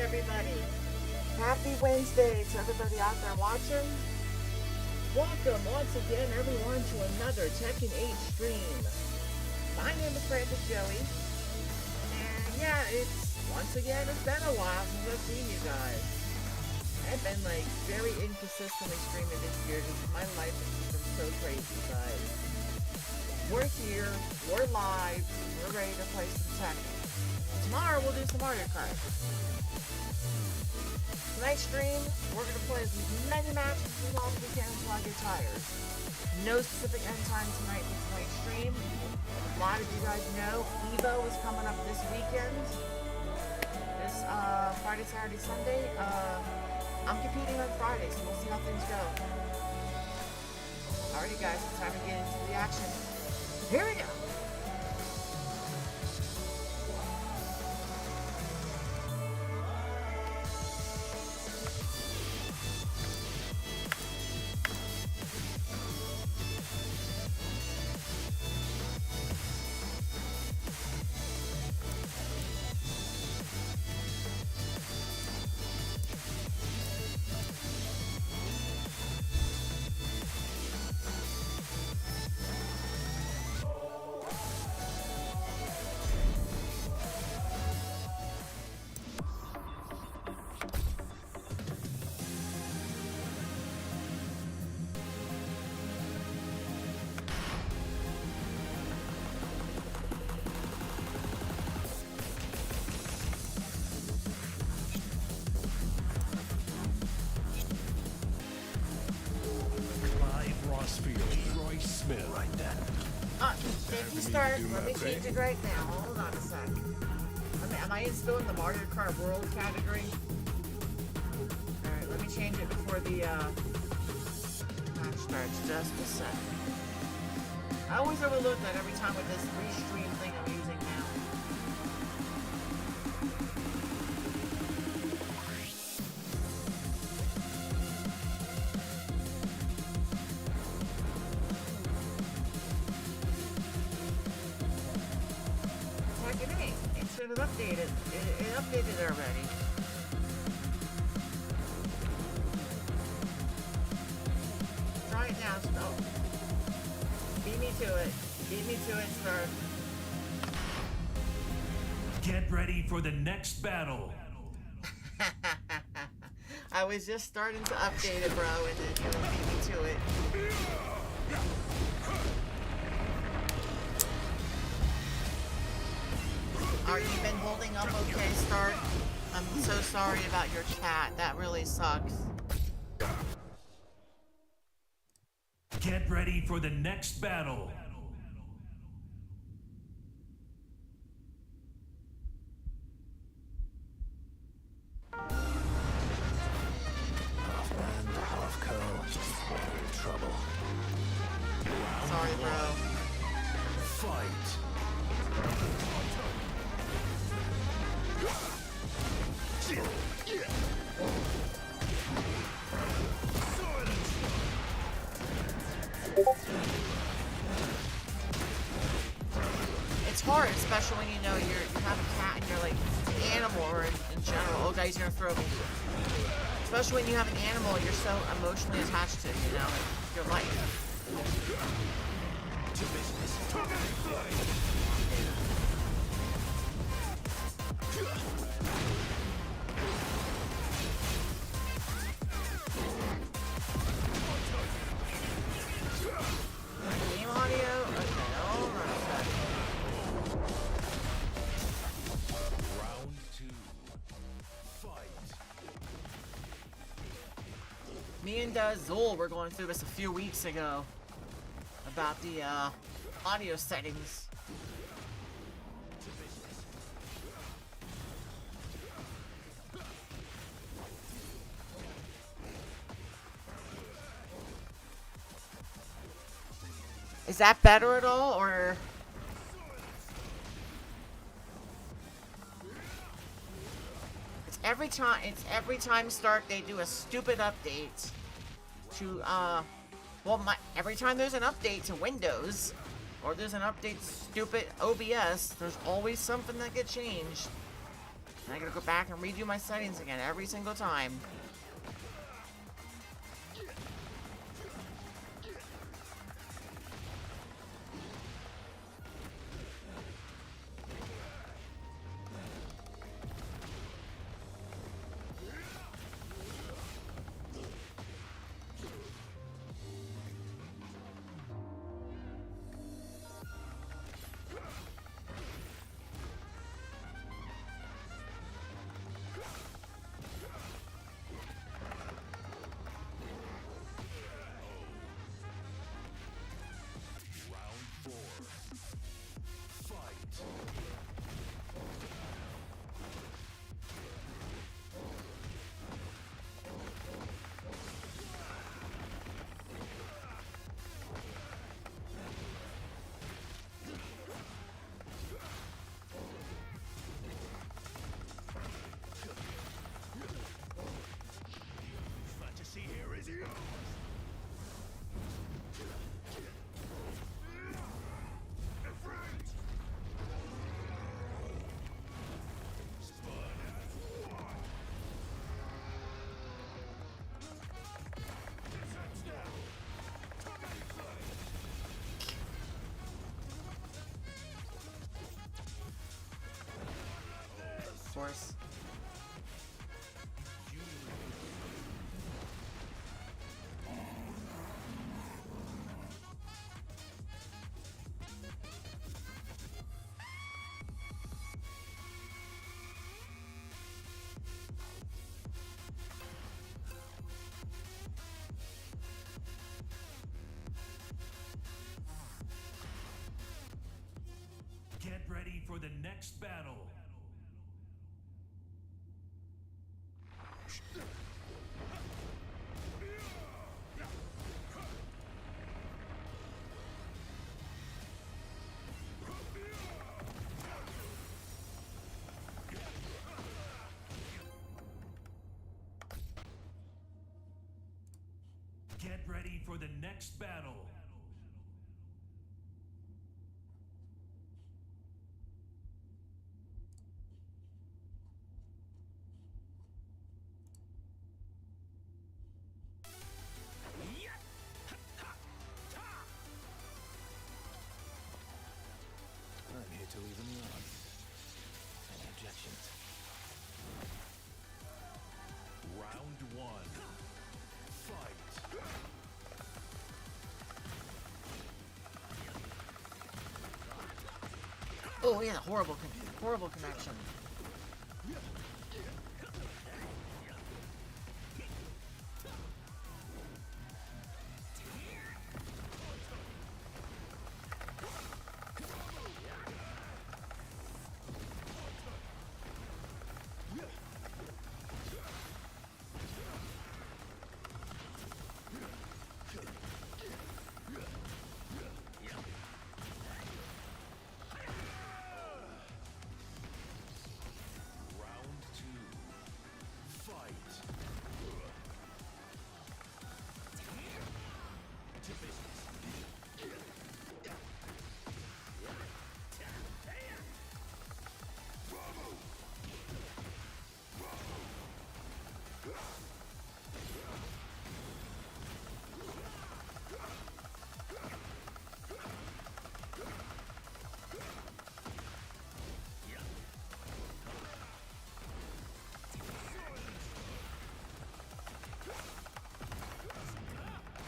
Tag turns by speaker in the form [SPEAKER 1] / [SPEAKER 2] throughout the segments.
[SPEAKER 1] everybody. Happy Wednesday to everybody out there watching. Welcome once again, everyone, to another Tekken 8 stream. My name is Frantic Joey. And yeah, it's been a while since I've seen you guys. I've been like very inconsistently streaming this year because my life has just been so crazy, guys. We're here, we're live, we're ready to play some Tekken. Tomorrow we'll do some Mario Kart. Tonight's stream, we're going to play as many matches as long as we can until I get tired. No specific end time tonight for tonight's stream. A lot of you guys know EVO is coming up this weekend. This Friday, Saturday, Sunday. I'm competing on Friday, so we'll see how things go. Alrighty guys, it's time to get into the action. Here we go. If you start, let me change it right now. Hold on a sec. Am I still in the Mario Kart World category? Alright, let me change it before the match starts. Just a sec. I always overlook that every time with this restream thing I'm using now. It updated. It updated already. Try it now, Snow. Beat me to it. Beat me to it, sir.
[SPEAKER 2] Get ready for the next battle.
[SPEAKER 1] I was just starting to update it, bro, and then you beat me to it. Are you been holding up okay, Start? I'm so sorry about your chat. That really sucks.
[SPEAKER 2] Get ready for the next battle.
[SPEAKER 3] Half man, half curl. We're in trouble.
[SPEAKER 1] Sorry, bro.
[SPEAKER 3] Fight.
[SPEAKER 1] It's hard, especially when you know you have a cat and you're like animal, or in general. Oh, guys, you're gonna throw me. Especially when you have an animal you're so emotionally attached to, you know, like your life. Game audio? Okay, alright.
[SPEAKER 3] Round 2. Fight.
[SPEAKER 1] Me and Zul were going through this a few weeks ago about the audio settings. Is that better at all, or? It's every time Stark they do a stupid update to every time there's an update to Windows, or there's an update to stupid OBS, there's always something that gets changed. And I gotta go back and redo my settings again every single time. Of course.
[SPEAKER 2] Get ready for the next battle. Get ready for the next battle.
[SPEAKER 3] I'm here to even you on. Any objections?
[SPEAKER 2] Round one. Fight.
[SPEAKER 1] Oh yeah, horrible connection.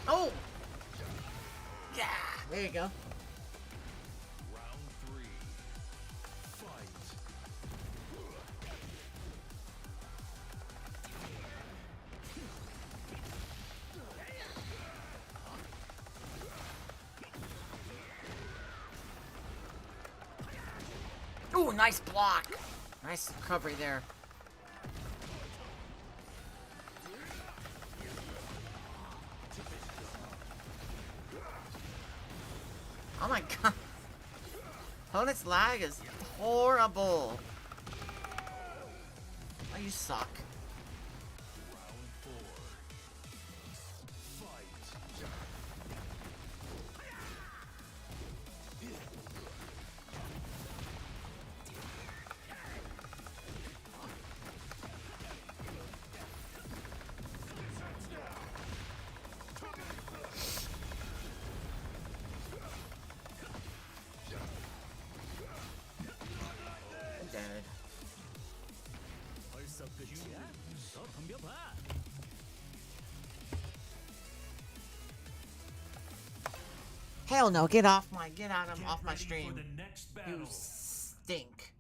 [SPEAKER 1] Oh! Yeah! There you go.
[SPEAKER 3] Round three. Fight.
[SPEAKER 1] Ooh, nice block! Nice recovery there. Oh my god. Opponent's lag is horrible. Oh, you suck.
[SPEAKER 3] Round four. Fight.
[SPEAKER 1] Hell no, get off my off my
[SPEAKER 2] ready
[SPEAKER 1] stream.
[SPEAKER 2] for the next
[SPEAKER 1] You
[SPEAKER 2] battle.
[SPEAKER 1] stink.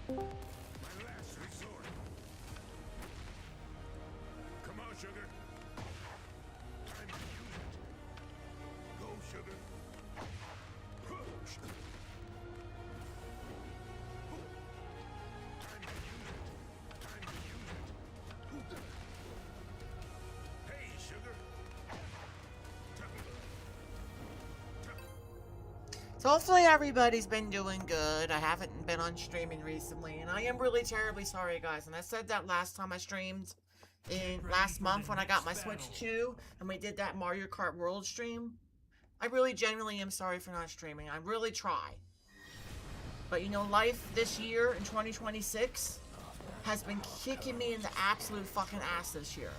[SPEAKER 4] My last resort. Come on, sugar. Time to use it. Go, sugar. Time to use it. Time to use it. Hey, sugar.
[SPEAKER 1] So hopefully everybody's been doing good. I haven't been on streaming recently, and I am really terribly sorry, guys. And I said that last time I streamed in last month when I got my Switch 2 and we did that Mario Kart World stream. I really genuinely am sorry for not streaming. I really try. But you know, life this year in 2026 has been kicking me in the absolute fucking ass this year.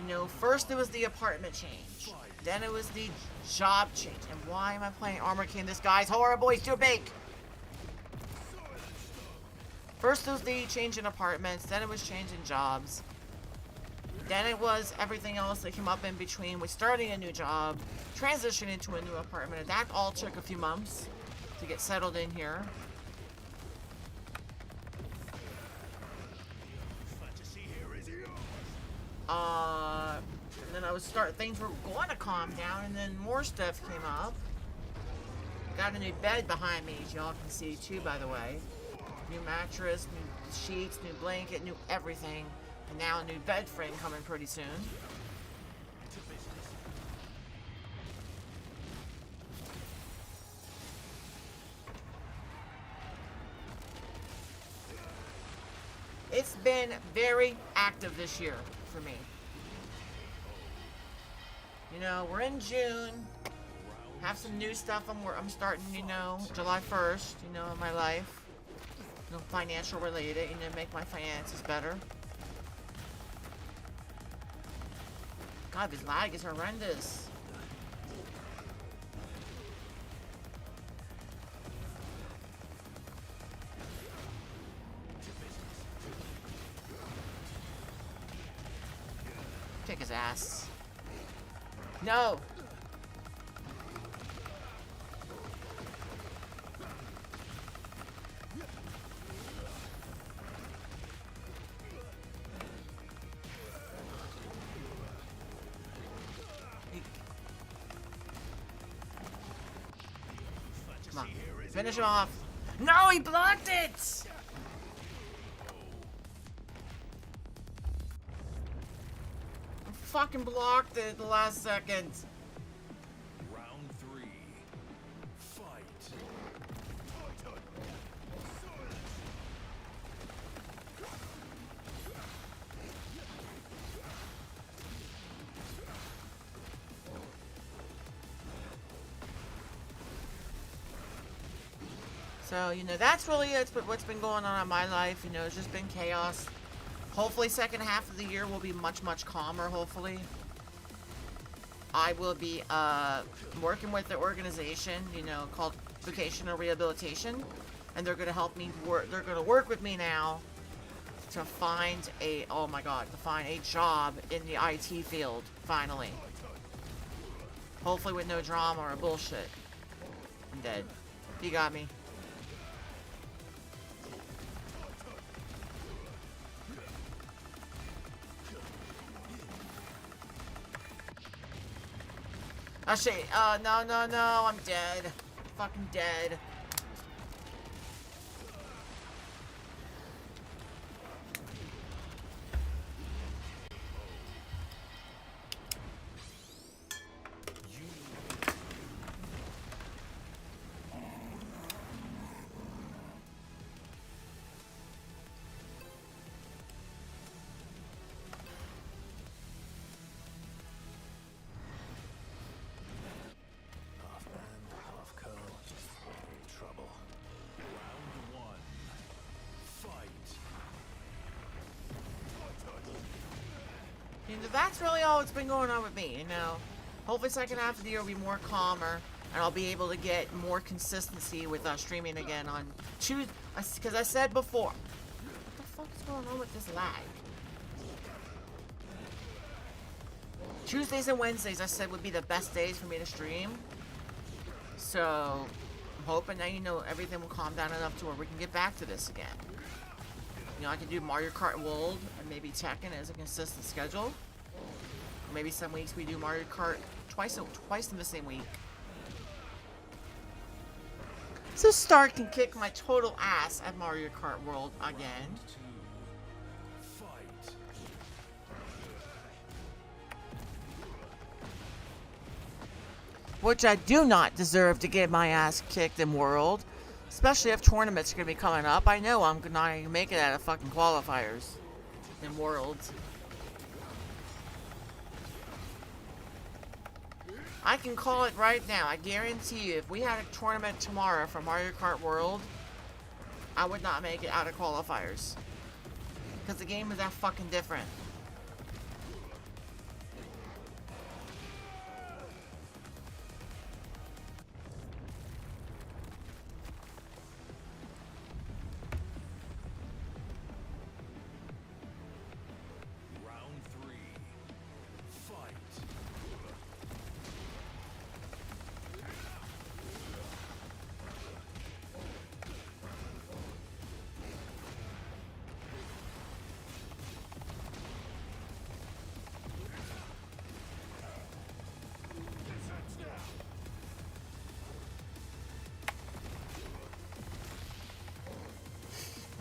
[SPEAKER 1] You know, first it was the apartment change. Then it was the job change. And why am I playing Armor King? This guy's horrible. He's too big. First it was the change in apartments. Then it was changing jobs. Then it was everything else that came up in between with starting a new job, transitioning to a new apartment. And that all took a few months to get settled in here. And then I was things were going to calm down, and then more stuff came up. Got a new bed behind me, as y'all can see too, by the way. New mattress, new sheets, new blanket, new everything. And now a new bed frame coming pretty soon. It's been very active this year for me. You know, we're in June. Have some new stuff I'm starting, you know, July 1st, you know, in my life. You know, financial related, you know, make my finances better. God, this lag is horrendous. Kick his ass. No! Come on. Finish him off. No, he blocked it! Fucking blocked it at the last second.
[SPEAKER 2] Round 3. Fight.
[SPEAKER 1] So, you know, that's really it. What's been going on in my life. You know, it's just been chaos. Hopefully, second half of the year will be much, much calmer, hopefully. I will be working with the organization, you know, called Vocational Rehabilitation. And they're going to help me work. They're going to work with me now to find oh my God, to find a job in the IT field, finally. Hopefully with no drama or bullshit. I'm dead. You got me. Oh shit, no, I'm dead. Fucking dead. mean, that's really all that's been going on with me, you know. Hopefully second half of the year will be more calmer, and I'll be able to get more consistency with streaming again on Tuesday. Because I said before, what the fuck is going on with this lag? Tuesdays and Wednesdays, I said, would be the best days for me to stream. So, I'm hoping that, you know, everything will calm down enough to where we can get back to this again. You know, I can do Mario Kart World and maybe Tekken as a consistent schedule. Maybe some weeks we do Mario Kart twice in the same week. So Star can kick my total ass at Mario Kart World again. Which I do not deserve to get my ass kicked in World. Especially if tournaments are going to be coming up. I know I'm not going to make it out of fucking qualifiers in Worlds. I can call it right now. I guarantee you, if we had a tournament tomorrow for Mario Kart World, I would not make it out of qualifiers. Because the game is that fucking different.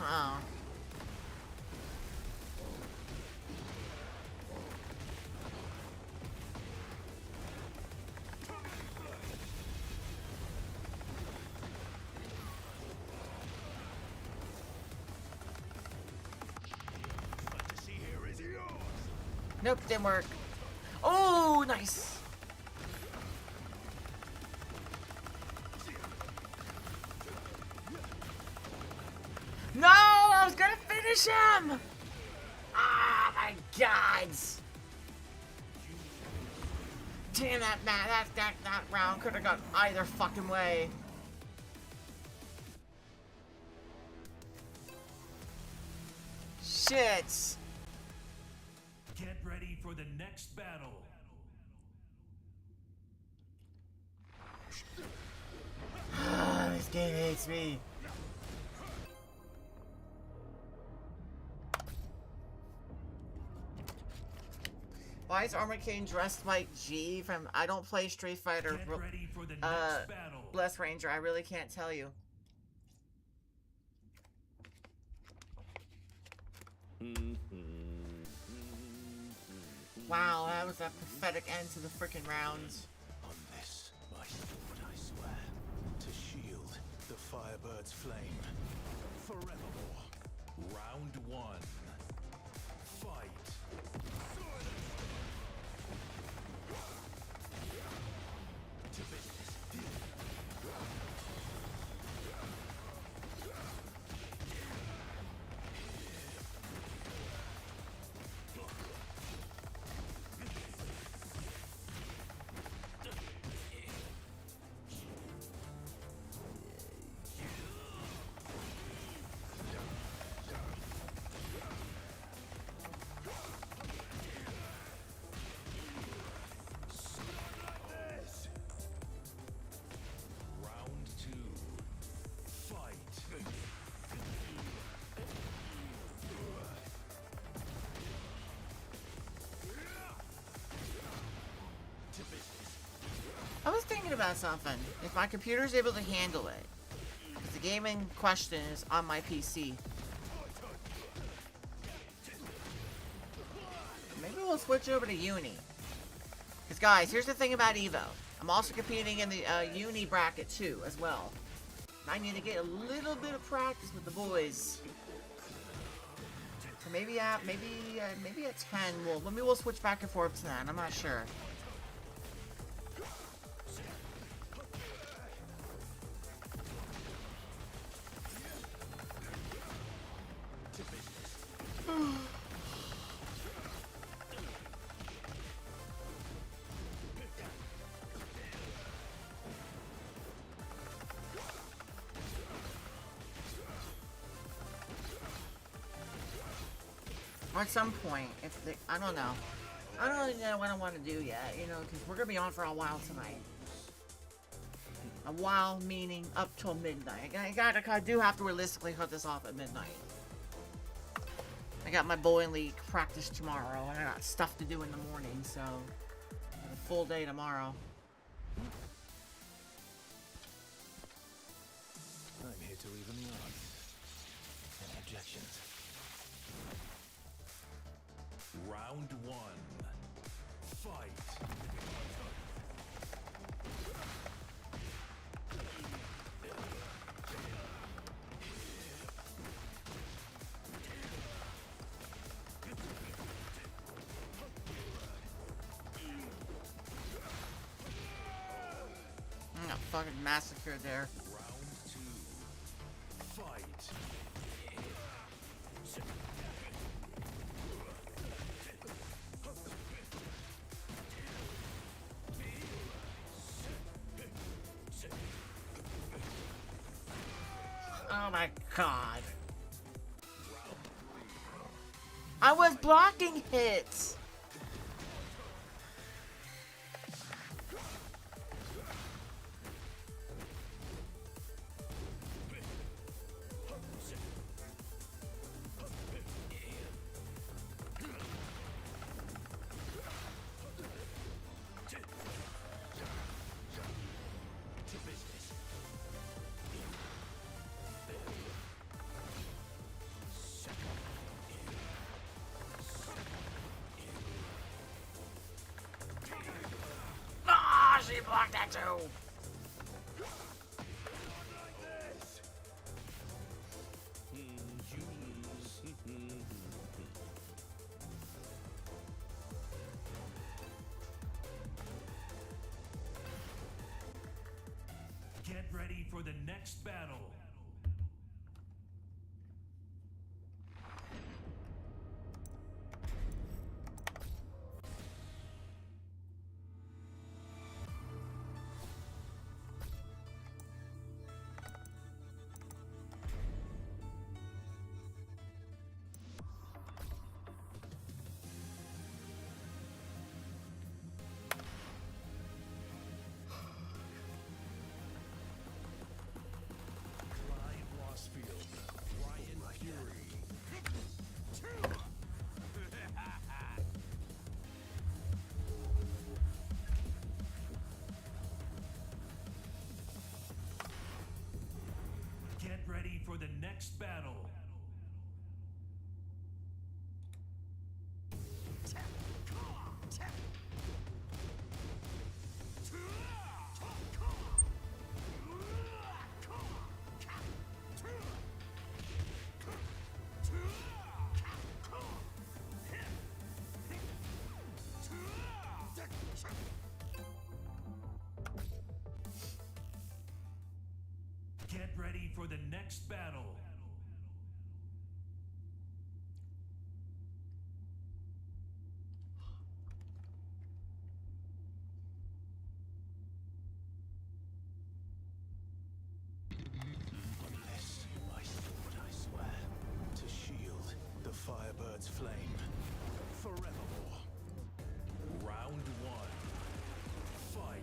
[SPEAKER 1] Oh. Nope, didn't work. Oh, nice. No, I was gonna finish him. Ah, my God. Damn that that round could have gone either fucking way. Shit.
[SPEAKER 2] Get ready for the next battle.
[SPEAKER 1] This game hates me. Why is Armor King dressed like G from I don't play Street Fighter?
[SPEAKER 2] Get ready for the next battle.
[SPEAKER 1] Bless Ranger, I really can't tell you. Wow, that was a pathetic end to the freaking rounds.
[SPEAKER 3] On this, my sword, I swear, to shield the Firebird's flame forevermore.
[SPEAKER 2] Round one. Fight.
[SPEAKER 3] To business.
[SPEAKER 2] Round two. Fight.
[SPEAKER 1] I was thinking about something. If my computer's able to handle it, because the game in question is on my PC. Maybe we'll switch over to Uni. Because guys, here's the thing about EVO. I'm also competing in the Uni bracket too, as well. I need to get a little bit of practice with the boys. So maybe at 10, maybe we'll switch back and forth to that. I'm not sure. Or at some point, if they, I don't know. I don't really know what I want to do yet, you know, because we're going to be on for a while tonight. A while meaning up till midnight. I do have to realistically cut this off at midnight. I got my bowling league practice tomorrow, and I got stuff to do in the morning, so I have a full day tomorrow.
[SPEAKER 3] I'm here to even the odds. Any objections?
[SPEAKER 2] Round one. Fight.
[SPEAKER 1] I got fucking massacred there.
[SPEAKER 2] Round two. Fight.
[SPEAKER 1] Oh my god. I was blocking hits. Ah, she blocked that too.
[SPEAKER 2] Get ready for the next battle. Get ready for the next battle. Get ready for the next battle.
[SPEAKER 3] Unless by sword, I swear, to shield the Firebird's flame forevermore.
[SPEAKER 2] Round one. Fight.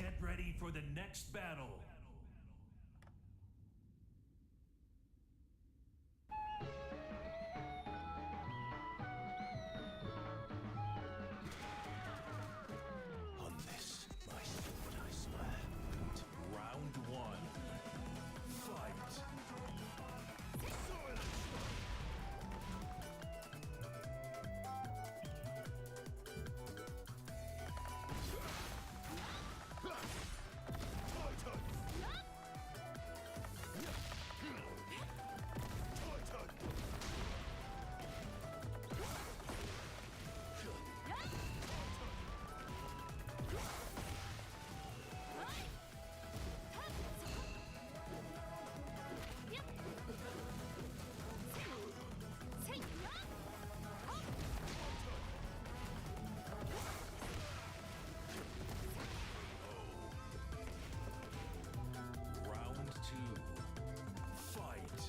[SPEAKER 2] Get ready for the next battle.
[SPEAKER 3] On this, my sword, I swear.
[SPEAKER 2] Round one. Fight. Round two. Fight.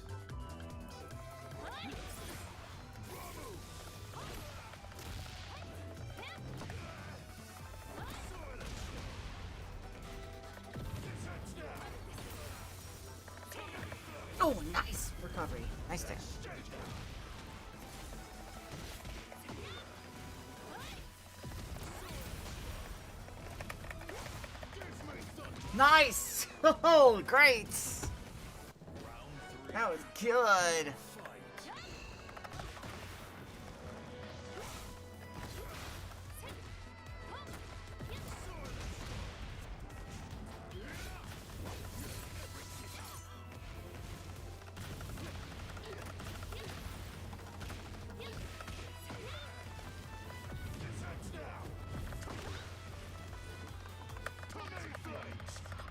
[SPEAKER 1] Oh, nice recovery. Nice there. Nice! Oh, great! That was good.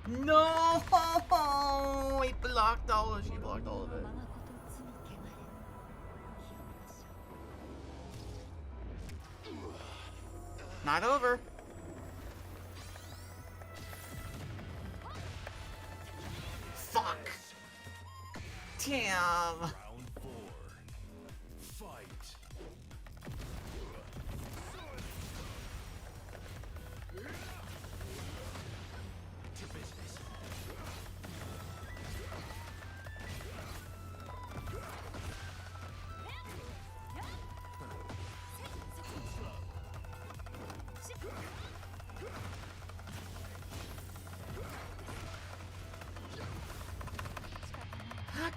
[SPEAKER 1] No! He blocked all of it. She blocked all of it. Not over. Fuck. Damn.
[SPEAKER 3] Round four. Fight. To business.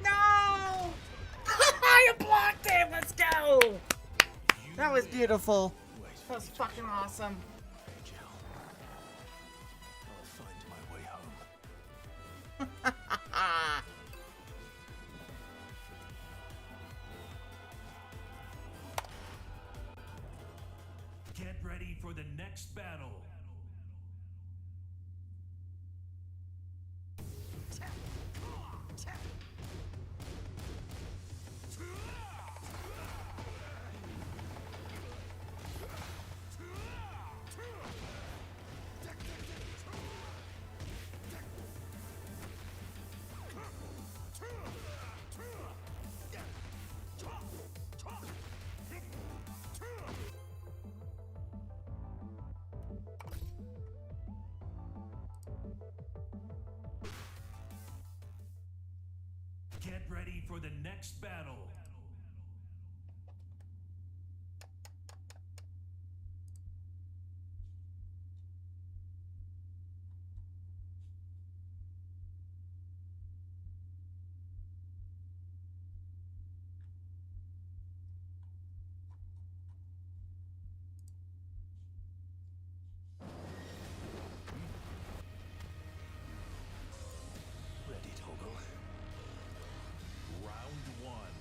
[SPEAKER 1] No! I blocked him! Let's go! That was beautiful. That was fucking awesome.
[SPEAKER 3] Angel. I'll find my way home.
[SPEAKER 2] Get ready for the next battle. Get ready for the next battle.
[SPEAKER 3] Ready, Toggle.
[SPEAKER 2] Round one.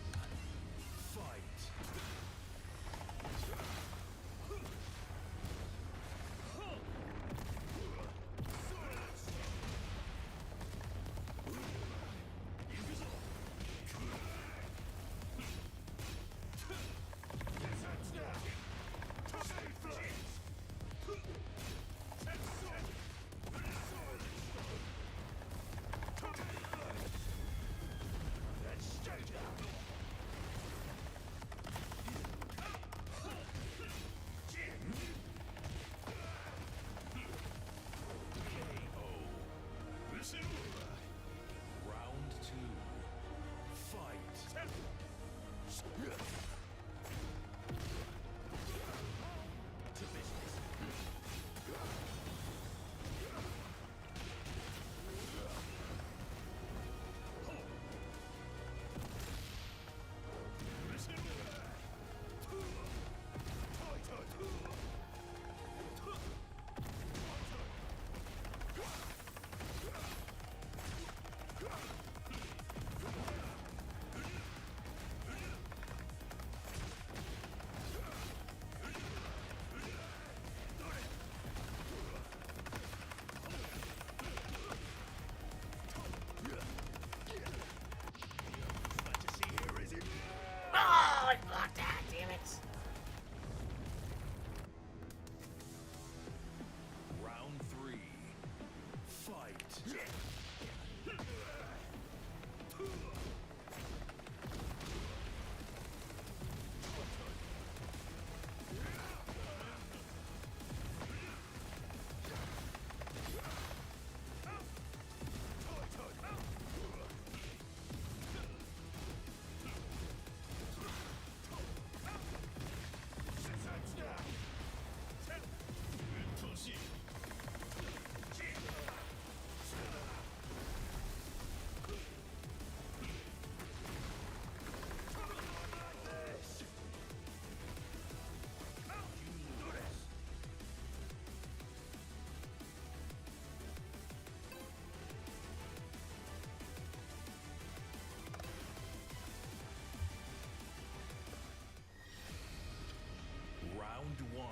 [SPEAKER 2] Round one.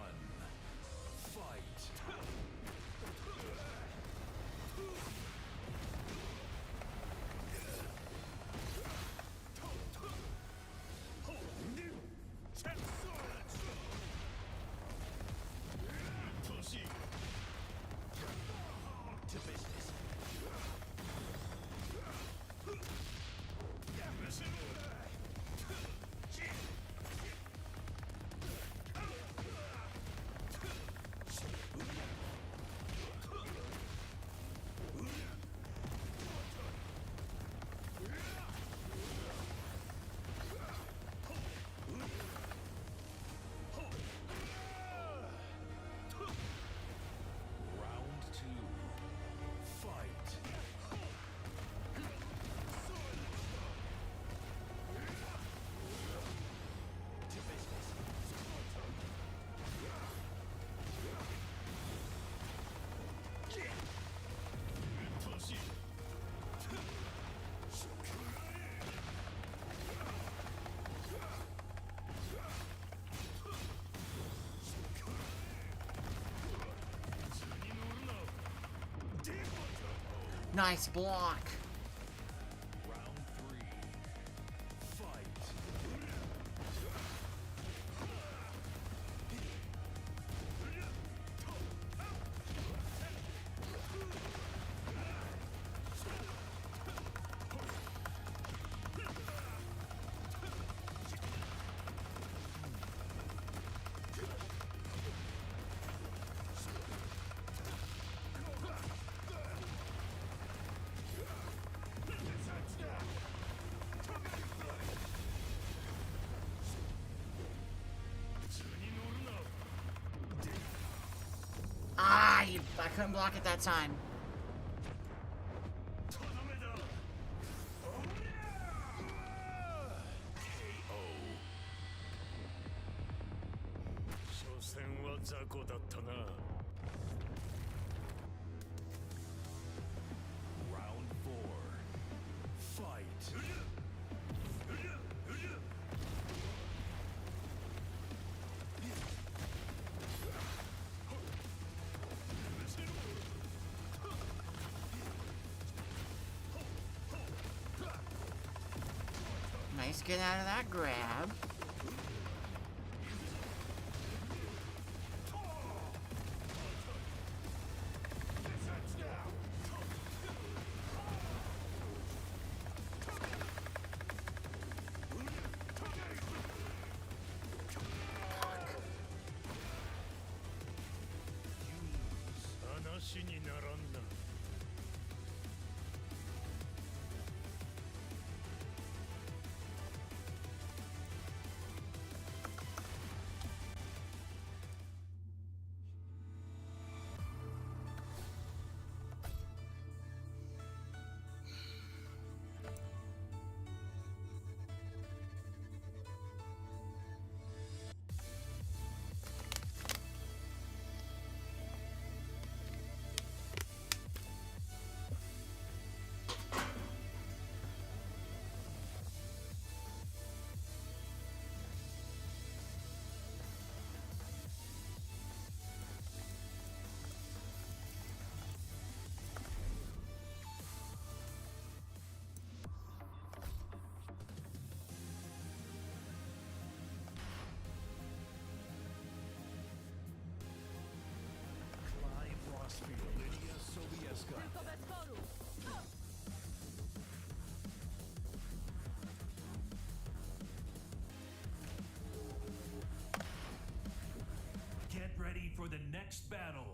[SPEAKER 2] Fight.
[SPEAKER 3] To business.
[SPEAKER 2] Round two. Fight.
[SPEAKER 3] To business.
[SPEAKER 1] Nice block.
[SPEAKER 2] Round three. Fight.
[SPEAKER 1] I couldn't block it that time.
[SPEAKER 2] Round four. Fight.
[SPEAKER 1] Nice get out of that grab.
[SPEAKER 2] Clive Rossfield. Lydia Sobieska. for the next battle.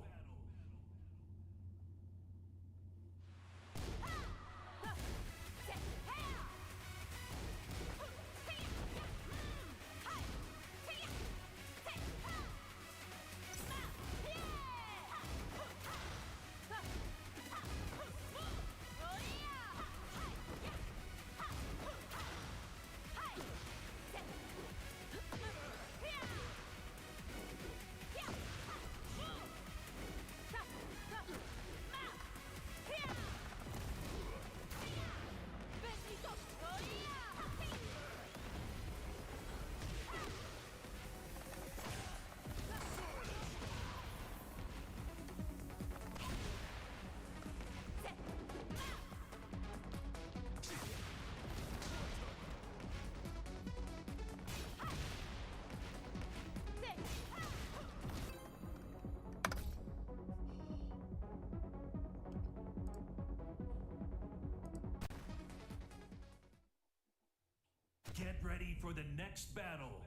[SPEAKER 2] Get ready for the next battle.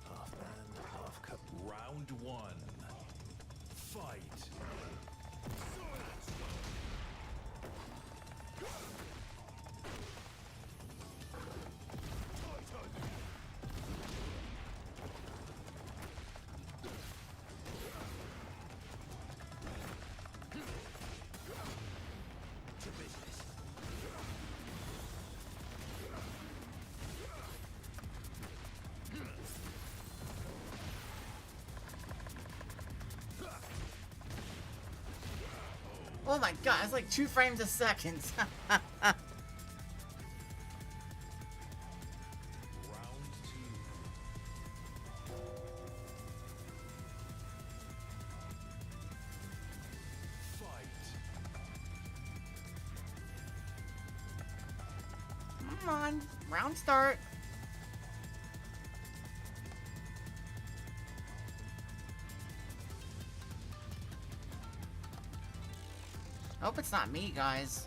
[SPEAKER 3] Half band, half cup.
[SPEAKER 2] Round one. Fight.
[SPEAKER 1] Oh my god, it's like 2 frames a second.
[SPEAKER 3] Round two.
[SPEAKER 2] Fight.
[SPEAKER 1] Come on, round start. I hope it's not me, guys.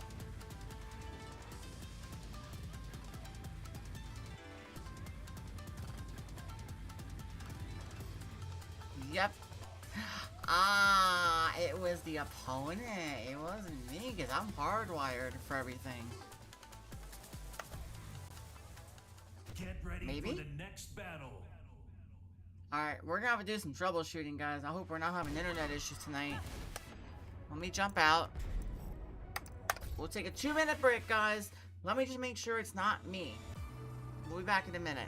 [SPEAKER 1] Yep. Ah, it was the opponent. It wasn't me, because I'm hardwired for everything.
[SPEAKER 2] Get ready
[SPEAKER 1] Maybe?
[SPEAKER 2] for the next battle.
[SPEAKER 1] Alright, we're gonna have to do some troubleshooting, guys. I hope we're not having internet issues tonight. Let me jump out. We'll take a 2-minute break, guys. Let me just make sure it's not me. We'll be back in a minute.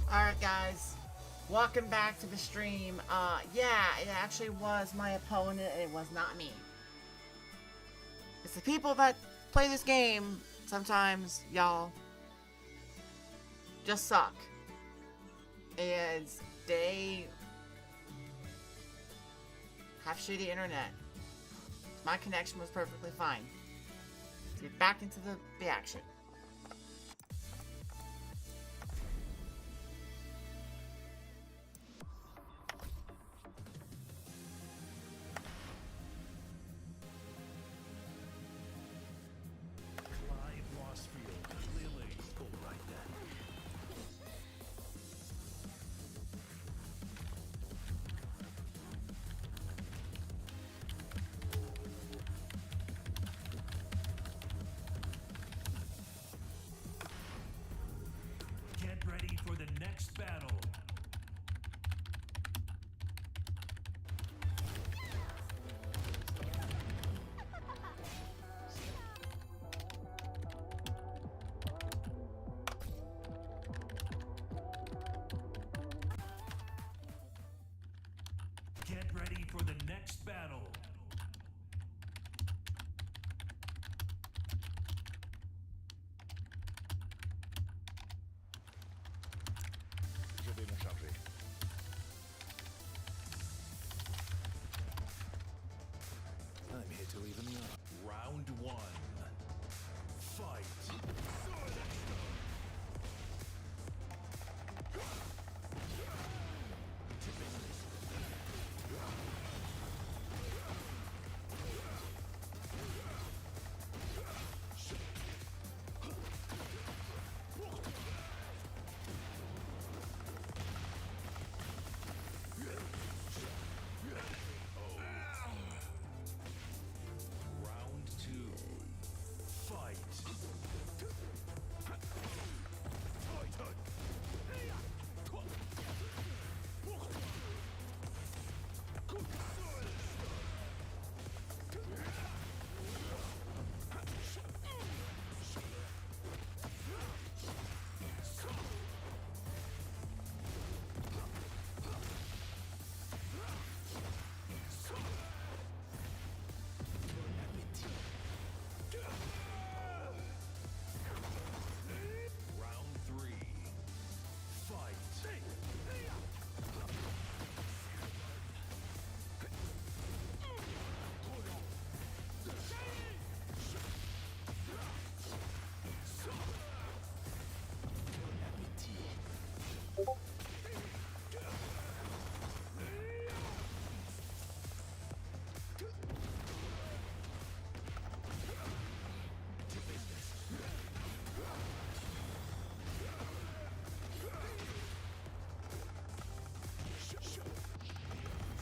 [SPEAKER 1] Alright guys, welcome back to the stream. Yeah, it actually was my opponent, it was not me. It's the people that play this game, sometimes, y'all, just suck. And they have shitty internet. My connection was perfectly fine. Let's get back into the action.
[SPEAKER 2] Get ready for the next battle. Get ready for the next battle.
[SPEAKER 4] Je vais m'en charger.
[SPEAKER 3] I'm here to even the odds.
[SPEAKER 2] Round one. Fight. Round two. Fight. Round three. Fight.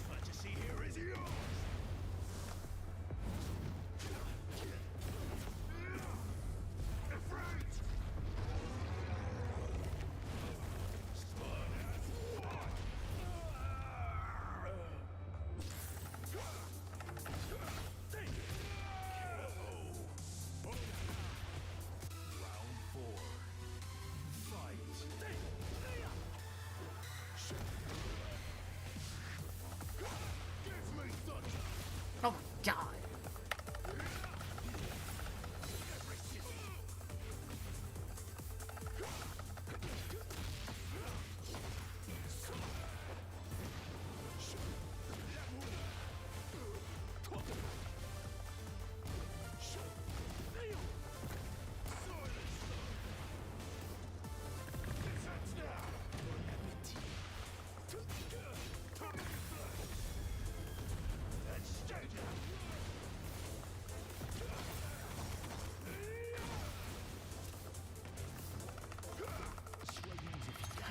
[SPEAKER 4] Fantasy here is yours. Afraid. Spun as one.
[SPEAKER 2] Round four. Fight.
[SPEAKER 4] Give me thunder.
[SPEAKER 1] Oh my god.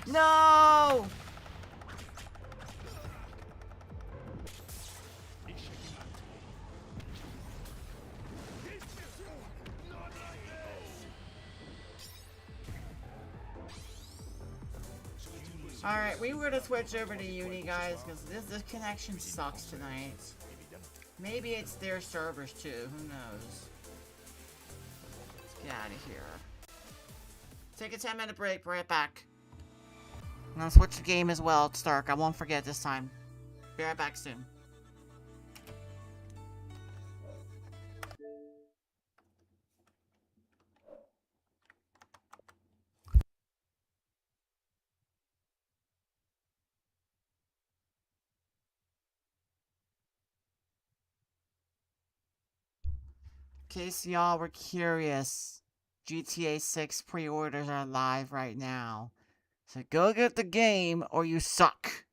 [SPEAKER 1] No! Alright, we were to switch over to Uni, guys, because this connection sucks tonight. Maybe it's their servers too, who knows. Let's get out of here. Take a 10-minute break, be right back. And I'll switch the game as well, it's dark, I won't forget this time. Be right back soon. In case y'all were curious, GTA 6 pre-orders are live right now. So go get the game or you suck.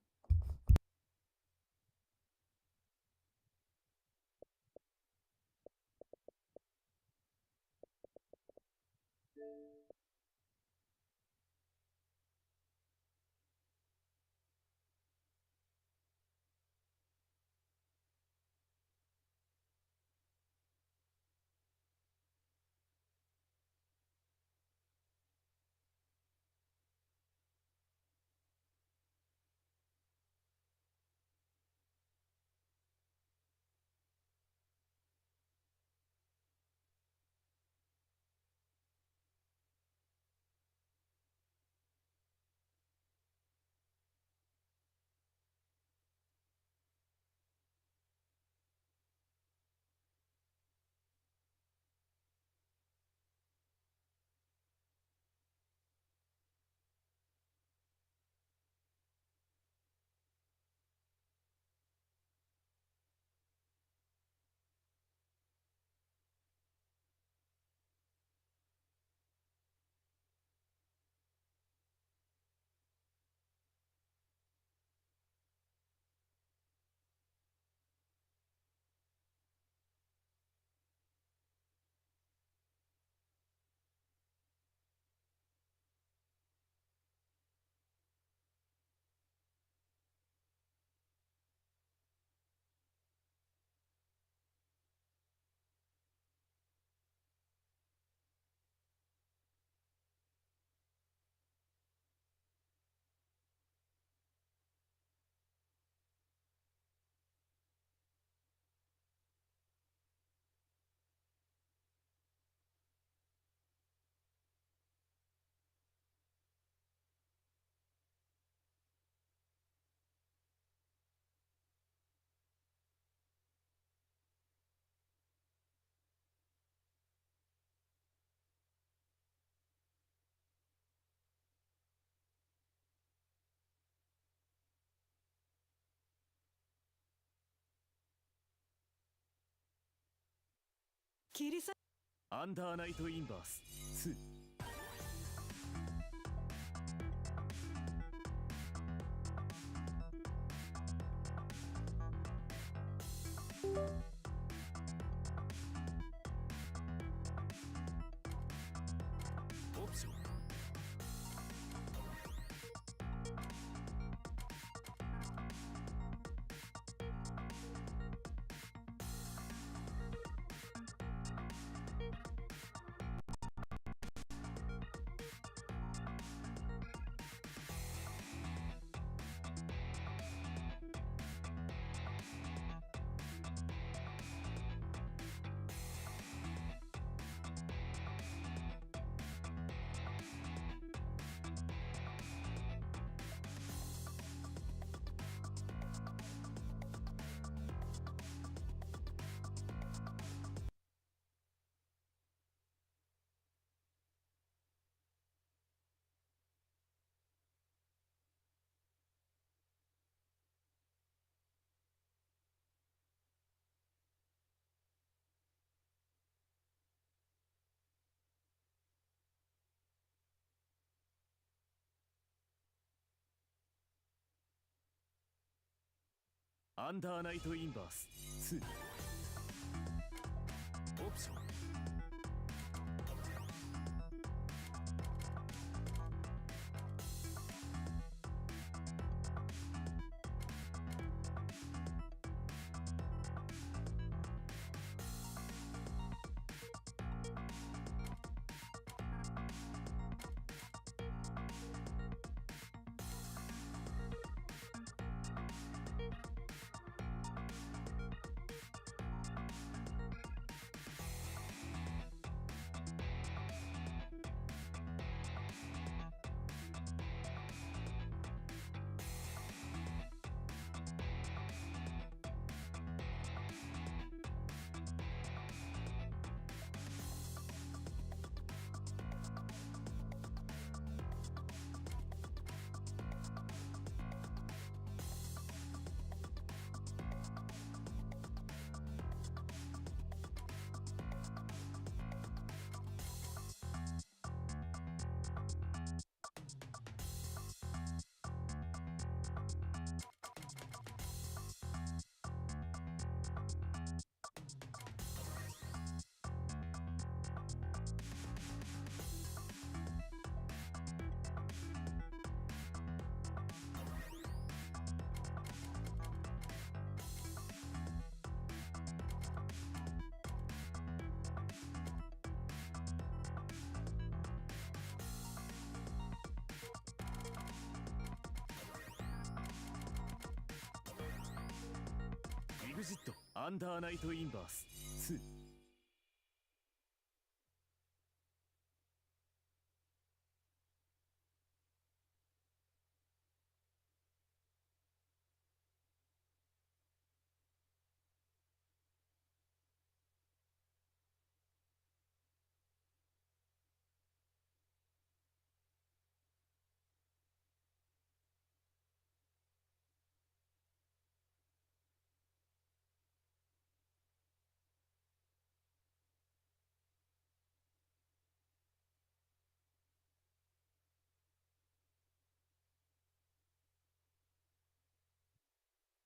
[SPEAKER 5] グジットアンダーナイトインバース2。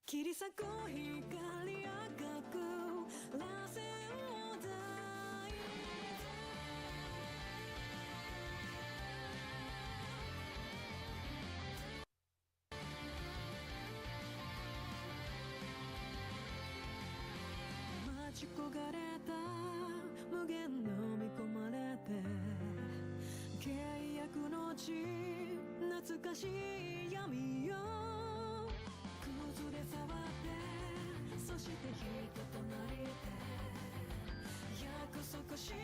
[SPEAKER 6] 切り裂く光赤く螺旋を抱いて待ち焦がれた無限飲み込まれて契約の地懐かしい闇よ崩れ触ってそして人となりで約束した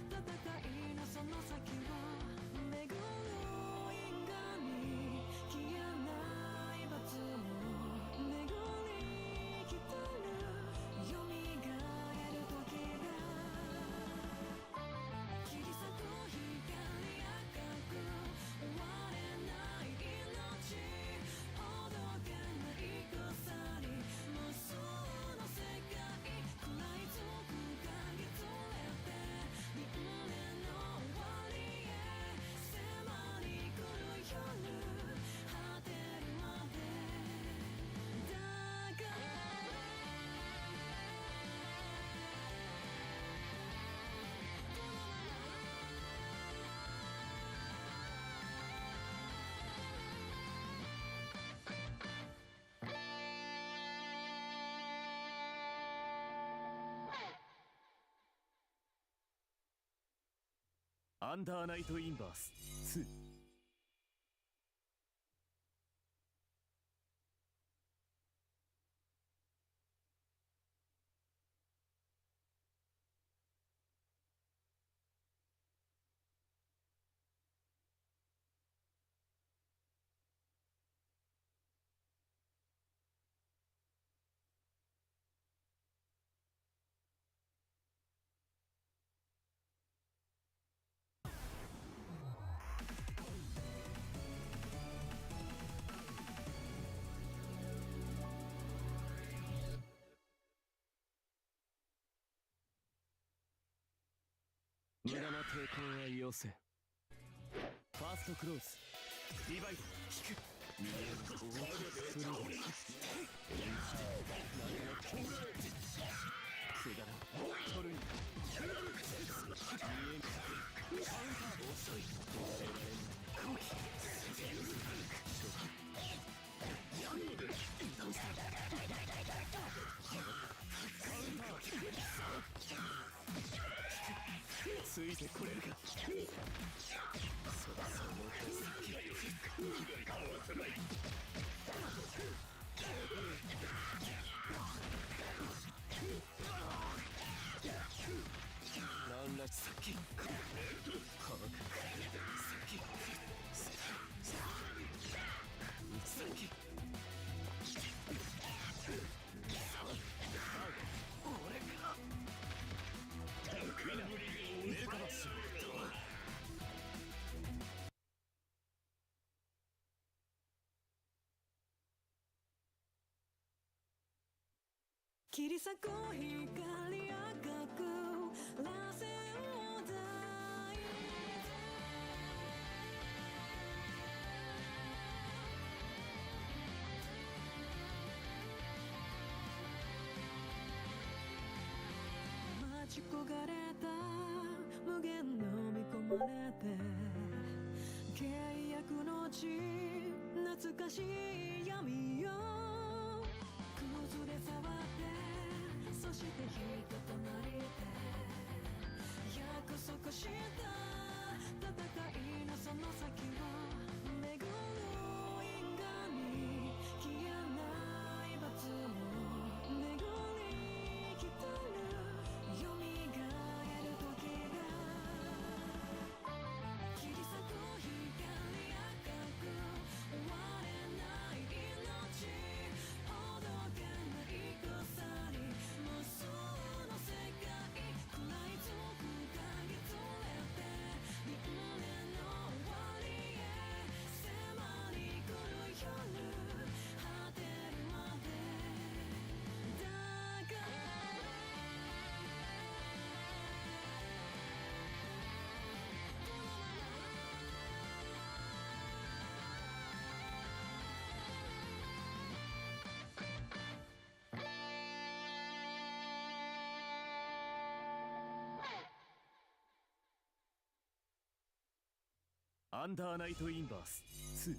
[SPEAKER 6] 戦いのその先を巡る因果に消えない罰も巡り来たるよみがえる時が切り裂く光赤く終われない命ほどけない鎖無数の世界食らいつく影連れて輪廻の終わりへ迫り来る夜果てるまでだから
[SPEAKER 5] アンダーナイトインバース2。無駄な抵抗はよせ。ファーストクローズリバイド引く見える大きく振る演じて中の剣くだらん取るに見えんカウンター遅い後期倒したカウンターついてこれるか。その何らさっき俺かメカバッシュ
[SPEAKER 6] 切り裂く光赤く螺旋を抱いて待ち焦がれた無限飲み込まれて契約の地懐かしい闇よ崩れ触ってそして人となりで約束した戦いのその先を巡る因果に消えない罰も
[SPEAKER 5] アンダーナイトインバース2。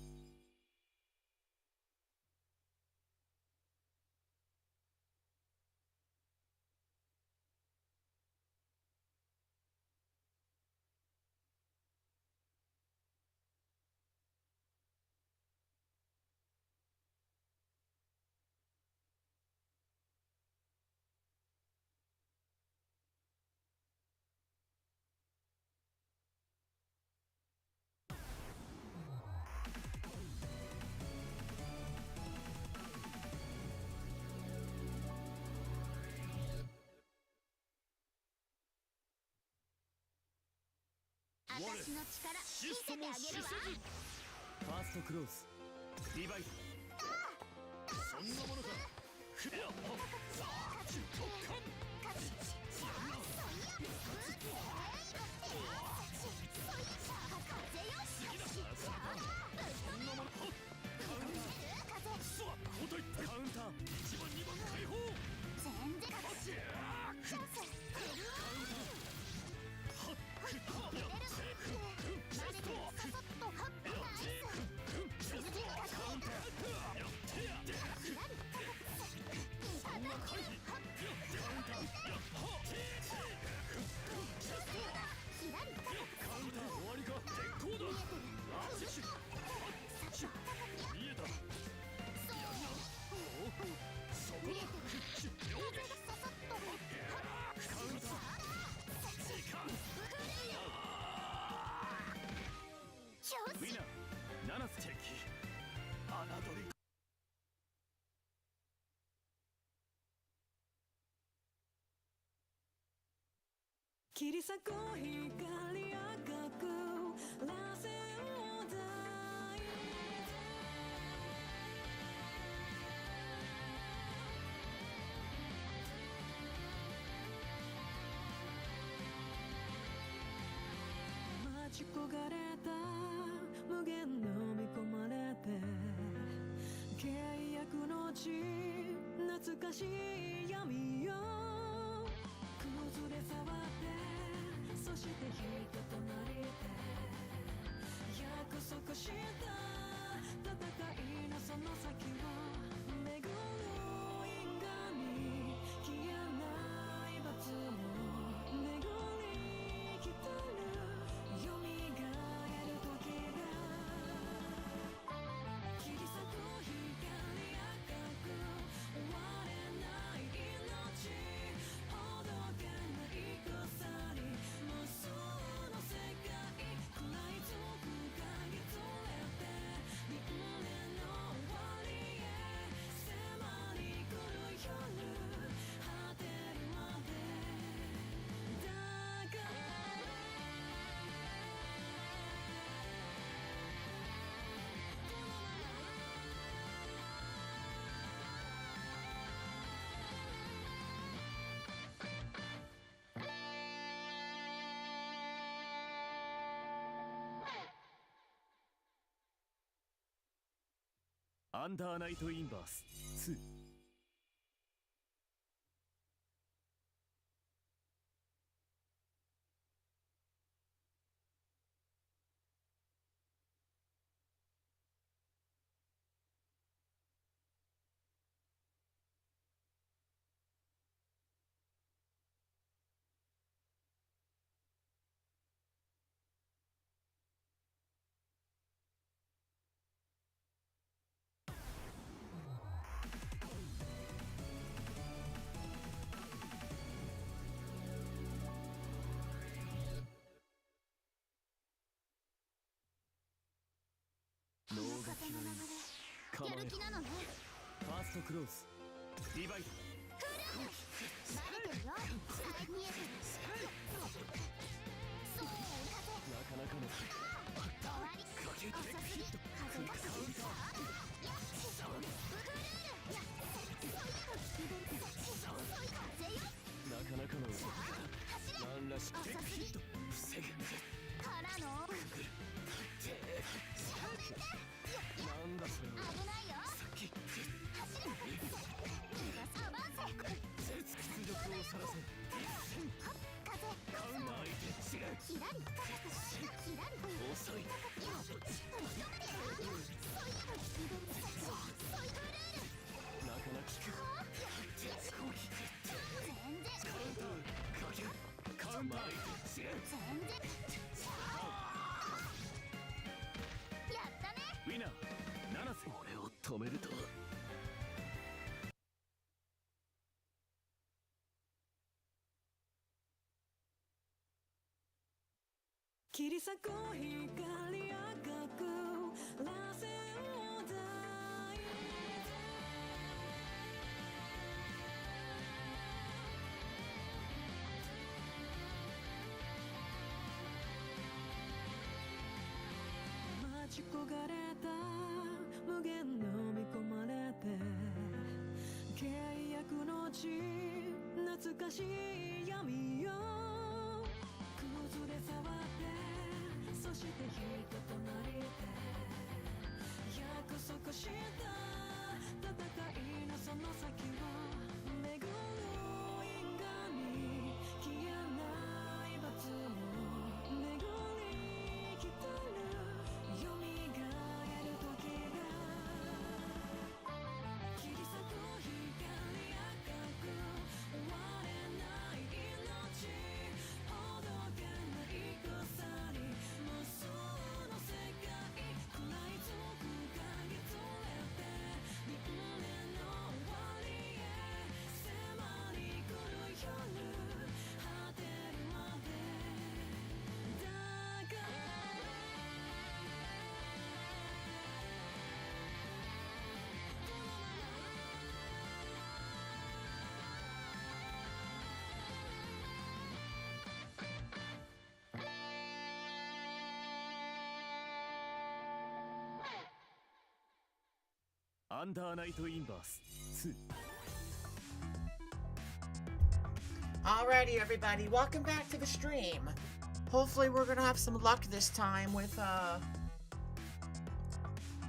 [SPEAKER 7] 私の力見せてあげるわ。
[SPEAKER 5] ファーストクローズリバイド。
[SPEAKER 3] そんなものか。
[SPEAKER 5] カウンター。
[SPEAKER 3] 1番2番解放。
[SPEAKER 7] 全然チャンス。触れる。マネでささっとハッナイス。水でカウンター。ひらりたたきハッカウンター。ひらりたたき
[SPEAKER 3] カウンター終わりか。鉄鋼だ。見えた。そこだ。両撃。
[SPEAKER 7] ささっとハッカウンター。
[SPEAKER 5] ウィナー7つ敵。
[SPEAKER 3] 侮り。
[SPEAKER 6] 切り裂く光赤く螺旋を抱いて待ち焦がれた無限飲み込まれて契約の地懐かしい闇よ崩れ触ってそして人となりで約束した戦いのその先を巡る因果に消えない罰も巡り来たる蘇る時が切り裂く光赤く終われない命ほどけない鎖無数の世界食らいつく影連れて輪廻の終わりへ迫り来る夜果てるまでだから
[SPEAKER 5] アンダーナイトインバース2。脳が
[SPEAKER 7] 風の流
[SPEAKER 5] 構えろ。
[SPEAKER 7] れやる気なのね。
[SPEAKER 5] ファーストクローズリバイド。
[SPEAKER 7] バレてるよ。見えてる。そう風
[SPEAKER 5] なかなかの
[SPEAKER 7] 終わり遅すぎ風が吹いたやっ風よ
[SPEAKER 5] なかなかの
[SPEAKER 7] 走れ
[SPEAKER 5] なんらしく
[SPEAKER 7] 遅すぎ
[SPEAKER 5] 防ぐ。
[SPEAKER 7] からの
[SPEAKER 5] なんだそれは。
[SPEAKER 7] 危ないよ走れ逃がすアバンセ
[SPEAKER 5] 屈辱をさらさウンター
[SPEAKER 7] 全然やったね。
[SPEAKER 5] ウィナー七瀬俺を止めると
[SPEAKER 6] 切り裂く光赤く螺旋を抱い待ち焦がれた無限飲み込まれて契約の地懐かしい闇よ崩れ触ってそして人となりで約束した戦いのその先を巡る因果に消えない罰も巡り来たる蘇る時が切り裂く光赤く終われない命ほどけない鎖無数の世界食らいつく影連れて輪廻の終わりへ迫り来る夜果てるまでだから
[SPEAKER 5] アンダーナイトインバース2
[SPEAKER 1] Alrighty, everybody, welcome back to the stream. Hopefully, we're gonna have some luck this time with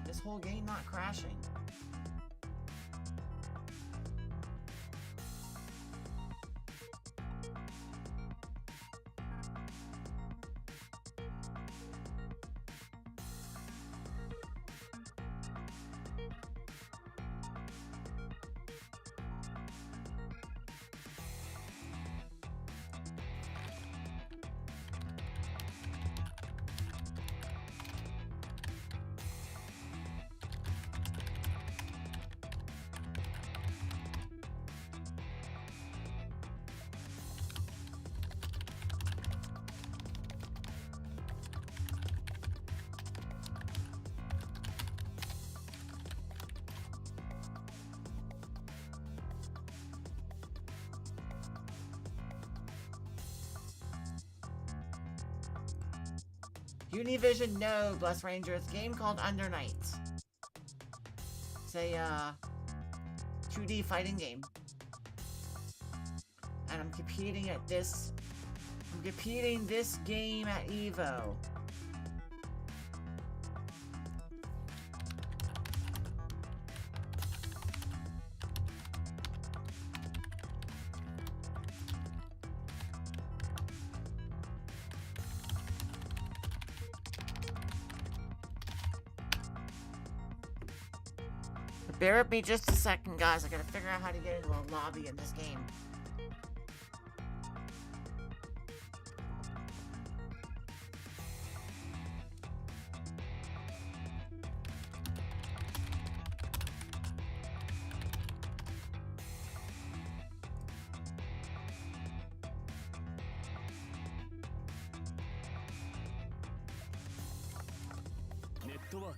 [SPEAKER 1] this whole game not crashing. Univision, no, Bless Ranger. It's a game called Under Night. It's a 2D fighting game. And I'm competing this game at EVO. Bear with me just a second, guys. I gotta figure out how to get into a lobby in this game.
[SPEAKER 5] Network.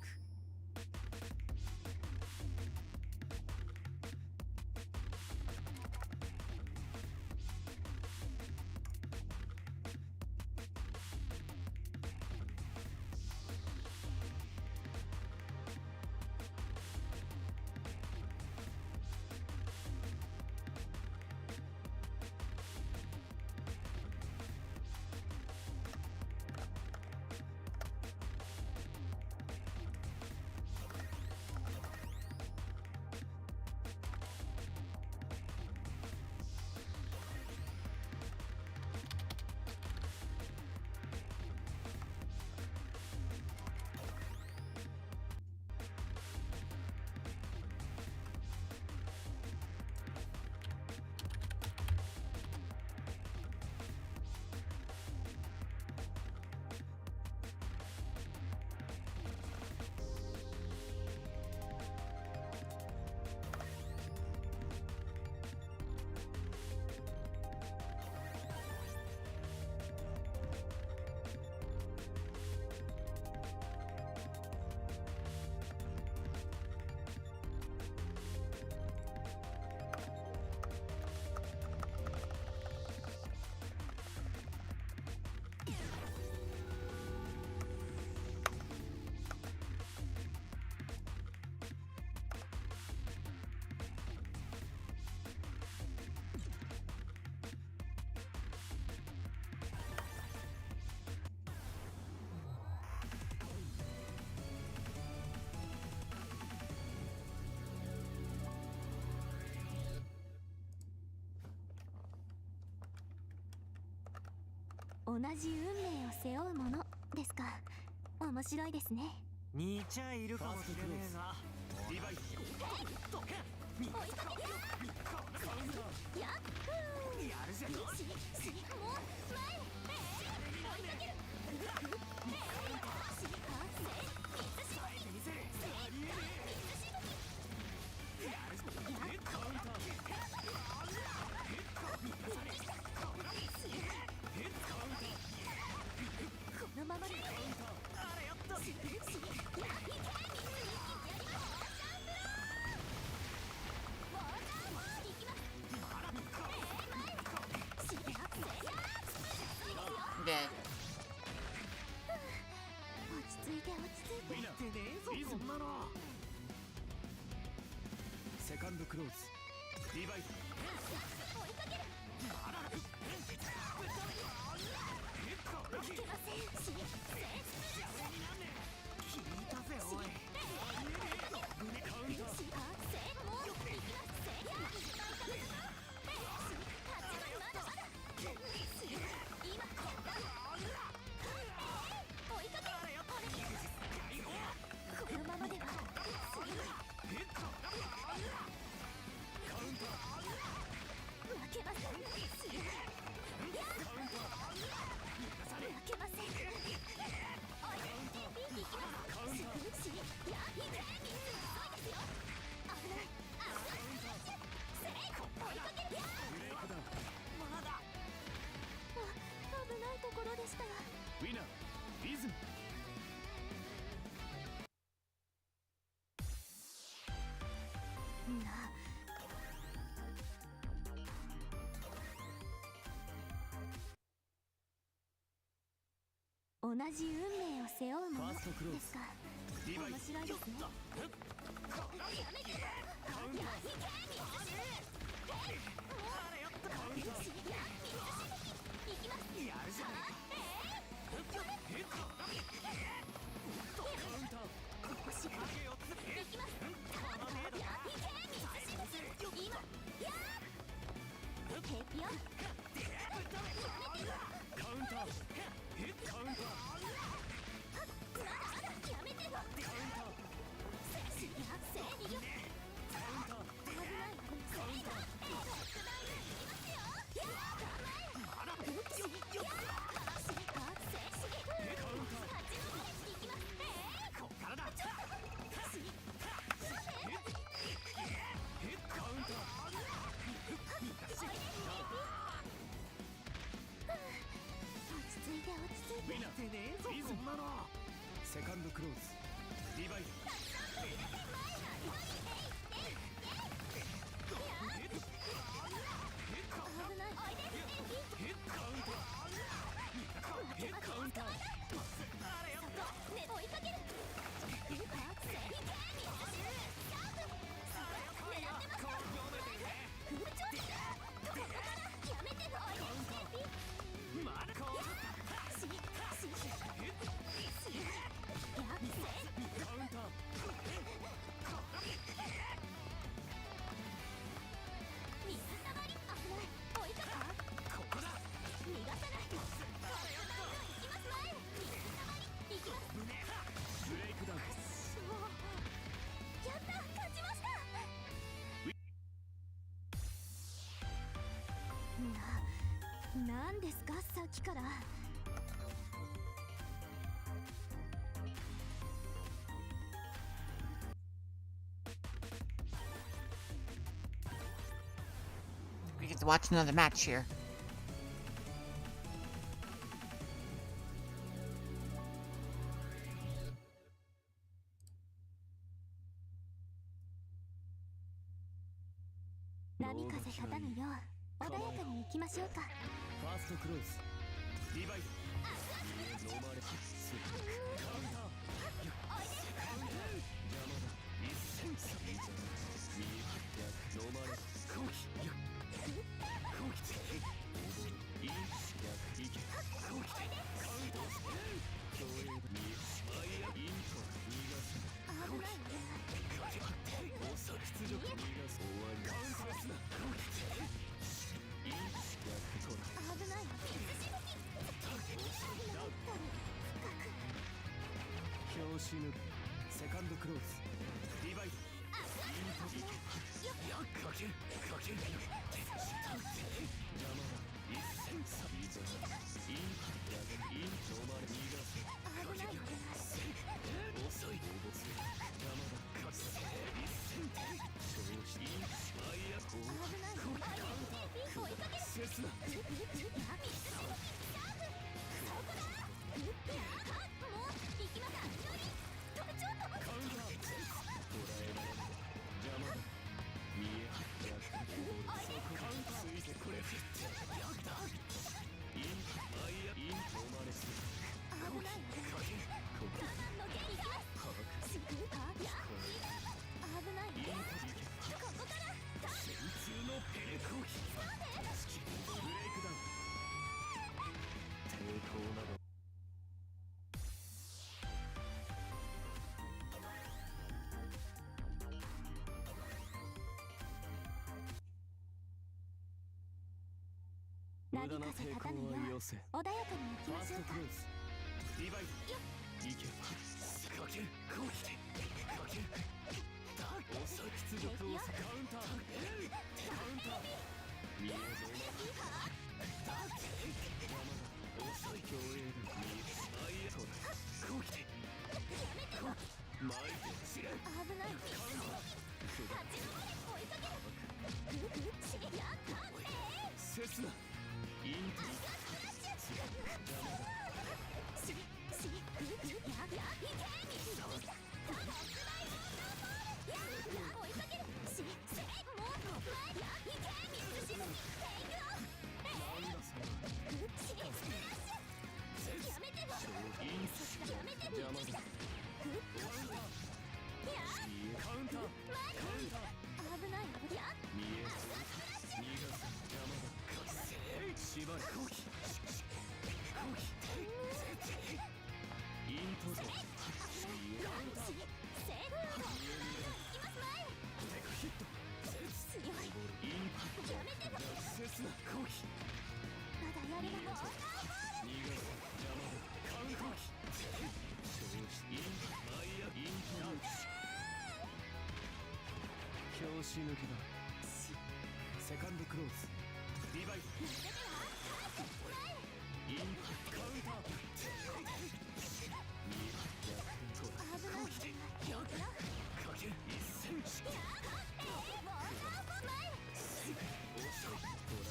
[SPEAKER 7] 同じ運命を背負うものですか。面白いですね。
[SPEAKER 5] 似ちゃいるかもしれねえがリバイス
[SPEAKER 7] 追いかけるやっふー
[SPEAKER 5] やるじゃん。
[SPEAKER 7] もう前追いかけるこのままで
[SPEAKER 1] で、
[SPEAKER 7] 落ち着いて落ち着いて。
[SPEAKER 5] ウィナーねえぞこんなの。セカンドクローズリバイス
[SPEAKER 7] 追いかける負けません。
[SPEAKER 5] 聞いたぜおい。カウンター
[SPEAKER 7] このままでは負けません。負けません。危ないところでした。
[SPEAKER 5] ウィナーリズム
[SPEAKER 7] 同じ運命を背負うもの
[SPEAKER 5] ファーストクローズ
[SPEAKER 7] ですか。
[SPEAKER 5] リバイ
[SPEAKER 7] 面
[SPEAKER 5] ス
[SPEAKER 7] 白いですね。
[SPEAKER 5] やるじゃん。カウンターカウンターウィナーねえぞこんなの。セカンドクローズリバイスカウンター
[SPEAKER 7] 追いかける
[SPEAKER 5] まだこうカウンターここだブレイクダウン
[SPEAKER 7] やった勝ちました。なんですかさっきから。
[SPEAKER 1] we get to watch another match here.
[SPEAKER 7] Nami風立たぬよう穏やかに行きましょうか。
[SPEAKER 5] ファーストクローズリバイスノーマルスカウンター1センチノーマル後期後期イン逆いけ後期カウンター競泳にアイアイント逃がす後期おさ出力逃がす終わりカウンターすな後期イン逆トラ
[SPEAKER 7] 危ない。
[SPEAKER 5] 子抜けセカンドクローズリバイドイントビケいやかけかけ邪魔だ一戦差いざインイン止まれ逃がせかけ遅い邪魔だ勝つ一戦調子インマイヤコー追いかける切な無駄な抵抗はよせ
[SPEAKER 7] 穏やかに行き
[SPEAKER 5] ファ
[SPEAKER 7] ましょうか。
[SPEAKER 5] ーストクローズリバイドいけかけこうきてかけ遅い屈辱をカウンターカウンター見えどま遅い競泳だ見えあいやこうきてこう前で違う
[SPEAKER 7] 危ない。
[SPEAKER 5] カウンター
[SPEAKER 7] 立ち止まれ。追いかける。やった
[SPEAKER 5] 切なイントカウンター
[SPEAKER 7] 危ない。や
[SPEAKER 5] 見え逃がす邪魔だしばらくイントゾテクヒットイン切な攻撃
[SPEAKER 7] まだやるの。
[SPEAKER 5] 逃がす邪魔だカウン攻撃インマイヤイントラウチ拍子抜けだセカンドクローズリバイドインカウンターかけ一戦遅い捉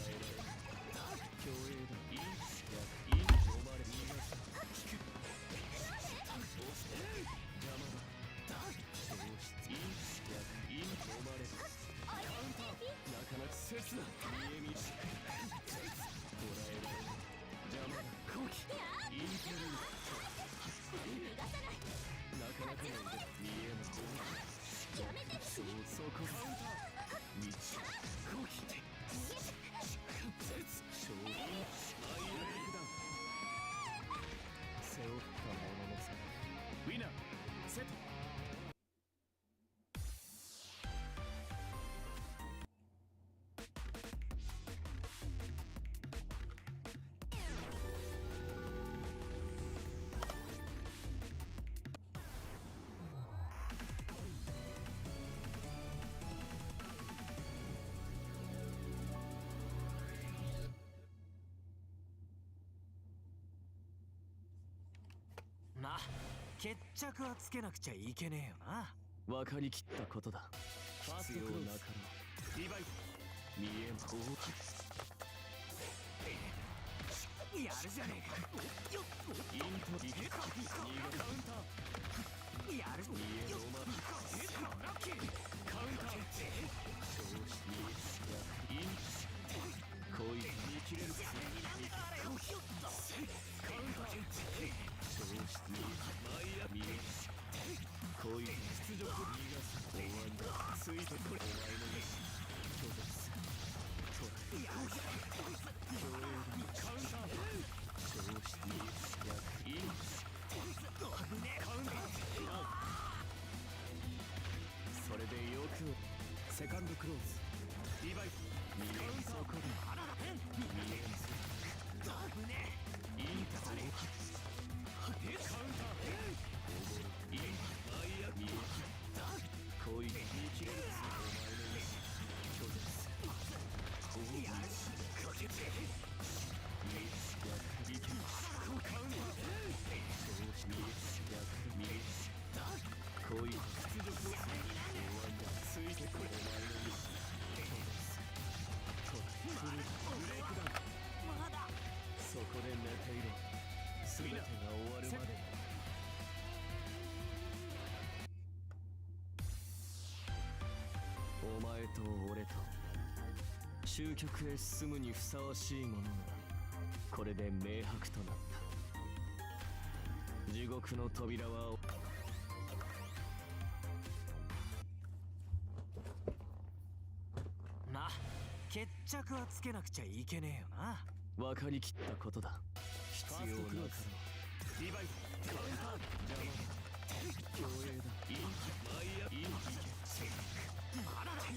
[SPEAKER 5] えられ競泳だイン止まれ逃がす引く邪魔だイン止まれカウンターなかなか切な見え道捉えられ邪魔だ後期インテリなかなかの腕見えないそこカウンター道後期絶勝インアイアンクダウン背負ったものの差ウィナーセット
[SPEAKER 8] まあ決着はつけなくちゃいけねえよな。
[SPEAKER 5] 分かりきったことだ必要なからリバイド見えん方
[SPEAKER 8] やるじゃねえか。
[SPEAKER 5] イントリゲカウンター
[SPEAKER 8] やる
[SPEAKER 5] 見えろま
[SPEAKER 8] ラッキー
[SPEAKER 5] カウンター調子にイン恋見切れるかカウンター調子にマイア見え恋屈辱逃がす終わりだついてこれお前の飯拒絶トライカウンター調子にインカウンターそれでよくセカンドクローズリバイド見えそこで見えますこで寝ていろ。全てが終わるまで。お前と俺と終局へ進むにふさわしいものがこれで明白となった。地獄の扉は
[SPEAKER 8] な、決着はつけなくちゃいけねえよな。
[SPEAKER 5] 分かりきったことだ。必要なから
[SPEAKER 3] リバイトカウンター
[SPEAKER 5] 邪魔だ。競泳だ。
[SPEAKER 3] インマイアイン
[SPEAKER 8] まだだよ。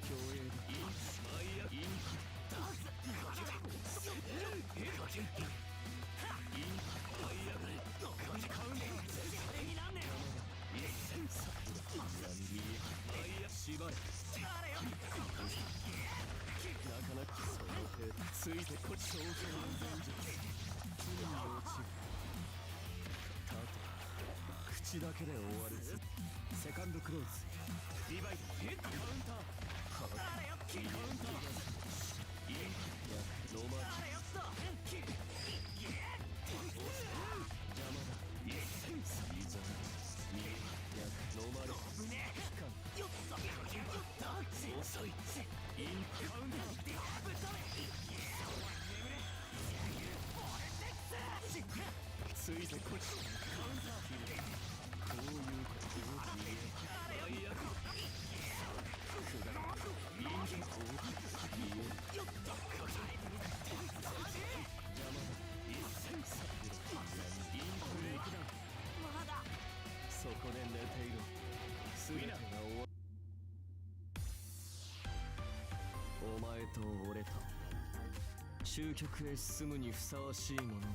[SPEAKER 5] 競泳だ。
[SPEAKER 3] インマイアイン
[SPEAKER 5] 縛れ。なかなかその程度ついてこち。挑戦の前術罪に落ちる。あとは口だけで終わる。セカンドクローズ。
[SPEAKER 3] リバイトヘッドカウンター
[SPEAKER 5] カウンター
[SPEAKER 3] イン
[SPEAKER 5] ローマーキ邪魔だ。いざ右ノーマル遅い。
[SPEAKER 3] インカウンター
[SPEAKER 5] ついてこち。カウンターこういうことを言え。
[SPEAKER 3] マイア
[SPEAKER 5] くだらない。インこう言え。邪魔だ。インブレイクダウン。
[SPEAKER 8] まだ
[SPEAKER 5] そこで寝ていろ。全てが終わる。お前と俺と終局へ進むにふさわしいものが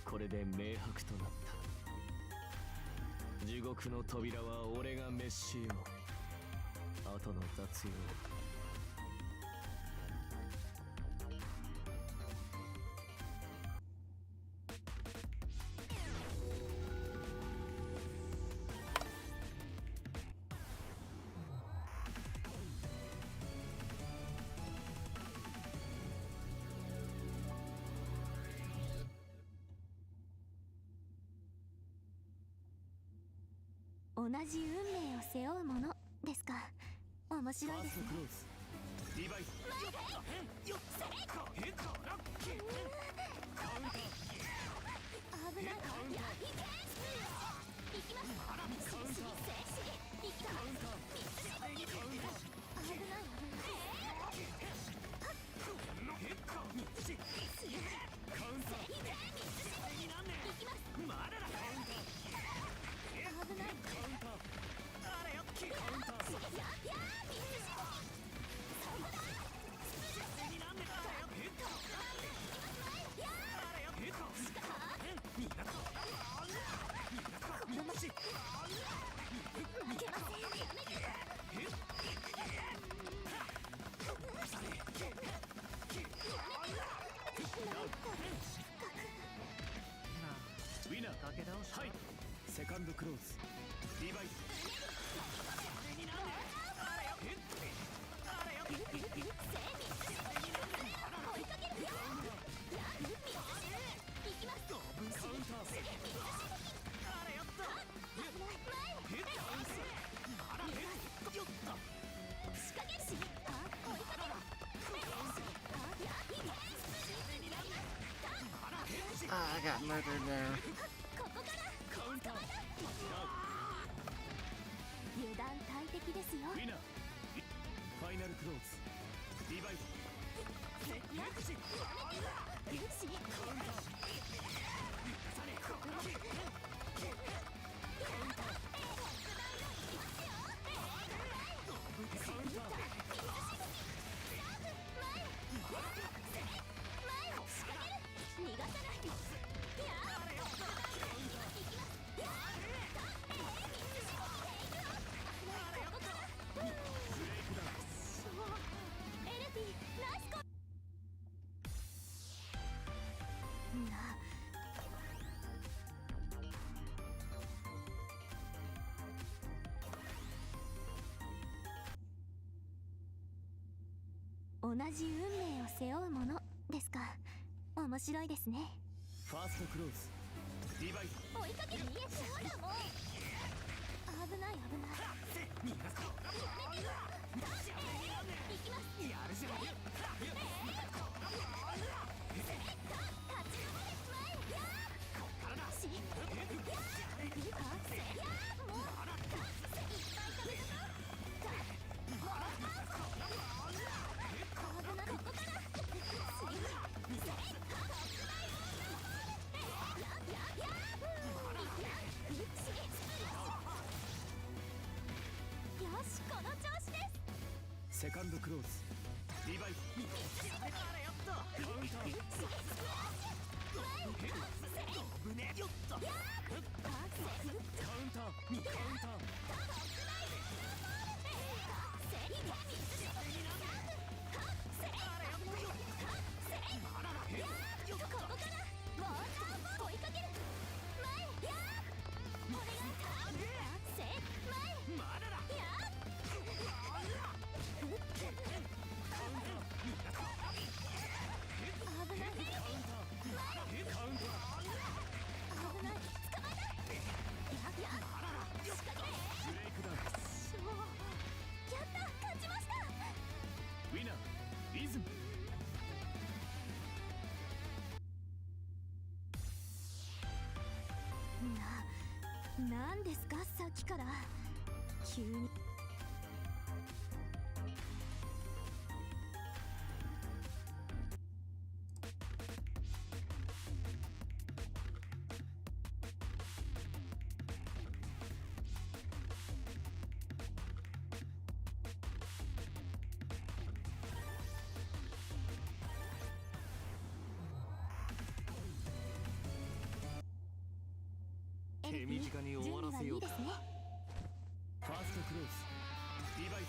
[SPEAKER 5] これで明白となった。地獄の扉は俺が滅しよう。後の雑用
[SPEAKER 7] 同じ運命を背負うものですか。面
[SPEAKER 5] フ
[SPEAKER 7] 白いですね。
[SPEAKER 5] ァーストクローズ。
[SPEAKER 3] リバイトヘッドラッキーカウンター
[SPEAKER 7] 危ない。行きます。
[SPEAKER 3] カウンター
[SPEAKER 7] 行きます。危ない。
[SPEAKER 3] ヘッド
[SPEAKER 7] カウンター行きます。
[SPEAKER 3] まだだ
[SPEAKER 7] 危ない。
[SPEAKER 3] あれよカウンターウィナー
[SPEAKER 8] かけ倒し
[SPEAKER 3] はい
[SPEAKER 5] セカンドクローズ。
[SPEAKER 3] リバイト
[SPEAKER 1] I got murdered there.
[SPEAKER 7] 油断大敵ですよ。
[SPEAKER 3] ウィナーファイナルクローズリバイト
[SPEAKER 7] 同じ運命を背負うものですか。面白いですね。
[SPEAKER 5] ファーストクローズリバイ
[SPEAKER 7] 追いかける。見えちゃうだもん。危ない危ない。やめてよ。行きます。
[SPEAKER 8] やるじゃん。
[SPEAKER 7] よし、この調子です。
[SPEAKER 5] セカンドクローズリバイ
[SPEAKER 8] あれよっと。
[SPEAKER 5] カウンター
[SPEAKER 8] 危ねよっと。
[SPEAKER 5] カウンターカウンター
[SPEAKER 7] ここからウォーターボール追いかける。前やーお願いせ前
[SPEAKER 8] まだだ。
[SPEAKER 7] や危ない
[SPEAKER 5] カウンター
[SPEAKER 7] 危ない。捕まえた。や仕掛け
[SPEAKER 5] ブレイクダウン
[SPEAKER 7] しょうやった勝ちました。
[SPEAKER 5] ウィナーリズム
[SPEAKER 7] なんですかさっきから急に。
[SPEAKER 5] 手短に終わらせようか
[SPEAKER 7] 準備はいいですね。
[SPEAKER 5] ファーストクローズリバイ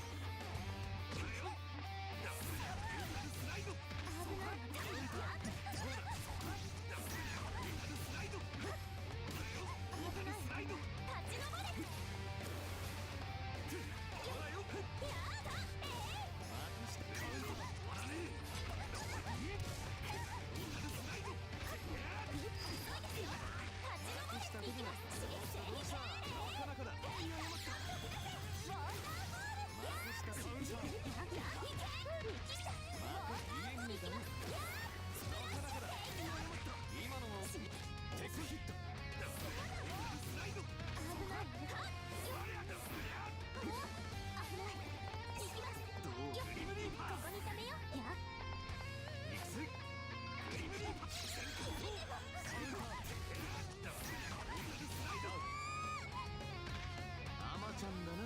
[SPEAKER 5] アマちゃんだな。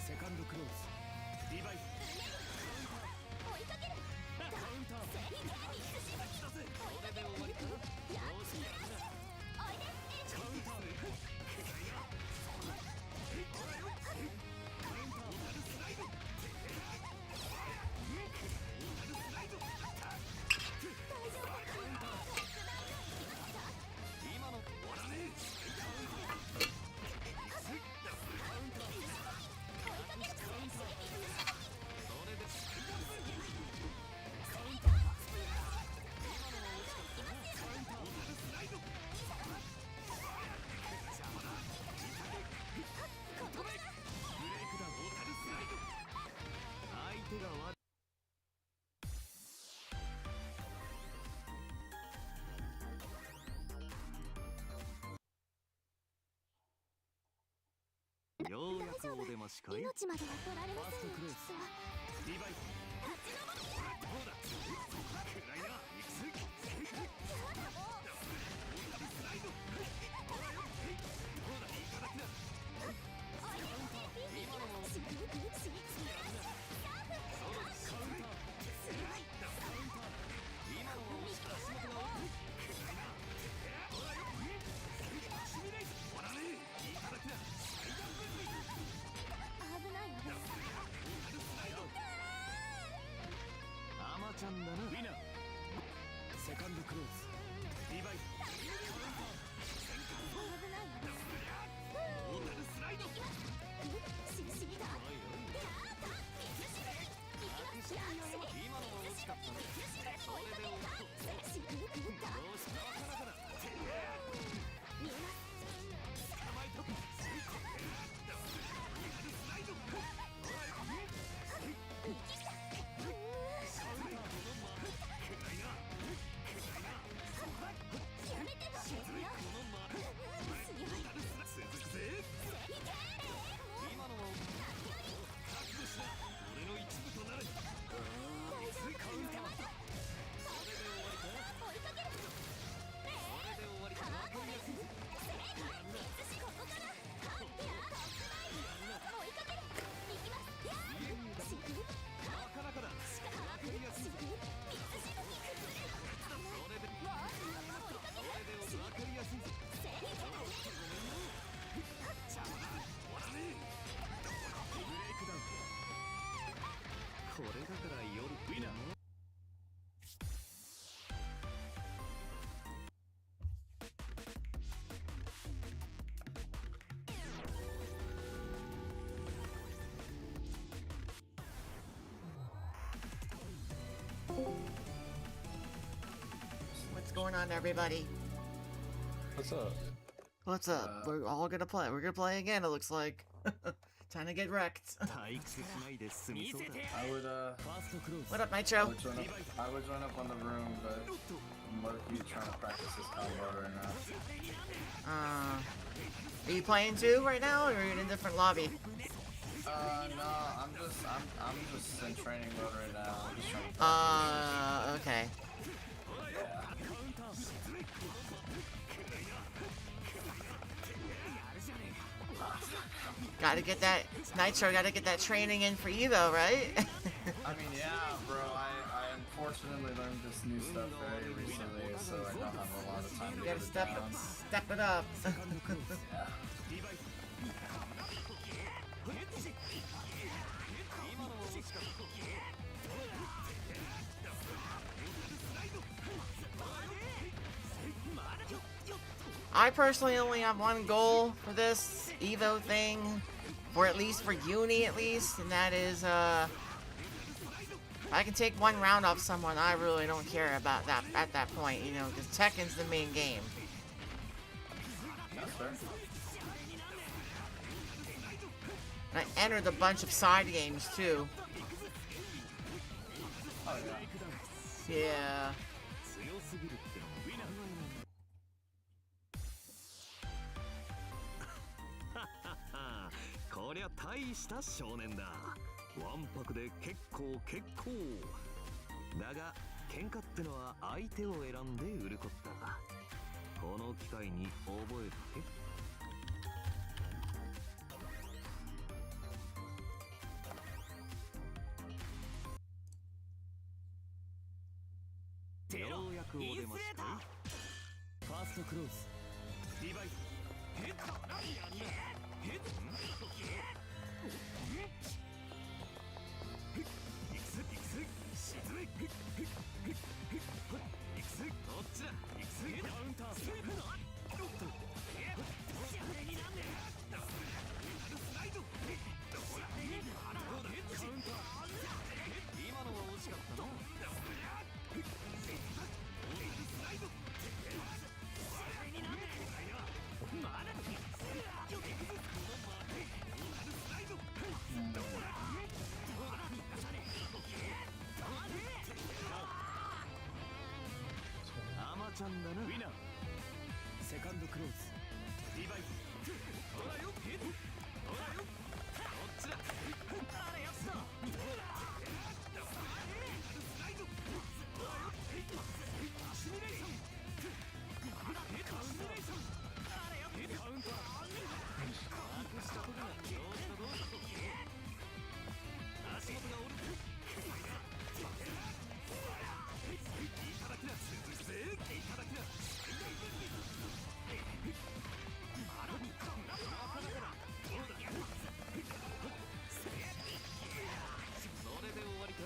[SPEAKER 5] セカンドクローズリバイ
[SPEAKER 7] 追いかける。
[SPEAKER 5] カウンター
[SPEAKER 7] これで終わりか。よしおいで。
[SPEAKER 5] カウンター今の終わらねえ相手が悪いようやくお出ましかい。
[SPEAKER 7] 命までは取られませんよ。
[SPEAKER 5] ファーストクローズ
[SPEAKER 7] きっと
[SPEAKER 5] リバイどうだ暗いな行くぜ
[SPEAKER 7] 危ない危ない。
[SPEAKER 1] What's going on, everybody?
[SPEAKER 9] What's up?
[SPEAKER 1] What's up? We're all gonna play. We're gonna play again, it looks like. Time to get wrecked.
[SPEAKER 5] I would
[SPEAKER 1] What up, Nitro?
[SPEAKER 9] I would join up on the room, but I'm low-key trying to practice this combo right now.
[SPEAKER 1] Are you playing too right now, or are you in a different lobby?
[SPEAKER 9] No, I'm just in training mode right now. I'm just trying to practice.
[SPEAKER 1] Okay. Gotta get that, Nitro, gotta get that training in for EVO, right?
[SPEAKER 9] I mean, yeah, bro, I unfortunately learned this new stuff very recently, so I don't have a lot of time to
[SPEAKER 1] You
[SPEAKER 9] get
[SPEAKER 1] gotta
[SPEAKER 9] it
[SPEAKER 1] step it up.
[SPEAKER 9] Yeah.
[SPEAKER 1] I personally only have one goal for this EVO thing, or at least for uni at least, and that is, if I can take one round off someone, I really don't care about that at that point, you know, because Tekken's the main game.
[SPEAKER 9] That's fair.
[SPEAKER 1] And I entered a bunch of side games too.
[SPEAKER 9] Oh, yeah.
[SPEAKER 1] Yeah.
[SPEAKER 5] こりゃ大した少年だ。わんぱくで結構だが喧嘩ってのは相手を選んで売ることだ。この機会に覚えて。ようやくお出ましか。ファーストクローズ。リバイス。ヘッド。ヘッド。ちゃんだな。ウィナー。セカンドクローズ。リバイス。ほらよ。ヘッド。ほらよ。こっちだ。あれやった。ほら。スライド。ほらよ。アシミレーション。カウンター。あれやった。カウンター。隠したことがどうしたどうした。足元が折る。いただきな。いただきな。それで終わりか。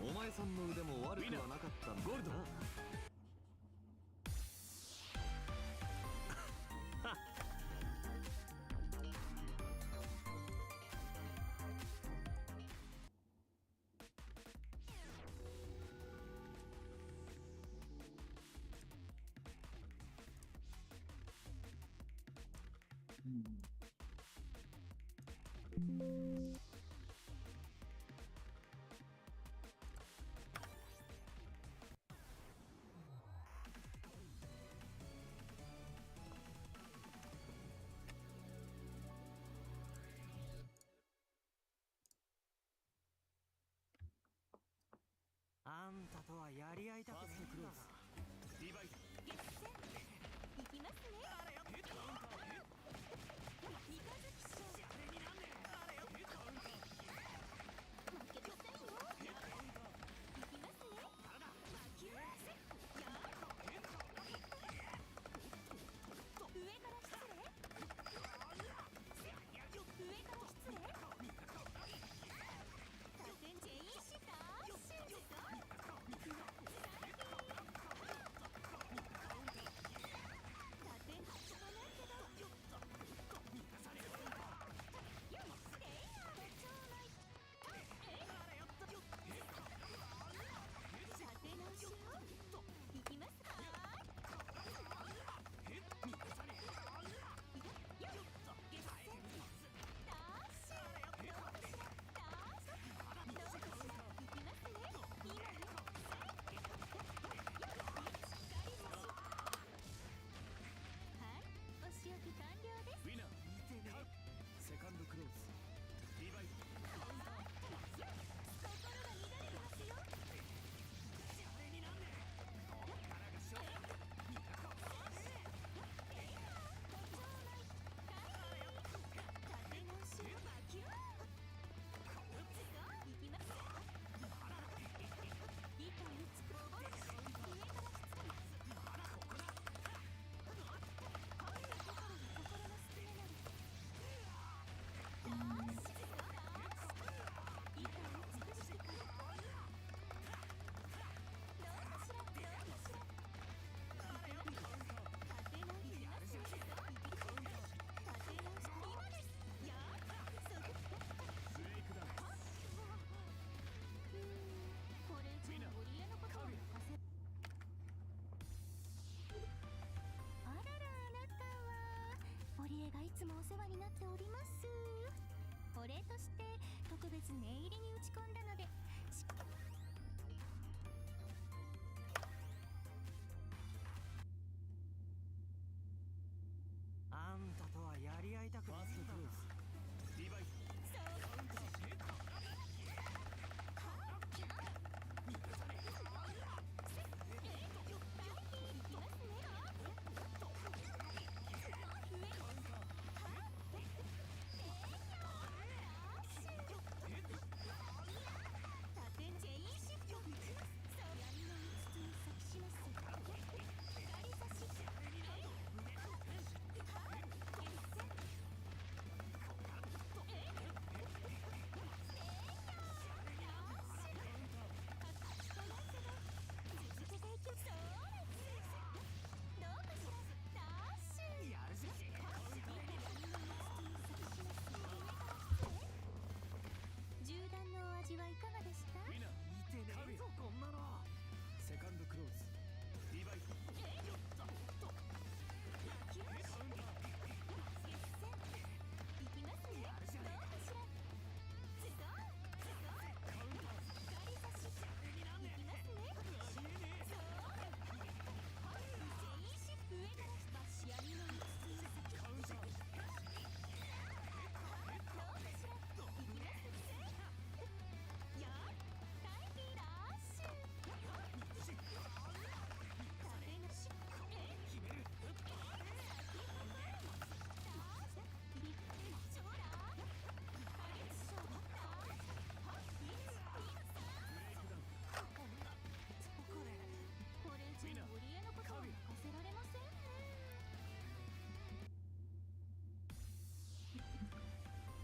[SPEAKER 5] お前さんの腕も悪くはなかったんだな。あんたとはやり合いたくねえんだな。リバイス。行きますね。あれよ。カウンター。三日月賞。あれになんで。あれよ。カウンター。負けてくださいよ。カウンター。行きますね。あらだ。負けません。やー。上から失礼。上から失礼。対戦チェインした。
[SPEAKER 7] つもお世話になっております。お礼として特別念入りに打ち込んだので
[SPEAKER 8] あんたとはやり合いたくないんだな。リヴァイ
[SPEAKER 7] 銃弾のお味はいかがでした？
[SPEAKER 8] 見てねえぞこんなの。セカンドクローズ。リヴァイ
[SPEAKER 7] これ以上森へのことは任せられませんね。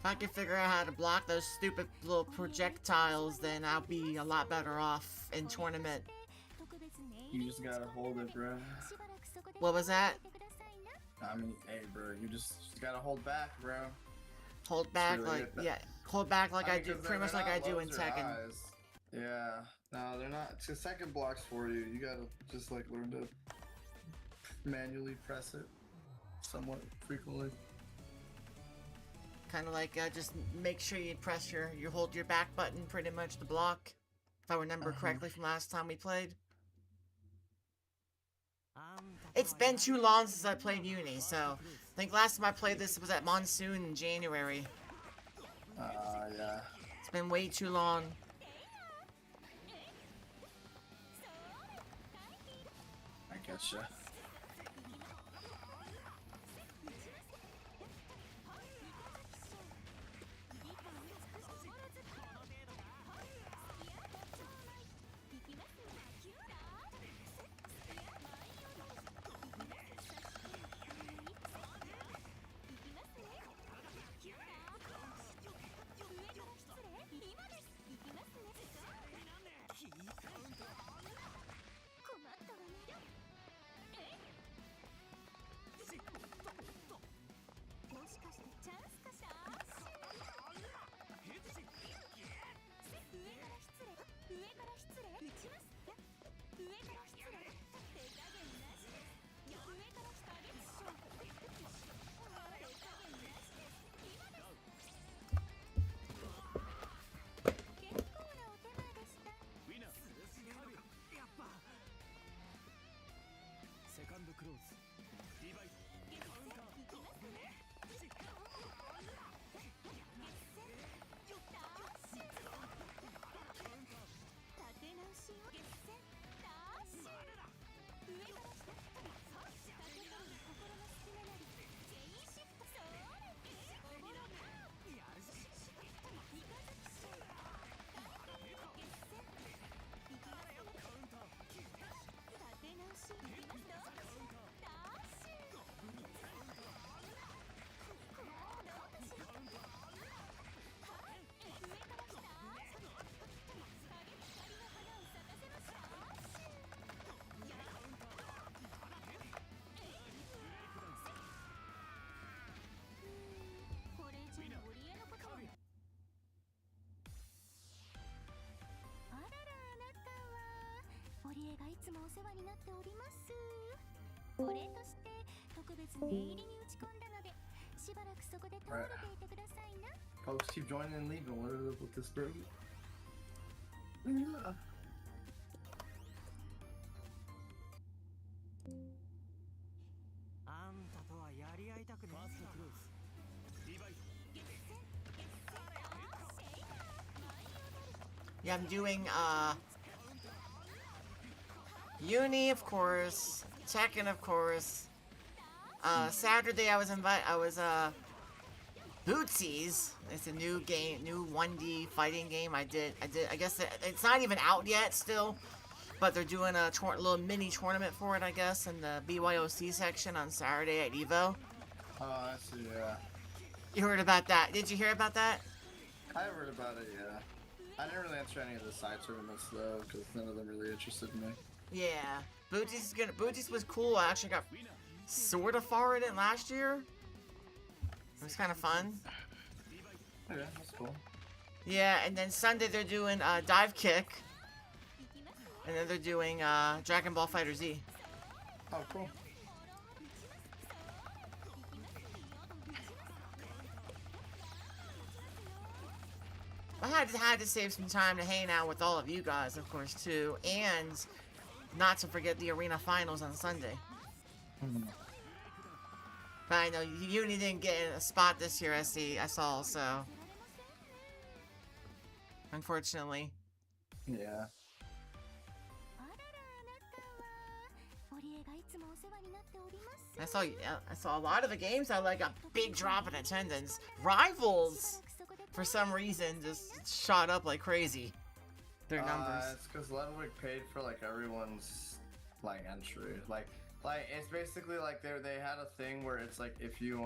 [SPEAKER 1] If I can figure out how to block those stupid little projectiles, then I'll be a lot better off in tournament.
[SPEAKER 9] You just gotta hold it, bro.
[SPEAKER 1] What was that?
[SPEAKER 9] I mean, hey, bro, you just gotta hold back, bro.
[SPEAKER 1] Hold back,
[SPEAKER 9] really
[SPEAKER 1] like,
[SPEAKER 9] it.
[SPEAKER 1] yeah, hold back like I
[SPEAKER 9] mean,
[SPEAKER 1] do,
[SPEAKER 9] 'cause
[SPEAKER 1] pretty much
[SPEAKER 9] they're
[SPEAKER 1] like I
[SPEAKER 9] not
[SPEAKER 1] do in
[SPEAKER 9] lows or
[SPEAKER 1] Tekken.
[SPEAKER 9] highs. Yeah, no, they're not. It's the second blocks for you. You gotta just like learn to manually press it somewhat frequently.
[SPEAKER 1] Kind of like, just make sure you press you hold your back button pretty much to block. If I remember correctly from last time we played. It's been too long since I played Uni, so I think last time I played this was at Monsoon in January.
[SPEAKER 9] Yeah.
[SPEAKER 1] It's been way too long.
[SPEAKER 9] I getcha.
[SPEAKER 7] 堀江がいつもお世話になっております。お礼として特別念入りに打ち込んだのでしばらくそこで倒れていてくださいな。
[SPEAKER 9] Folks keep joining and leaving. What is up with this group? Yeah.
[SPEAKER 8] あんたとはやり合いたくねえ。
[SPEAKER 1] Yeah, I'm doing Uni, of course, Tekken, of course. Saturday I was Bootsies. It's a new game, new 1D fighting game. I guess it's not even out yet still, but they're doing a little mini tournament for it, I guess, in the BYOC section on Saturday at EVO.
[SPEAKER 9] Oh, I see. Yeah.
[SPEAKER 1] You heard about that? Did you hear about that?
[SPEAKER 9] I heard about it. Yeah. I didn't really enter any of the side tournaments though, because none of them really interested me.
[SPEAKER 1] Yeah, Bootsies was cool. I actually got sort of far in it last year. It was kind of fun.
[SPEAKER 9] Yeah, that's cool.
[SPEAKER 1] Yeah, and then Sunday they're doing Dive Kick. And then they're doing Dragon Ball Fighter Z.
[SPEAKER 9] Oh, cool.
[SPEAKER 1] I had to save some time to hang out with all of you guys, of course, too. And not to forget the arena finals on Sunday. But I know Uni didn't get a spot this year, I saw, so... Unfortunately.
[SPEAKER 9] Yeah.
[SPEAKER 1] I saw a lot of the games. I like a big drop in attendance. Rivals, for some reason, just shot up like crazy. Their numbers.
[SPEAKER 9] It's because Ludwig paid for like everyone's like entry. Like it's basically like they had a thing where it's like if you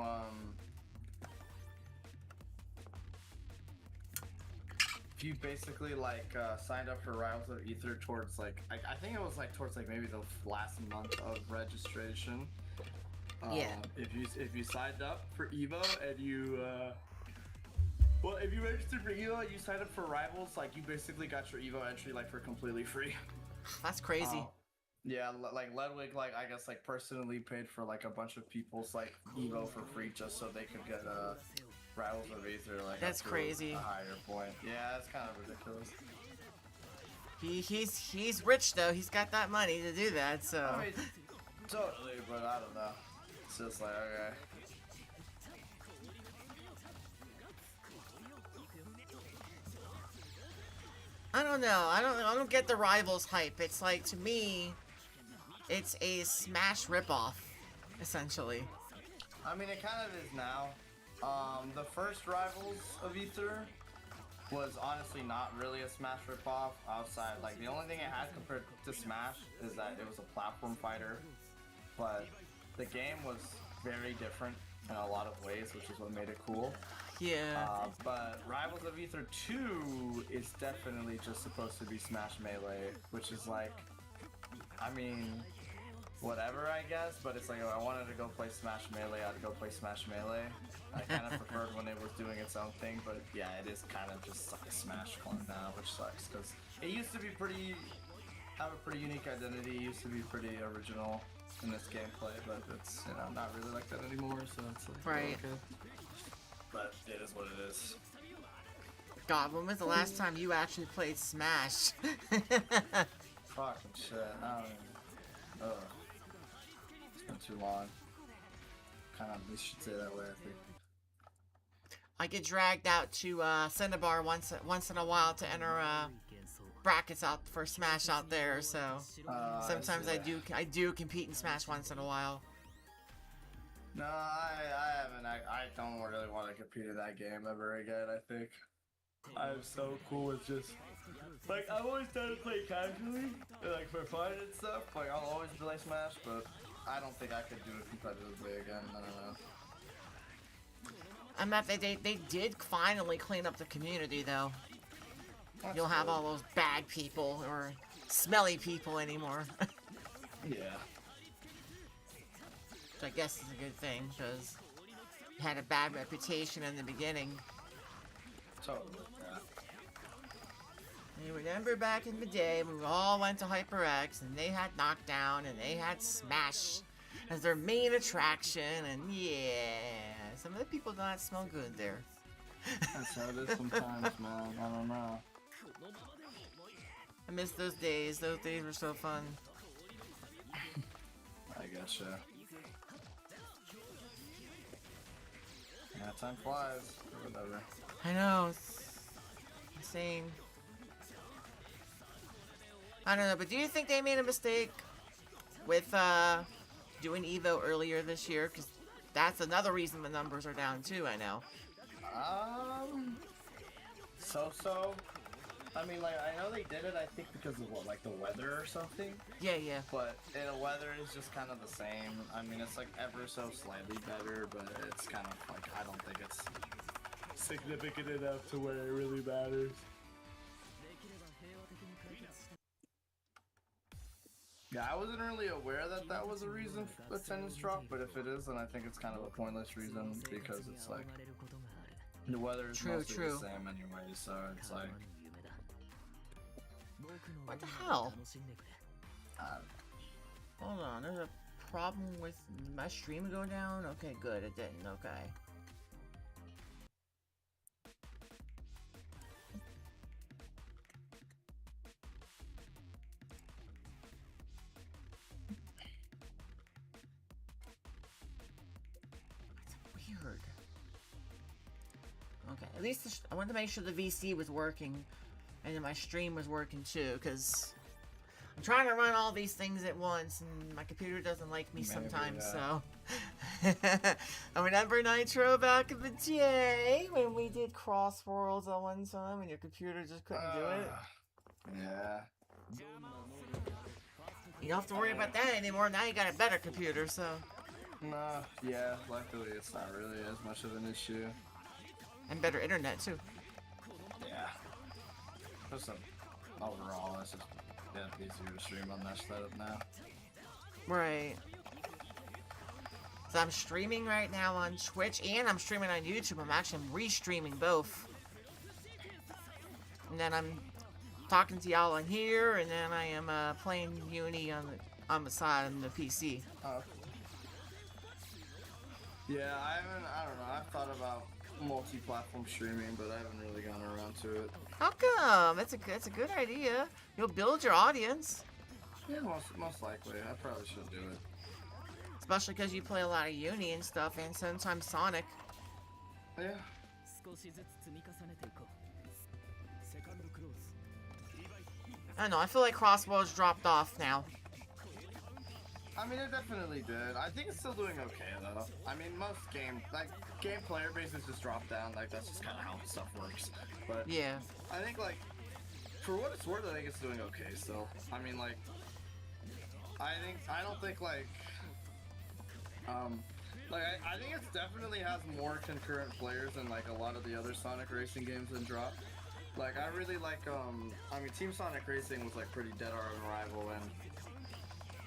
[SPEAKER 9] basically like signed up for Rivals of Ether towards like I think it was like towards like maybe the last month of registration.
[SPEAKER 1] Yeah.
[SPEAKER 9] If you signed up for EVO and you well, if you registered for EVO and you signed up for Rivals, like you basically got your EVO entry like for completely free.
[SPEAKER 1] That's crazy.
[SPEAKER 9] Yeah, like Ludwig, like I guess like personally paid for like a bunch of people's like EVO for free just so they could get Rivals of Ether like
[SPEAKER 1] that's crazy.
[SPEAKER 9] A higher point. Yeah, that's kind of ridiculous.
[SPEAKER 1] He's rich though. He's got that money to do that. So.
[SPEAKER 9] I mean, totally, but I don't know. It's just like okay.
[SPEAKER 1] I don't know. I don't get the Rivals hype. It's like, to me, it's a Smash ripoff, essentially.
[SPEAKER 9] I mean, it kind of is now. The first Rivals of Ether was honestly not really a Smash ripoff outside. Like, the only thing it had compared to Smash is that it was a platform fighter. But the game was very different in a lot of ways, which is what made it cool.
[SPEAKER 1] Yeah.
[SPEAKER 9] But Rivals of Ether 2 is definitely just supposed to be Smash Melee, which is like, I mean, whatever I guess, but it's like if I wanted to go play Smash Melee, I'd go play Smash Melee. I kind of preferred when it was doing its own thing, but yeah, it is kind of just like a Smash clone now, which sucks, because it used to be have a pretty unique identity, it used to be pretty original in this gameplay, but it's, you know, not really like that anymore, so it's like,
[SPEAKER 1] right.
[SPEAKER 9] Okay. But it is what it is.
[SPEAKER 1] God, when was the last time you actually played Smash?
[SPEAKER 9] Fucking shit, I don't even... Ugh. It's been too long. Kind of, we should say that way, I think.
[SPEAKER 1] I get dragged out to Cinnabar once in a while to enter brackets out for Smash out there, so sometimes I do compete in Smash once in a while.
[SPEAKER 9] No, I haven't. I don't really want to compete in that game ever again, I think. I'm so cool with just... Like, I've always done to play casually, like for fun and stuff. Like, I'll always play Smash, but I don't think I could do it competitively again. I don't know.
[SPEAKER 1] They did finally clean up the community, though.
[SPEAKER 9] That's
[SPEAKER 1] You'll have
[SPEAKER 9] cool.
[SPEAKER 1] all those bad people, or smelly people anymore.
[SPEAKER 9] Yeah.
[SPEAKER 1] Which I guess is a good thing, because it had a bad reputation in the beginning.
[SPEAKER 9] Totally, yeah.
[SPEAKER 1] You remember back in the day when we all went to HyperX and they had Knockdown and they had Smash as their main attraction, and yeah, some of the people do not smell good there.
[SPEAKER 9] That's how it is sometimes, man. I don't know.
[SPEAKER 1] I miss those days. Those days were so fun.
[SPEAKER 9] I gotcha. Yeah, time flies. Or whatever.
[SPEAKER 1] I know. It's insane. I don't know, but do you think they made a mistake with doing EVO earlier this year? Because that's another reason the numbers are down too, I know.
[SPEAKER 9] So. I mean, like, I know they did it, I think, because of what, like the weather or something?
[SPEAKER 1] Yeah, yeah.
[SPEAKER 9] But the weather is just kind of the same. I mean, it's like ever so slightly better, but it's kind of like, I don't think it's significant enough to where it really matters. Yeah, I wasn't really aware that that was a reason for the attendance drop, but if it is, then I think it's kind of a pointless reason because it's like the weather is mostly the same anyway, so it's like.
[SPEAKER 1] What the hell? Hold on, there's a problem with my stream going down? Okay, good, it didn't, okay. That's weird. Okay, at least I wanted to make sure the VC was working. And then my stream was working too, because I'm trying to run all these things at once, and my computer doesn't like me sometimes, so... I remember Nitro back in the day, when we did Cross Worlds on one time, and your computer just couldn't do it.
[SPEAKER 9] Yeah.
[SPEAKER 1] You don't have to worry about that anymore, now you got a better computer, so...
[SPEAKER 9] Nah, yeah, luckily it's not really as much of an issue.
[SPEAKER 1] And better internet, too.
[SPEAKER 9] Yeah. Listen, overall, it's just easier to stream on that setup now.
[SPEAKER 1] Right. So I'm streaming right now on Twitch, and I'm streaming on YouTube. I'm re-streaming both. And then I'm talking to y'all on here, and then I am playing Uni on the side on the PC.
[SPEAKER 9] Oh. Yeah, I don't know, I've thought about multi-platform streaming, but I haven't really gone around to it.
[SPEAKER 1] How come? That's a good idea. You'll build your audience.
[SPEAKER 9] Yeah, most likely. I probably should do it.
[SPEAKER 1] Especially because you play a lot of Uni and stuff, and sometimes Sonic.
[SPEAKER 9] Yeah.
[SPEAKER 1] I don't know, I feel like Crossbows dropped off now.
[SPEAKER 9] I mean, it definitely did. I think it's still doing okay, though. I mean, most game player bases just drop down. Like, that's just kind of how stuff works. But
[SPEAKER 1] yeah,
[SPEAKER 9] I think, like, for what it's worth, I think it's doing okay still. I mean, like, I don't think, like, I think it definitely has more concurrent players than, like, a lot of the other Sonic racing games that drop. Like, I really like, I mean, Team Sonic Racing was, like, pretty dead on arrival, and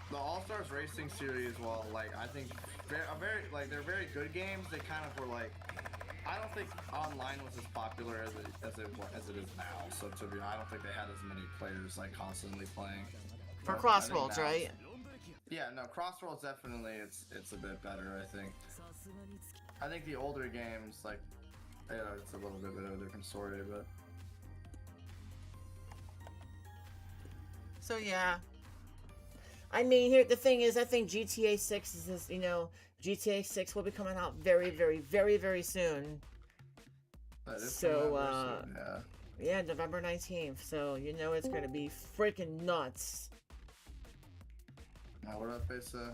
[SPEAKER 9] the All-Stars Racing series, while, like, I think they're very good games, they kind of were, like, I don't think online was as popular as it is now, so I don't think they had as many players, like, constantly playing.
[SPEAKER 1] For Crossworlds, right?
[SPEAKER 9] Yeah, no, Crossworlds definitely, it's a bit better, I think. I think the older games, like, you know, it's a little bit of a different story, but...
[SPEAKER 1] So, yeah. I mean, here the thing is, I think GTA 6 is this, you know, GTA 6 will be coming out very, very, very, very soon. So, yeah, November 19th. So, you know, it's gonna be freaking nuts.
[SPEAKER 9] Now, what up, Asa?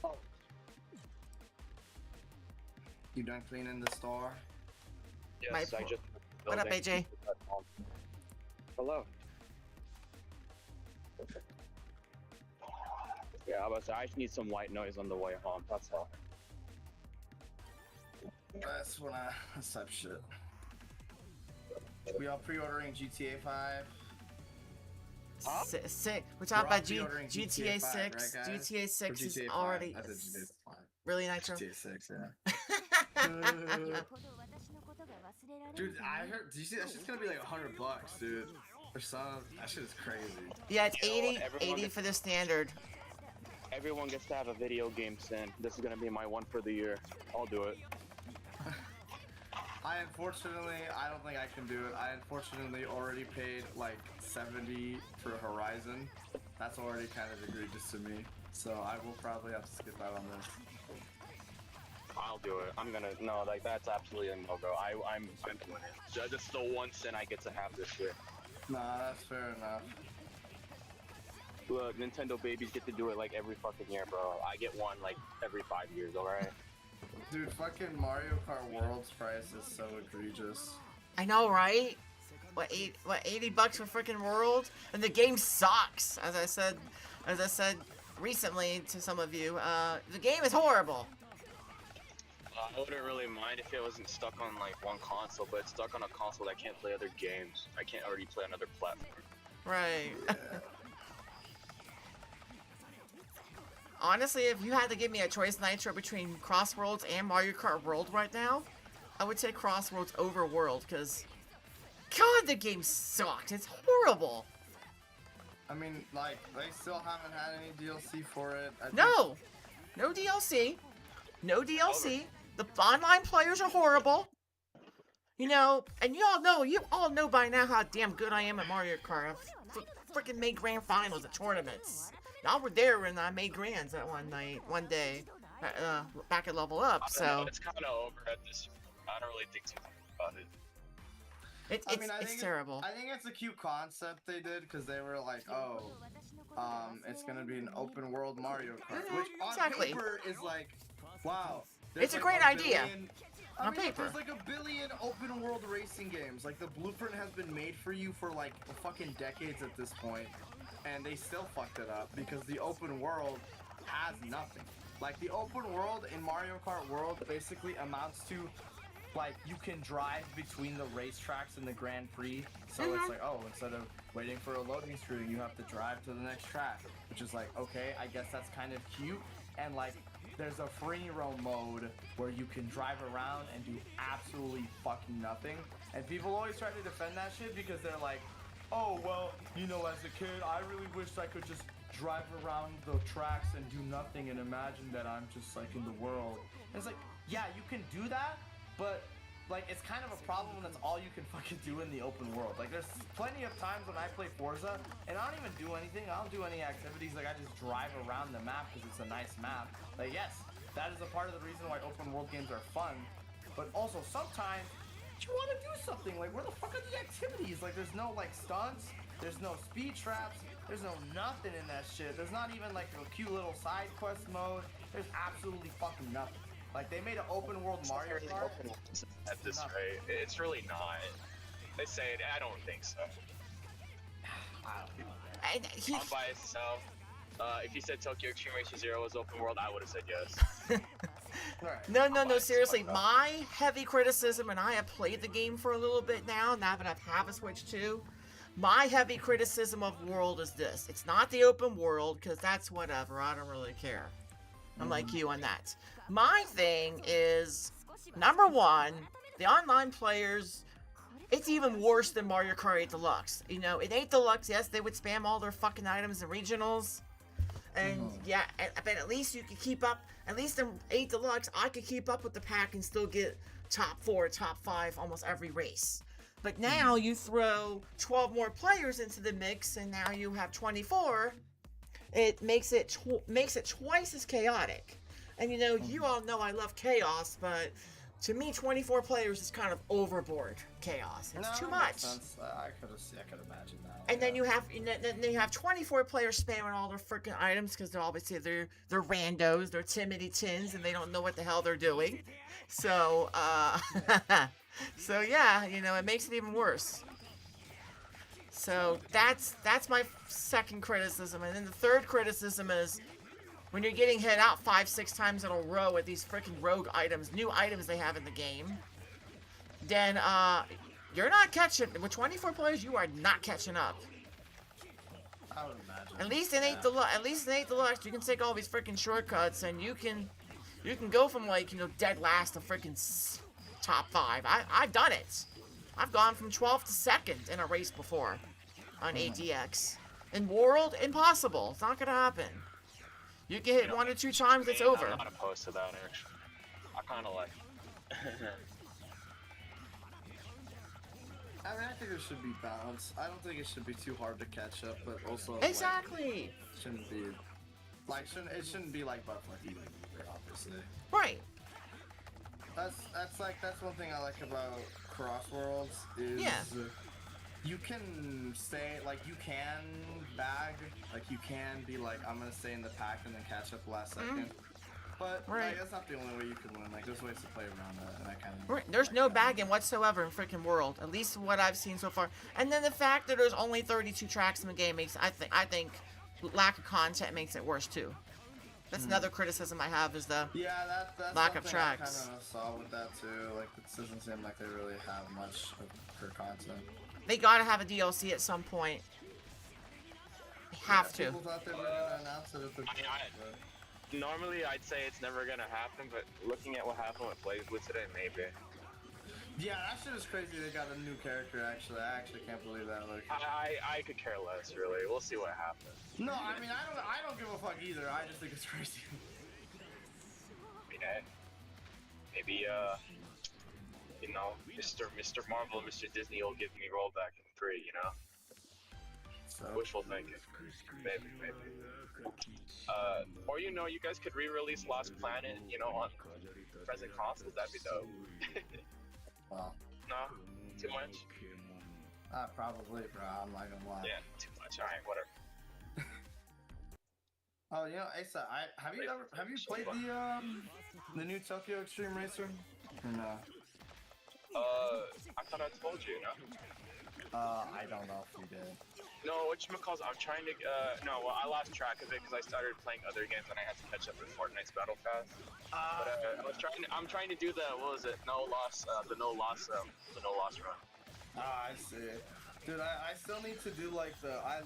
[SPEAKER 9] Oh. You done cleaning the store?
[SPEAKER 10] Yes, I just...
[SPEAKER 1] What up, AJ?
[SPEAKER 10] Hello. Yeah, I was. I just need some white noise on the way home. That's all.
[SPEAKER 9] That's when that's type shit. We all pre-ordering GTA 5.
[SPEAKER 10] Huh?
[SPEAKER 1] We're talking about GTA 6. Right, GTA 6 is already really Nitro.
[SPEAKER 9] GTA 6, yeah. Dude, I heard. Do you see that shit's gonna be like $100, dude? Or some. That shit is crazy.
[SPEAKER 1] Yeah, it's 80 for the standard.
[SPEAKER 10] Everyone gets to have a video game sin. This is gonna be my one for the year. I'll do it.
[SPEAKER 9] I don't think I can do it. I unfortunately already paid like 70 for Horizon. That's already kind of egregious to me. So I will probably have to skip out on this.
[SPEAKER 10] I'll do it. That's absolutely a no-go. I'm doing it. This is the one sin I get to have this year.
[SPEAKER 9] Nah, that's fair enough.
[SPEAKER 10] Look, Nintendo babies get to do it like every fucking year, bro. I get one like every 5 years, alright?
[SPEAKER 9] Dude, fucking Mario Kart World's price is so egregious.
[SPEAKER 1] I know, right? What, $80 for freaking World? And the game sucks, as I said recently to some of you. The game is horrible.
[SPEAKER 10] I wouldn't really mind if it wasn't stuck on like one console, but it's stuck on a console that can't play other games. I can't already play on other platform.
[SPEAKER 1] Right. Honestly, if you had to give me a choice, Nitro, between Crossworlds and Mario Kart World right now, I would take Crossworlds over World, because God, the game sucked. It's horrible.
[SPEAKER 9] I mean, like, they still haven't had any DLC for it.
[SPEAKER 1] No DLC. No DLC. The online players are horrible. You know, and you all know by now how damn good I am at Mario Kart. I've freaking made grand finals at tournaments. Y'all were there when I made grands that one day, back at Level Up. So
[SPEAKER 10] it's kind of over at this. I don't really think too much about it.
[SPEAKER 1] It's terrible.
[SPEAKER 9] I think it's a cute concept they did, because they were like, it's gonna be an open world Mario Kart, which on paper is like, wow.
[SPEAKER 1] It's a great idea. On paper.
[SPEAKER 9] There's like a billion open world racing games. Like, the blueprint has been made for you for like fucking decades at this point, and they still fucked it up because the open world has nothing. Like, the open world in Mario Kart World basically amounts to, like, you can drive between the racetracks in the Grand Prix. So it's like, instead of waiting for a loading screen, you have to drive to the next track, which is like, okay, I guess that's kind of cute. And like, there's a free roam mode where you can drive around and do absolutely fucking nothing. And people always try to defend that shit because they're like, oh, well, you know, as a kid, I really wished I could just drive around the tracks and do nothing and imagine that I'm just like in the world. And it's like, yeah, you can do that, but like, it's kind of a problem when that's all you can fucking do in the open world. Like, there's plenty of times when I play Forza and I don't even do anything. I don't do any activities. Like, I just drive around the map because it's a nice map. Like, yes, that is a part of the reason why open world games are fun. But also, sometimes you want to do something. Like, where the fuck are the activities? Like, there's no like stunts. There's no speed traps. There's no nothing in that shit. There's not even like a cute little side quest mode. There's absolutely fucking nothing. Like, they made an open world Mario Kart.
[SPEAKER 10] At this rate, it's really not. They say it. I don't think so. I'm biased, so if you said Tokyo Extreme Racer Zero was open world, I would have said yes.
[SPEAKER 1] No, seriously, my heavy criticism, and I have played the game for a little bit now that I have a Switch too. My heavy criticism of World is this: it's not the open world, because that's whatever. I don't really care. I'm like you on that. My thing is, number one, the online players, it's even worse than Mario Kart 8 Deluxe. You know, in 8 Deluxe, yes, they would spam all their fucking items and regionals. And yeah, but at least you could keep up. At least in 8 Deluxe, I could keep up with the pack and still get top 4, top 5 almost every race. But now you throw 12 more players into the mix, and now you have 24. It makes it twice as chaotic. And you know, you all know I love chaos, but to me, 24 players is kind of overboard chaos. It's too much.
[SPEAKER 9] I could imagine that.
[SPEAKER 1] And then you have 24 players spamming all their freaking items because they're obviously they're randos, they're Timothy Tins, and they don't know what the hell they're doing. So so yeah, you know, it makes it even worse. So that's my second criticism. And then the third criticism is when you're getting hit out 5-6 times in a row with these freaking rogue items, new items they have in the game, then you're not catching. With 24 players, you are not catching up.
[SPEAKER 9] I would imagine.
[SPEAKER 1] At least in 8 Deluxe, you can take all these freaking shortcuts, and you can go from like, you know, dead last to freaking top 5. I've done it. I've gone from 12th to 2nd in a race before on ADX. In World, impossible. It's not gonna happen. You get hit 1 or 2 times, it's over.
[SPEAKER 10] I'm not opposed to that, actually. I kind of like
[SPEAKER 9] I mean, I think it should be balanced. I don't think it should be too hard to catch up, but also
[SPEAKER 1] Exactly.
[SPEAKER 9] Like, shouldn't be like it shouldn't be like buttfuck either, obviously.
[SPEAKER 1] Right.
[SPEAKER 9] That's one thing I like about Cross Worlds is you can stay like you can bag, like you can be like I'm gonna stay in the pack and then catch up last second. But like, that's not the only way you can win. Like there's ways to play around that, and I kind of.
[SPEAKER 1] There's no bagging whatsoever in freaking World, at least what I've seen so far. And then the fact that there's only 32 tracks in the game makes I think lack of content makes it worse too. That's another criticism I have is the
[SPEAKER 9] that's
[SPEAKER 1] lack of tracks.
[SPEAKER 9] I kind of saw with that too. Like it doesn't seem like they really have much for content.
[SPEAKER 1] They gotta have a DLC at some point. They have to.
[SPEAKER 9] People thought they were gonna announce it at the
[SPEAKER 10] normally, I'd say it's never gonna happen, but looking at what happened with BlazBlue today, maybe.
[SPEAKER 9] Yeah, that shit is crazy. They got a new character. Actually, I actually can't believe that. Like,
[SPEAKER 10] I could care less, really. We'll see what happens.
[SPEAKER 9] No, I mean, I don't give a fuck either. I just think it's crazy.
[SPEAKER 10] Yeah. Maybe you know, Mr. Marvel and Mr. Disney will give me rollback in 3, you know. So wishful thinking. Maybe. Or you know, you guys could re-release Lost Planet, you know, on present consoles. That'd be dope.
[SPEAKER 9] Well,
[SPEAKER 10] no, too much.
[SPEAKER 9] Probably, bro. I'm not gonna lie.
[SPEAKER 10] Yeah, too much. All right, whatever.
[SPEAKER 9] Oh, you know, Asa, have you played the new Tokyo Extreme Racer? Or no?
[SPEAKER 10] I thought I told you, no?
[SPEAKER 9] I don't know if you did.
[SPEAKER 10] No, whatchamacallit, I'm trying to, no, well, I lost track of it because I started playing other games and I had to catch up with Fortnite's Battle Pass. But I'm trying to do the, what was it, the no loss run.
[SPEAKER 9] I see. Dude, I still need to do like I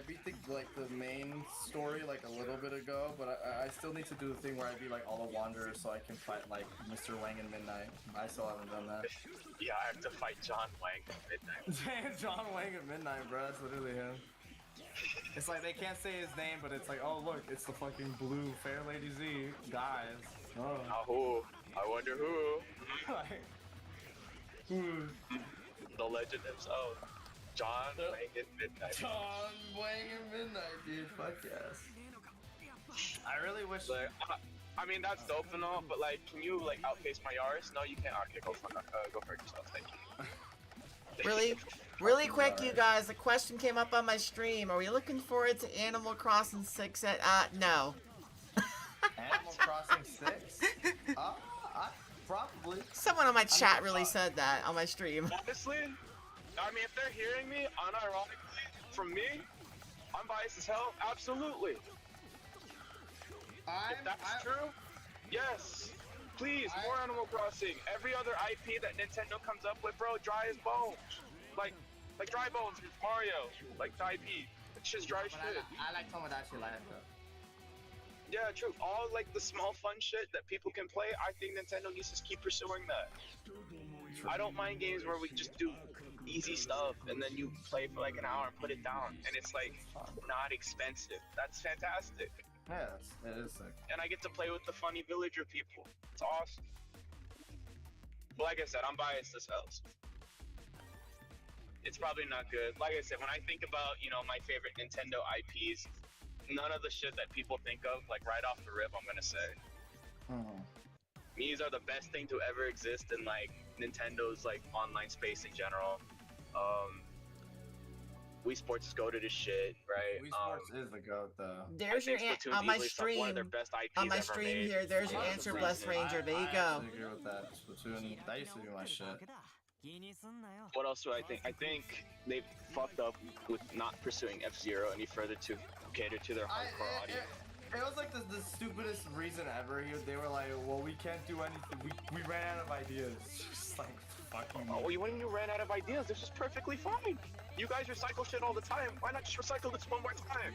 [SPEAKER 9] beat the main story like a little bit ago, but I still need to do the thing where I beat like all the Wanderers so I can fight like Mr. Wang and Midnight. I still haven't done that.
[SPEAKER 10] Yeah, I have to fight John Wang at midnight.
[SPEAKER 9] John Wang at midnight, bro. That's literally him. It's like they can't say his name, but it's like, oh look, it's the fucking blue Fair Lady Z guys. Oh.
[SPEAKER 10] Who? I wonder who. The legend himself, John Wang at midnight.
[SPEAKER 9] John Wang at midnight, dude. Fuck yes. I really wish.
[SPEAKER 10] Like, I mean, that's dope and all, but like, can you like outpace my Yaris? No, you can't. Okay, go for yourself. Thank you.
[SPEAKER 1] Really quick, you guys. A question came up on my stream. Are we looking forward to Animal Crossing 6? No.
[SPEAKER 9] Animal Crossing 6? Probably.
[SPEAKER 1] Someone on my chat really said that on my stream.
[SPEAKER 10] Honestly, I mean, if they're hearing me, unironically, from me, I'm biased as hell. Absolutely. If that's true, yes. Please, more Animal Crossing. Every other IP that Nintendo comes up with, bro, dry as bones. Like Dry Bones with Mario. Like the IP. It's just dry shit.
[SPEAKER 9] I like Tomodachi Life though.
[SPEAKER 10] Yeah, true. All like the small fun shit that people can play, I think Nintendo needs to keep pursuing that. I don't mind games where we just do easy stuff and then you play for like an hour and put it down and it's like not expensive. That's fantastic.
[SPEAKER 9] Yeah, it is sick.
[SPEAKER 10] And I get to play with the funny villager people. It's awesome. But like I said, I'm biased as hell. It's probably not good. Like I said, when I think about, you know, my favorite Nintendo IPs, none of the shit that people think of, like right off the rip, I'm gonna say. These are the best thing to ever exist in like Nintendo's like online space in general. Wii Sports is goated to shit, right?
[SPEAKER 9] Wii Sports is the goat though.
[SPEAKER 1] There's your on my stream.
[SPEAKER 10] One of their best IPs
[SPEAKER 1] on my
[SPEAKER 10] ever
[SPEAKER 1] stream
[SPEAKER 10] made.
[SPEAKER 1] here, there's your answer, Blessed Ranger. There you go.
[SPEAKER 9] I agree with that. Splatoon, that used to be my shit.
[SPEAKER 10] What else do I think? I think they've fucked up with not pursuing F-Zero any further to cater to their hardcore audience.
[SPEAKER 9] It was like the stupidest reason ever. They were like, well, we can't do anything. We ran out of ideas. Just like, fucking.
[SPEAKER 10] Oh, when you ran out of ideas, this is perfectly fine. You guys recycle shit all the time. Why not just recycle this one more time?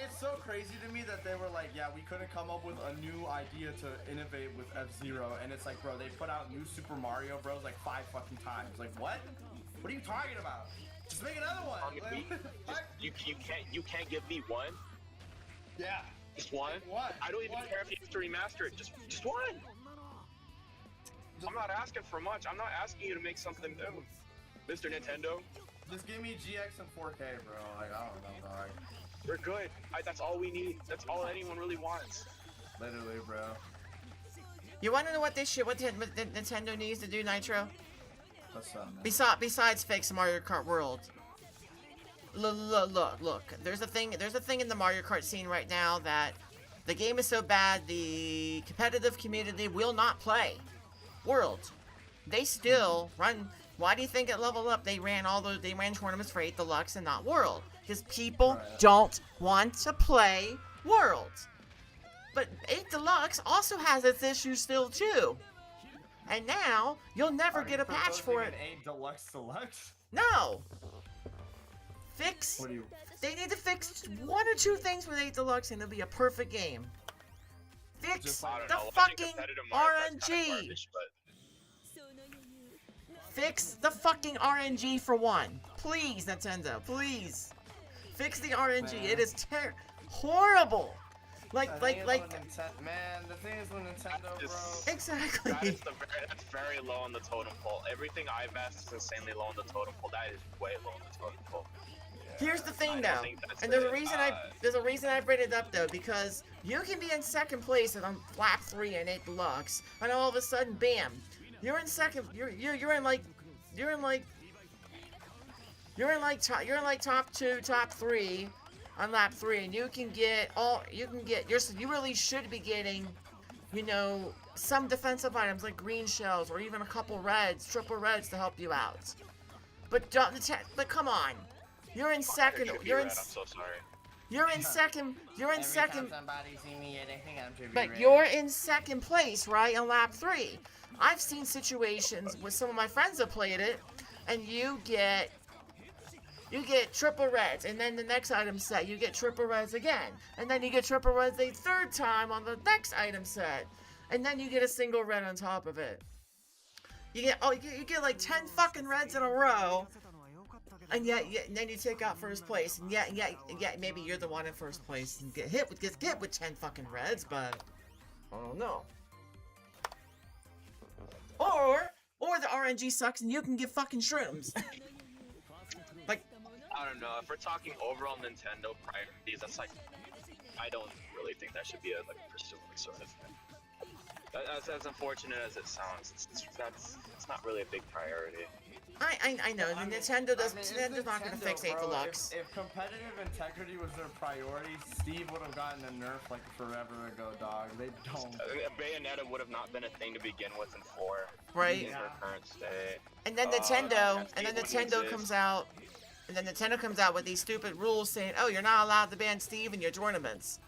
[SPEAKER 9] It's so crazy to me that they were like, yeah, we couldn't come up with a new idea to innovate with F-Zero. And it's like, bro, they put out new Super Mario Bros. Like 5 fucking times. Like, what? What are you talking about? Just make another one.
[SPEAKER 10] You can't give me one.
[SPEAKER 9] Yeah.
[SPEAKER 10] Just one?
[SPEAKER 3] What?
[SPEAKER 10] I don't even care if you have to remaster it. Just one. I'm not asking for much. I'm not asking you to make something new, Mr. Nintendo.
[SPEAKER 9] Just give me GX and 4K, bro. Like, I don't know, dog.
[SPEAKER 10] We're good. That's all we need. That's all anyone really wants.
[SPEAKER 9] Literally, bro.
[SPEAKER 1] You want to know what Nintendo needs to do, Nitro?
[SPEAKER 9] What's up, man?
[SPEAKER 1] Besides fix Mario Kart World. Look. There's a thing in the Mario Kart scene right now that the game is so bad the competitive community will not play World. They still run. Why do you think at Level Up they ran tournaments for 8 Deluxe and not World? Because people don't want to play World. But 8 Deluxe also has its issues still too. And now you'll never get a patch for it.
[SPEAKER 9] 8 Deluxe?
[SPEAKER 1] No. They need to fix 1 or 2 things with 8 Deluxe and it'll be a perfect game. Fix the fucking RNG. Fix the fucking RNG for one. Please, Nintendo, please. Fix the RNG. Man. It is horrible.
[SPEAKER 9] Man, the thing is with Nintendo, bro.
[SPEAKER 1] Exactly.
[SPEAKER 10] That's very low on the totem pole. Everything I've asked is insanely low on the totem pole. That is way low on the totem pole.
[SPEAKER 1] Here's the thing, though, and there's a reason I bring it up though, because you can be in second place on lap 3 in 8 Deluxe, and all of a sudden, bam, you're in second. You're in top 2, top 3 on lap 3, and you really should be getting, you know, some defensive items like green shells or even a couple reds, triple reds to help you out. But come on. You're in second. I'm
[SPEAKER 10] so sorry.
[SPEAKER 1] You're in second. You're in second.
[SPEAKER 9] Somebody see me, they think I'm too
[SPEAKER 1] but you're in second place, right, on lap 3. I've seen situations with some of my friends that played it, and you get triple reds, and then the next item set you get triple reds again, and then you get triple reds a third time on the next item set, and then you get a single red on top of it. You get like 10 fucking reds in a row. And then you take out first place, and maybe you're the one in first place and get hit with 10 fucking reds, but I don't know. Or the RNG sucks and you can get fucking shrooms. Like,
[SPEAKER 10] I don't know. If we're talking overall Nintendo priorities, that's like, I don't really think that should be a pursuing sort of thing. As unfortunate as it sounds, it's not really a big priority.
[SPEAKER 1] I know. Nintendo's not gonna fix 8 Deluxe.
[SPEAKER 9] If competitive integrity was their priority, Steve would have gotten a nerf like forever ago, dog. They don't.
[SPEAKER 10] Bayonetta would have not been a thing to begin with in 4.
[SPEAKER 1] Right.
[SPEAKER 10] In her current state.
[SPEAKER 1] And then Nintendo comes out. And then Nintendo comes out with these stupid rules saying, "Oh, you're not allowed to ban Steve in your tournaments."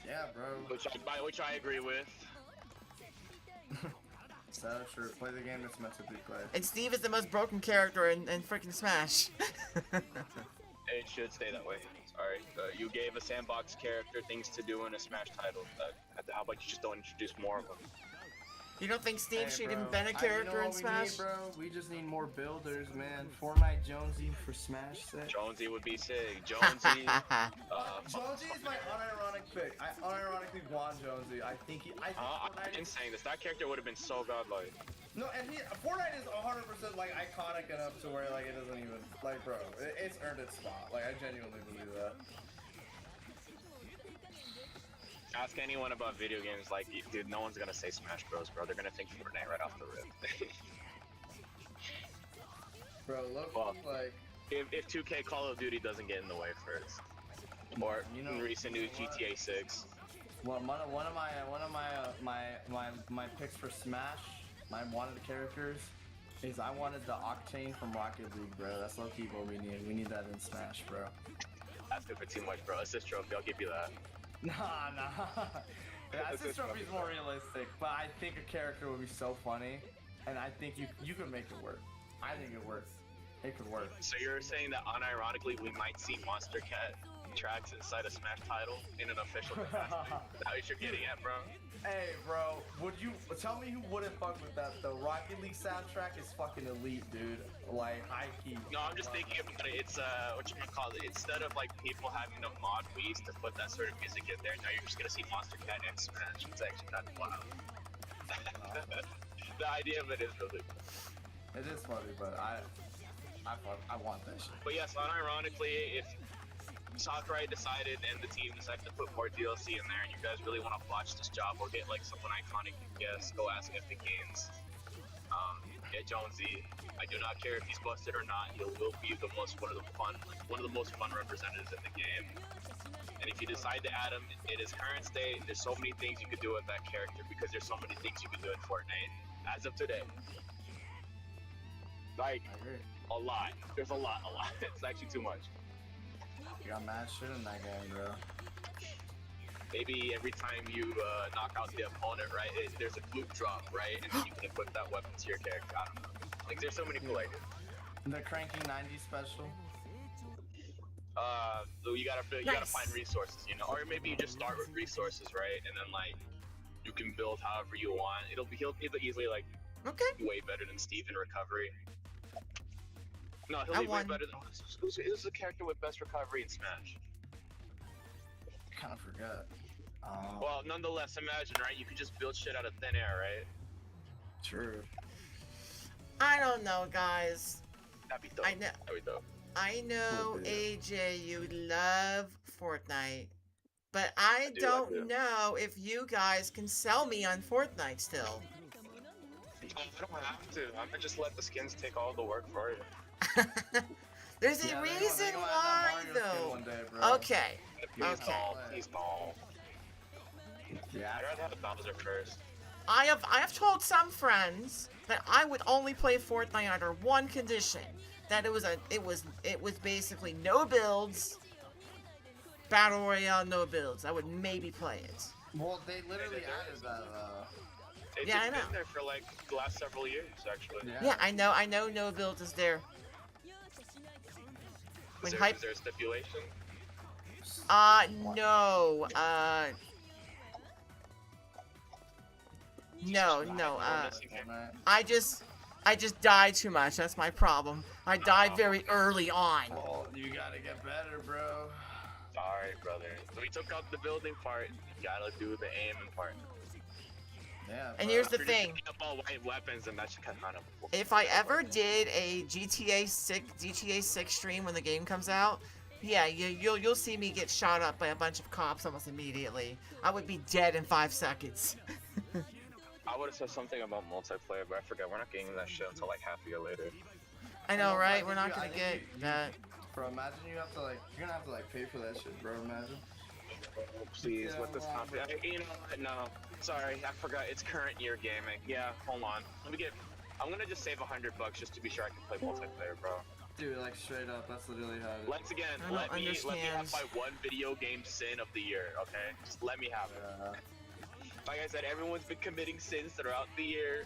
[SPEAKER 9] Yeah, bro.
[SPEAKER 10] Which I agree with.
[SPEAKER 9] So sure, play the game that's meant to be played.
[SPEAKER 1] And Steve is the most broken character in freaking Smash.
[SPEAKER 10] It should stay that way. Sorry, you gave a sandbox character things to do in a Smash title. How about you just don't introduce more of them?
[SPEAKER 1] You don't think Steve should have been a character in Smash?
[SPEAKER 9] Bro, we just need more builders, man. Fortnite Jonesy for Smash set.
[SPEAKER 10] Jonesy would be sick. Jonesy.
[SPEAKER 9] Jonesy is my unironic pick. I unironically want Jonesy. I think
[SPEAKER 10] I've been saying this. That character would have been so godlike.
[SPEAKER 9] No, and Fortnite is 100% like iconic enough to where like it doesn't even like, bro. It's earned its spot. Like I genuinely believe that.
[SPEAKER 10] Ask anyone about video games, like, dude, no one's gonna say Smash Bros, bro. They're gonna think Fortnite right off the rip.
[SPEAKER 9] Bro, look,
[SPEAKER 10] well,
[SPEAKER 9] like,
[SPEAKER 10] if 2K Call of Duty doesn't get in the way first, or recent news GTA 6.
[SPEAKER 9] Well, one of my picks for Smash, my wanted characters, is I wanted the Octane from Rocket League, bro. That's low key what we need. We need that in Smash, bro.
[SPEAKER 10] That's good for too much, bro. Assist trophy, I'll give you that.
[SPEAKER 9] Nah. Assist trophy's more realistic, but I think a character would be so funny, and I think you could make it work. I think it works. It could work.
[SPEAKER 10] So you're saying that unironically we might see Monster Cat soundtracks inside a Smash title in an official capacity. That's what you're getting at, bro.
[SPEAKER 9] Hey, bro, would you tell me who wouldn't fuck with that though? Rocket League soundtrack is fucking elite, dude. Like high key.
[SPEAKER 10] No, I'm just thinking about it. It's what you gonna call it? Instead of like people having to mod Wii's to put that sort of music in there, now you're just gonna see Monster Cat X Smash. It's actually kind of wild. The idea of it is really cool.
[SPEAKER 9] It is funny, but I want that shit.
[SPEAKER 10] But yes, unironically, if Sakurai decided and the team decided to put more DLC in there, and you guys really want to botch this job or get like someone iconic, yes, go ask Epic Games. Get Jonesy. I do not care if he's busted or not. He will be one of the most fun representatives in the game. And if you decide to add him in his current state, there's so many things you could do with that character because there's so many things you can do in Fortnite as of today. Like a lot. There's a lot. It's actually too much.
[SPEAKER 9] You got mad shit in that game, bro.
[SPEAKER 10] Maybe every time you knock out the opponent, right, there's a loot drop, right, and then you can equip that weapon to your character. I don't know. Like, there's so many cool ideas.
[SPEAKER 9] The Cranky 90 special.
[SPEAKER 10] You gotta find resources, you know, or maybe you just start with resources, right, and then like you can build however you want. He'll be easily like way better than Steve in recovery. No, he'll be way better than who's the character with best recovery in Smash?
[SPEAKER 9] I kind of forgot.
[SPEAKER 10] Well, nonetheless, imagine, right? You could just build shit out of thin air, right?
[SPEAKER 9] True.
[SPEAKER 1] I don't know, guys.
[SPEAKER 10] That'd be dope. That'd be dope.
[SPEAKER 1] I know, AJ, you love Fortnite, but I don't know if you guys can sell me on Fortnite still.
[SPEAKER 10] I don't have to. I'm gonna just let the skins take all the work for you.
[SPEAKER 1] There's a reason why, though. Okay.
[SPEAKER 10] He's small.
[SPEAKER 9] Yeah.
[SPEAKER 10] I'd rather have Bowser first.
[SPEAKER 1] I have told some friends that I would only play Fortnite under one condition. That it was basically no builds, battle royale, no builds. I would maybe play it.
[SPEAKER 9] Well, they literally added that.
[SPEAKER 10] It's been there for like the last several years, actually.
[SPEAKER 1] Yeah, I know no builds is there.
[SPEAKER 10] Is there a stipulation?
[SPEAKER 1] No. No. I just died too much. That's my problem. I died very early on.
[SPEAKER 9] Well, you gotta get better, bro.
[SPEAKER 10] Sorry, brother. We took out the building part. You gotta do the aiming part.
[SPEAKER 9] Yeah.
[SPEAKER 1] And here's the thing.
[SPEAKER 10] All white weapons, and that's kind of.
[SPEAKER 1] If I ever did a GTA 6 stream when the game comes out, yeah, you'll see me get shot up by a bunch of cops almost immediately. I would be dead in 5 seconds.
[SPEAKER 10] I would have said something about multiplayer, but I forgot. We're not getting that shit until like half a year later.
[SPEAKER 1] I know, right? We're not gonna get that.
[SPEAKER 9] Bro, imagine you're gonna have to pay for that shit, bro. Imagine.
[SPEAKER 10] Oh, please, what this topic? You know what? No, sorry, I forgot. It's current year gaming. Yeah, hold on. I'm gonna just save $100 just to be sure I can play multiplayer, bro.
[SPEAKER 9] Dude, like straight up, that's literally how it is.
[SPEAKER 10] Once again, let me have my one video game sin of the year, okay? Just let me have it. Like I said, everyone's been committing sins throughout the year.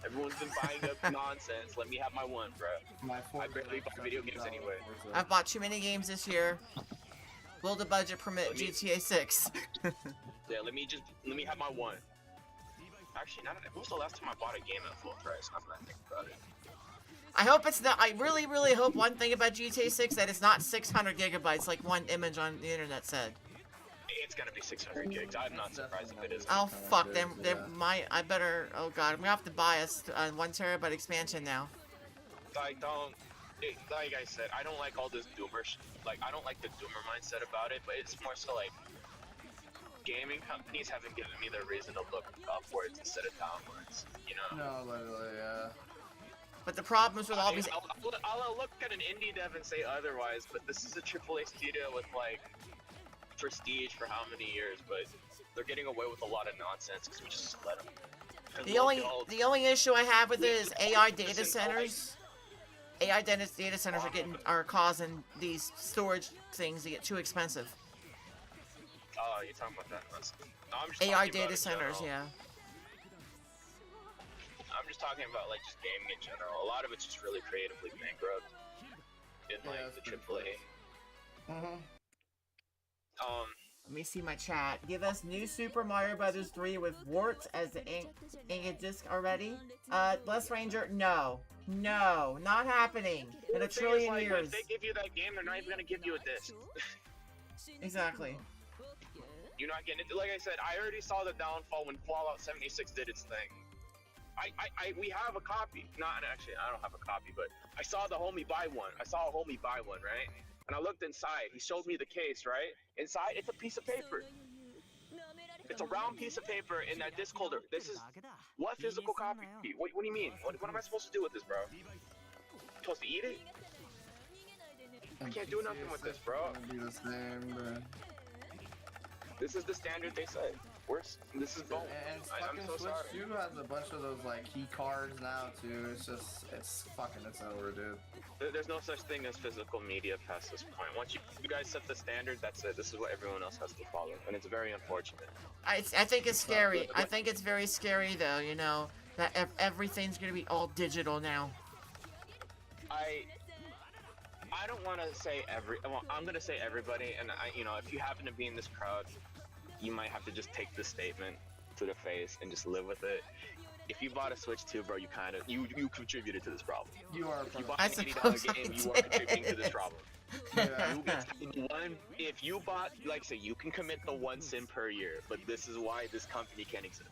[SPEAKER 10] Everyone's been buying up nonsense. Let me have my one, bro. I barely buy video games anyway.
[SPEAKER 1] I've bought too many games this year. Will the budget permit GTA 6?
[SPEAKER 10] Yeah, let me have my one. Actually, when was the last time I bought a game at full price? I'm not thinking about it.
[SPEAKER 1] I hope it's not. I really, really hope one thing about GTA 6 that it's not 600 gigabytes like one image on the internet said.
[SPEAKER 10] It's gonna be 600 gigs. I'm not surprised if it is.
[SPEAKER 1] Oh fuck them! I better. Oh god, I'm gonna have to buy a 1 terabyte expansion now.
[SPEAKER 10] Like I said, I don't like all this doomer. I don't like the doomer mindset about it. But it's more so like gaming companies haven't given me the reason to look upwards instead of downwards. You know?
[SPEAKER 9] No, literally, yeah.
[SPEAKER 1] But the problem is with all these.
[SPEAKER 10] I'll look at an indie dev and say otherwise, but this is a AAA studio with like prestige for how many years, but they're getting away with a lot of nonsense because we just let them.
[SPEAKER 1] The only issue I have with it is AI data centers. AI data centers are causing these storage things to get too expensive.
[SPEAKER 10] Oh, you're talking about that? No, I'm just
[SPEAKER 1] AI data centers, yeah.
[SPEAKER 10] I'm just talking about like just gaming in general. A lot of it's just really creatively bankrupt in like the AAA.
[SPEAKER 1] Let me see my chat. Give us new Super Mario Brothers 3 with warts as the ink disc already. Bless Ranger, no. No, not happening. In a trillion
[SPEAKER 10] like,
[SPEAKER 1] years.
[SPEAKER 10] If they give you that game, they're not even gonna give you a disc.
[SPEAKER 1] Exactly.
[SPEAKER 10] You're not getting it. Like I said, I already saw the downfall when Fallout 76 did its thing. We have a copy. Not actually, I don't have a copy, but I saw the homie buy one. I saw a homie buy one, right? And I looked inside. He showed me the case, right? Inside, it's a piece of paper. It's a round piece of paper in that disc holder. This is what physical copy? What do you mean? What am I supposed to do with this, bro? Supposed to eat it? I can't do nothing with this, bro. This is the standard they said. This is bone.
[SPEAKER 9] And
[SPEAKER 10] I'm
[SPEAKER 9] fucking
[SPEAKER 10] so
[SPEAKER 9] Switch
[SPEAKER 10] sorry.
[SPEAKER 9] 2 has a bunch of those like key cards now too. It's over, dude.
[SPEAKER 10] There's no such thing as physical media past this point. Once you guys set the standard, that's it. This is what everyone else has to follow, and it's very unfortunate.
[SPEAKER 1] I think it's scary. I think it's very scary, though, you know, that everything's gonna be all digital now.
[SPEAKER 10] I don't want to say well, I'm gonna say everybody, and if you happen to be in this crowd, you might have to just take this statement to the face and just live with it. If you bought a Switch 2, bro, you contributed to this problem.
[SPEAKER 9] You are.
[SPEAKER 10] If you bought an $80 game, you are contributing to this problem. Yeah. If you bought, like, say, you can commit the one sin per year, but this is why this company can't exist.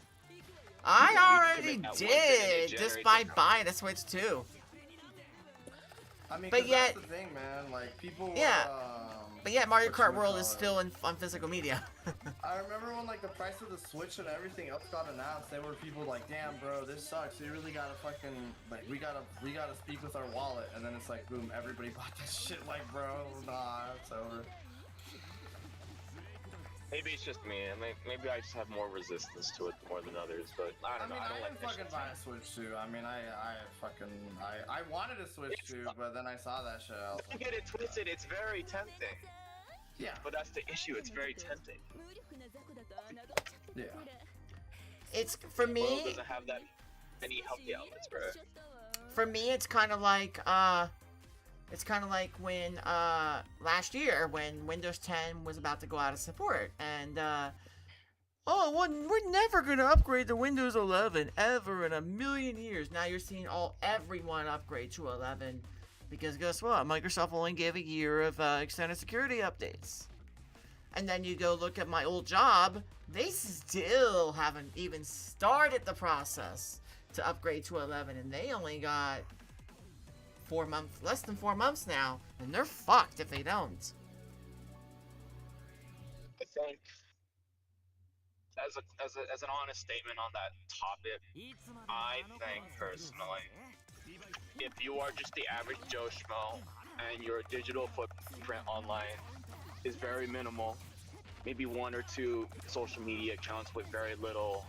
[SPEAKER 1] I already did, just by buying a Switch 2.
[SPEAKER 9] I mean,
[SPEAKER 1] but yet,
[SPEAKER 9] that's the thing, man. Like, people.
[SPEAKER 1] But yet, Mario Kart World is still on physical media.
[SPEAKER 9] I remember when like the price of the Switch and everything else got announced. There were people like, "Damn, bro, this sucks. You really gotta fucking like, we gotta speak with our wallet." And then it's like, boom, everybody bought that shit. Like, bro, nah, it's over.
[SPEAKER 10] Maybe it's just me. Maybe I just have more resistance to it more than others. But I don't know. I don't like
[SPEAKER 9] fucking buy a Switch 2. I mean, I wanted a Switch 2, but then I saw that shit.
[SPEAKER 10] Don't get it twisted. It's very tempting.
[SPEAKER 9] Yeah.
[SPEAKER 10] But that's the issue. It's very tempting.
[SPEAKER 9] Yeah.
[SPEAKER 1] It's for me.
[SPEAKER 10] The world doesn't have that many healthy outlets, bro.
[SPEAKER 1] For me, it's kind of like when last year when Windows 10 was about to go out of support, and we're never gonna upgrade to Windows 11 ever in a million years. Now you're seeing everyone upgrade to 11 because guess what? Microsoft only gave a year of extended security updates. And then you go look at my old job, they still haven't even started the process to upgrade to 11, and they only got less than 4 months now, and they're fucked if they don't.
[SPEAKER 10] I think, as an honest statement on that topic, I think personally, if you are just the average Joe Schmo and your digital footprint online is very minimal, maybe 1 or 2 social media accounts with very little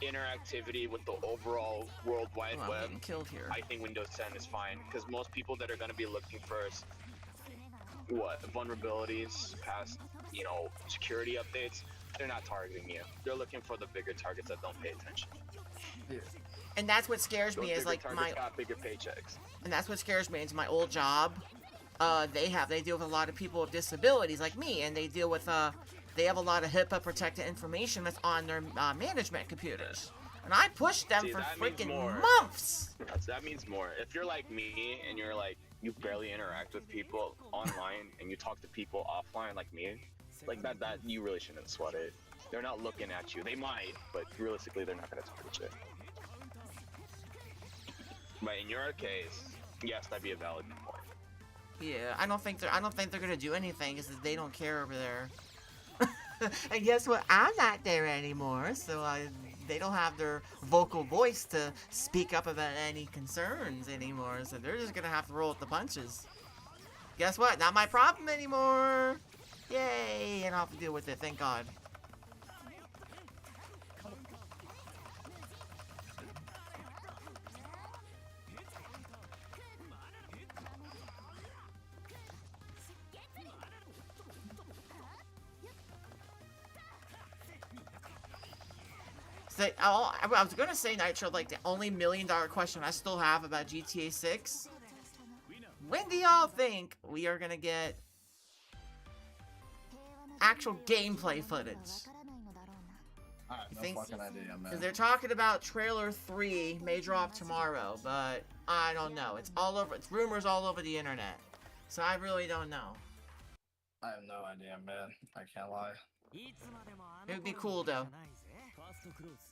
[SPEAKER 10] interactivity with the overall World Wide Web, I think Windows 10 is fine, because most people that are going to be looking for vulnerabilities past security updates, they're not targeting you. They're looking for the bigger targets that don't pay attention.
[SPEAKER 9] Yeah.
[SPEAKER 1] And that's what scares me is like
[SPEAKER 10] got bigger paychecks.
[SPEAKER 1] And that's what scares me is my old job. They deal with a lot of people with disabilities like me, and they deal with they have a lot of HIPAA protected information that's on their management computers. And I pushed them for freaking months.
[SPEAKER 10] That means more. If you're like me and you're like, you barely interact with people online and you talk to people offline like me, like that you really shouldn't sweat it. They're not looking at you. They might, but realistically, they're not going to target you. But in your case, yes, that'd be a valid point.
[SPEAKER 1] Yeah, I don't think they're gonna do anything because they don't care over there. And guess what? I'm not there anymore, so they don't have their vocal voice to speak up about any concerns anymore. So they're just gonna have to roll with the punches. Guess what? Not my problem anymore. Yay! And I'll have to deal with it. Thank God. I was gonna say, Nitro, like the only $1 million question I still have about GTA 6. When do y'all think we are gonna get actual gameplay footage?
[SPEAKER 9] I have no
[SPEAKER 1] think-
[SPEAKER 9] fucking idea, man.
[SPEAKER 1] Because they're talking about trailer 3 may drop tomorrow, but I don't know. It's all over. It's rumors all over the internet, so I really don't know.
[SPEAKER 9] I have no idea, man. I can't lie.
[SPEAKER 1] It would be cool though.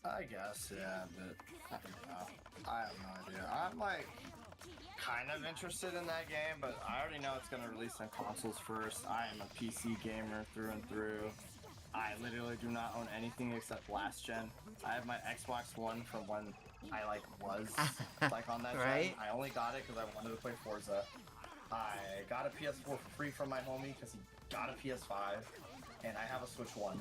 [SPEAKER 9] I guess, yeah, but I don't know. I have no idea. I'm like kind of interested in that game, but I already know it's gonna release on consoles first. I am a PC gamer through and through. I literally do not own anything except last gen. I have my Xbox One from when I like was like on that
[SPEAKER 1] Right.
[SPEAKER 9] gen. I only got it because I wanted to play Forza. I got a PS4 for free from my homie because he got a PS5, and I have a Switch One.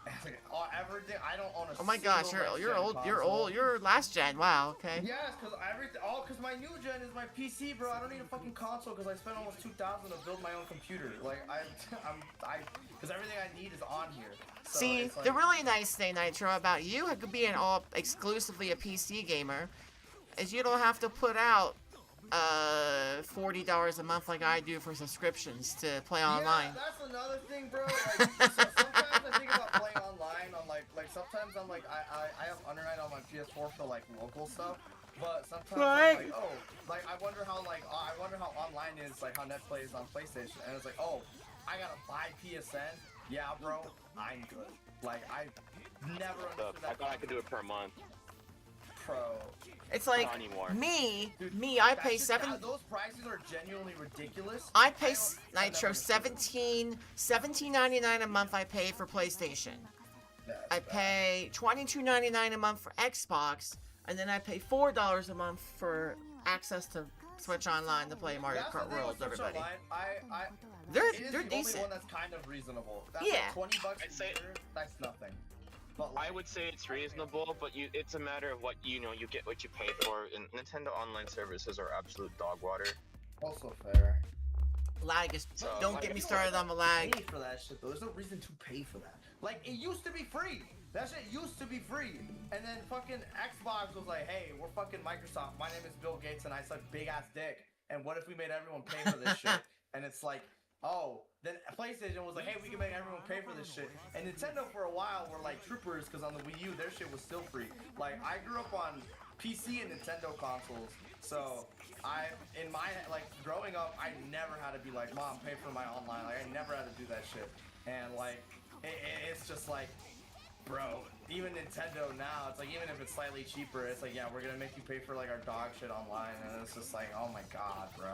[SPEAKER 9] Everything I don't own a.
[SPEAKER 1] Oh my gosh,
[SPEAKER 9] single
[SPEAKER 1] you're
[SPEAKER 9] next-gen
[SPEAKER 1] old. You're
[SPEAKER 9] console.
[SPEAKER 1] old. You're last gen. Wow. Okay.
[SPEAKER 9] Yes, because everything, because my new gen is my PC, bro. I don't need a fucking console because I spent almost $2,000 to build my own computer. Like because everything I need is on here. So
[SPEAKER 1] See,
[SPEAKER 9] it's like,
[SPEAKER 1] the really nice thing, Nitro, about you being all exclusively a PC gamer, is you don't have to put out $40 a month like I do for subscriptions to play online.
[SPEAKER 9] Yeah, that's another thing, bro. Like, sometimes I think about playing online on like sometimes I'm like I have Under Night on my PS4 for like local stuff, but sometimes
[SPEAKER 1] Right.
[SPEAKER 9] I'm like, oh, like I wonder how online is, like how Netplay is on PlayStation, and it's like, oh, I gotta buy PSN. Yeah, bro, I'm good. Like I never understood
[SPEAKER 10] I
[SPEAKER 9] that.
[SPEAKER 10] thought I could do it per month.
[SPEAKER 9] Pro.
[SPEAKER 1] It's like
[SPEAKER 10] Not anymore.
[SPEAKER 1] me.
[SPEAKER 9] Dude,
[SPEAKER 1] I
[SPEAKER 9] that's
[SPEAKER 1] pay
[SPEAKER 9] just- those prices are genuinely ridiculous.
[SPEAKER 1] I pay
[SPEAKER 9] don't-
[SPEAKER 1] Nitro
[SPEAKER 9] I never understood
[SPEAKER 1] $17.99 a month. I pay for PlayStation.
[SPEAKER 9] that.
[SPEAKER 1] I
[SPEAKER 9] That's bad.
[SPEAKER 1] pay $22.99 a month for Xbox, and then I pay $4 a month for access to Switch Online to play Mario
[SPEAKER 9] That's the
[SPEAKER 1] Kart
[SPEAKER 9] thing
[SPEAKER 1] World.
[SPEAKER 9] with Switch
[SPEAKER 1] Everybody,
[SPEAKER 9] Online.
[SPEAKER 1] they're
[SPEAKER 9] It is
[SPEAKER 1] they're
[SPEAKER 9] the
[SPEAKER 1] decent.
[SPEAKER 9] only one that's kind of reasonable. That's
[SPEAKER 1] Yeah.
[SPEAKER 9] like $20
[SPEAKER 10] I'd say-
[SPEAKER 9] a year. That's nothing. But
[SPEAKER 10] I would say it's reasonable, but it's a matter of what you get what you pay for. And Nintendo Online services are absolute dog water.
[SPEAKER 9] also fair.
[SPEAKER 1] Lag is.
[SPEAKER 10] So,
[SPEAKER 1] Don't
[SPEAKER 10] like,
[SPEAKER 1] get me
[SPEAKER 10] if you
[SPEAKER 1] started on the lag.
[SPEAKER 9] Pay for that shit though. There's no reason to pay for that. Like it used to be free. That shit used to be free. And then fucking Xbox was like, hey, we're fucking Microsoft. My name is Bill Gates and I suck big ass dick. And what if we made everyone pay for this shit? And it's like, oh, then PlayStation was like, hey, we can make everyone pay for this shit. And Nintendo for a while were like troopers because on the Wii U, their shit was still free. Like, I grew up on PC and Nintendo consoles. So, in my, like, growing up, I never had to be like, Mom, pay for my online. Like, I never had to do that shit. And, like, it's just like, bro, even Nintendo now, it's like, even if it's slightly cheaper, it's like, yeah, we're gonna make you pay for like our dog shit online, and it's just like, oh my god, bro,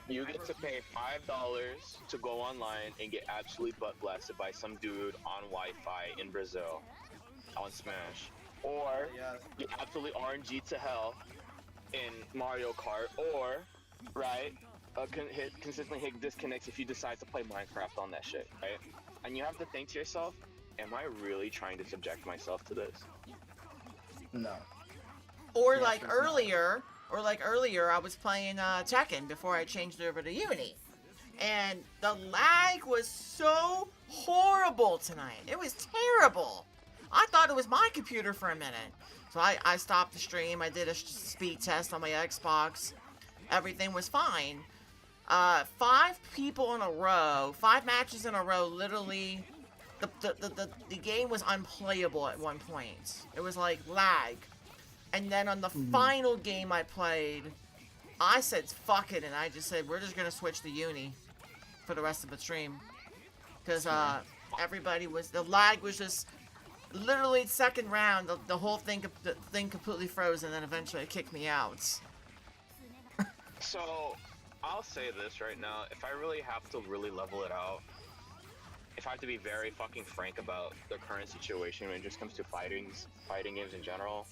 [SPEAKER 10] You get to pay $5 to go online and get absolutely butt blasted by some dude on Wi-Fi in Brazil on Smash, or
[SPEAKER 9] Yes.
[SPEAKER 10] get absolutely RNG to hell in Mario Kart, or consistently hit disconnects if you decide to play Minecraft on that shit, right? And you have to think to yourself, am I really trying to subject myself to this?
[SPEAKER 9] No.
[SPEAKER 1] Or
[SPEAKER 9] Yeah,
[SPEAKER 1] like
[SPEAKER 9] sure, it's
[SPEAKER 1] earlier, I was playing Tekken before I changed over to Uni, and the lag was so horrible tonight. It was terrible. I thought it was my computer for a minute, so I stopped the stream. I did a speed test on my Xbox. Everything was fine. 5 people in a row, 5 matches in a row. Literally, the game was unplayable at one point. It was like lag. And then on the final game I played, I said fuck it, and I just said we're just gonna switch to Uni for the rest of the stream, because everybody was, the lag was just literally second round, the whole thing completely froze, and then eventually it kicked me out.
[SPEAKER 10] So, I'll say this right now, if I really have to really level it out, if I have to be very fucking frank about the current situation when it just comes to fighting games in general,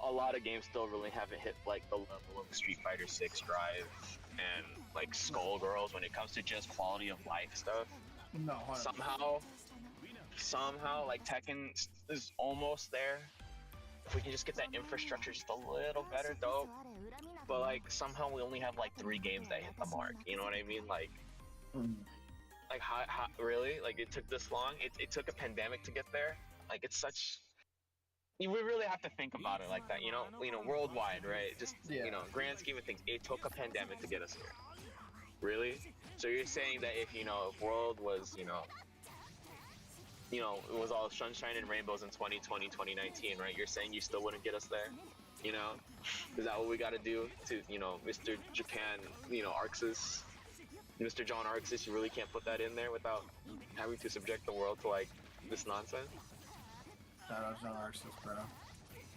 [SPEAKER 10] a lot of games still really haven't hit like the level of Street Fighter 6 Drive and like Skullgirls when it comes to just quality of life stuff.
[SPEAKER 9] No.
[SPEAKER 10] Somehow, like Tekken is almost there. If we can just get that infrastructure just a little better, dope. But like somehow we only have like 3 games that hit the mark. You know what I mean? Like, like how really? Like it took this long? It took a pandemic to get there. Like it's such. We really have to think about it like that. You know, worldwide, right? Just grand scheme of things, it took a pandemic to get us here. Really? So you're saying that if world was you know, it was all sunshine and rainbows in 2020, 2019, right? You're saying you still wouldn't get us there? You know? Is that what we gotta do to, you know, Mr. Japan, you know, Arxis? Mr. John Arxis, you really can't put that in there without having to subject the world to, like, this nonsense?
[SPEAKER 9] Shout out John Arxis, bro.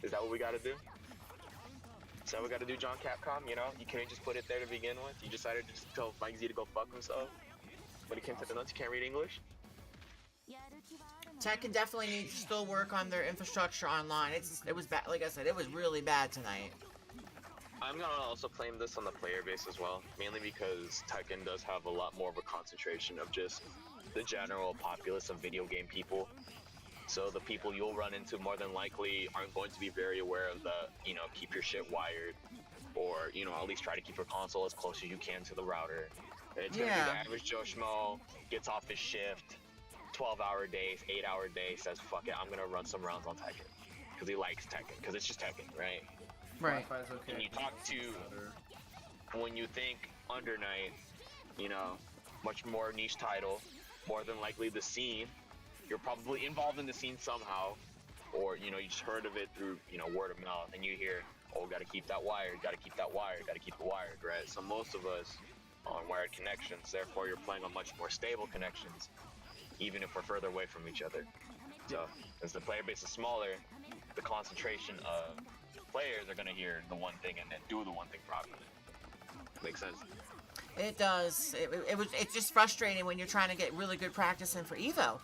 [SPEAKER 10] Is that what we gotta do? Is that what we gotta do, John Capcom? You know? You couldn't just put it there to begin with? You decided to just tell Mike Z to go fuck himself? When it came to the nuts, you can't read English?
[SPEAKER 1] Tekken definitely needs to still work on their infrastructure online. It was bad. Like I said, it was really bad tonight.
[SPEAKER 10] I'm gonna also claim this on the player base as well, mainly because Tekken does have a lot more of a concentration of just the general populace of video game people. So the people you'll run into more than likely aren't going to be very aware of the, you know, keep your shit wired, or, you know, at least try to keep your console as close as you can to the router. It's gonna be the average Joe Schmo, gets off his shift, 12-hour days, 8-hour days, says, fuck it, I'm gonna run some rounds on Tekken. Because he likes Tekken, because it's just Tekken, right?
[SPEAKER 1] Right.
[SPEAKER 9] Okay.
[SPEAKER 10] And you talk to, when you think Under Night, you know, much more niche title, more than likely the scene, you're probably involved in the scene somehow, or, you know, you just heard of it through, you know, word of mouth, and you hear, oh, gotta keep that wired, gotta keep that wired, gotta keep it wired, right? So most of us are on wired connections, therefore you're playing on much more stable connections, even if we're further away from each other. So, as the player base is smaller, the concentration of players are gonna hear the one thing and then do the one thing properly. Makes sense?
[SPEAKER 1] It does. It's just frustrating when you're trying to get really good practice in for EVO.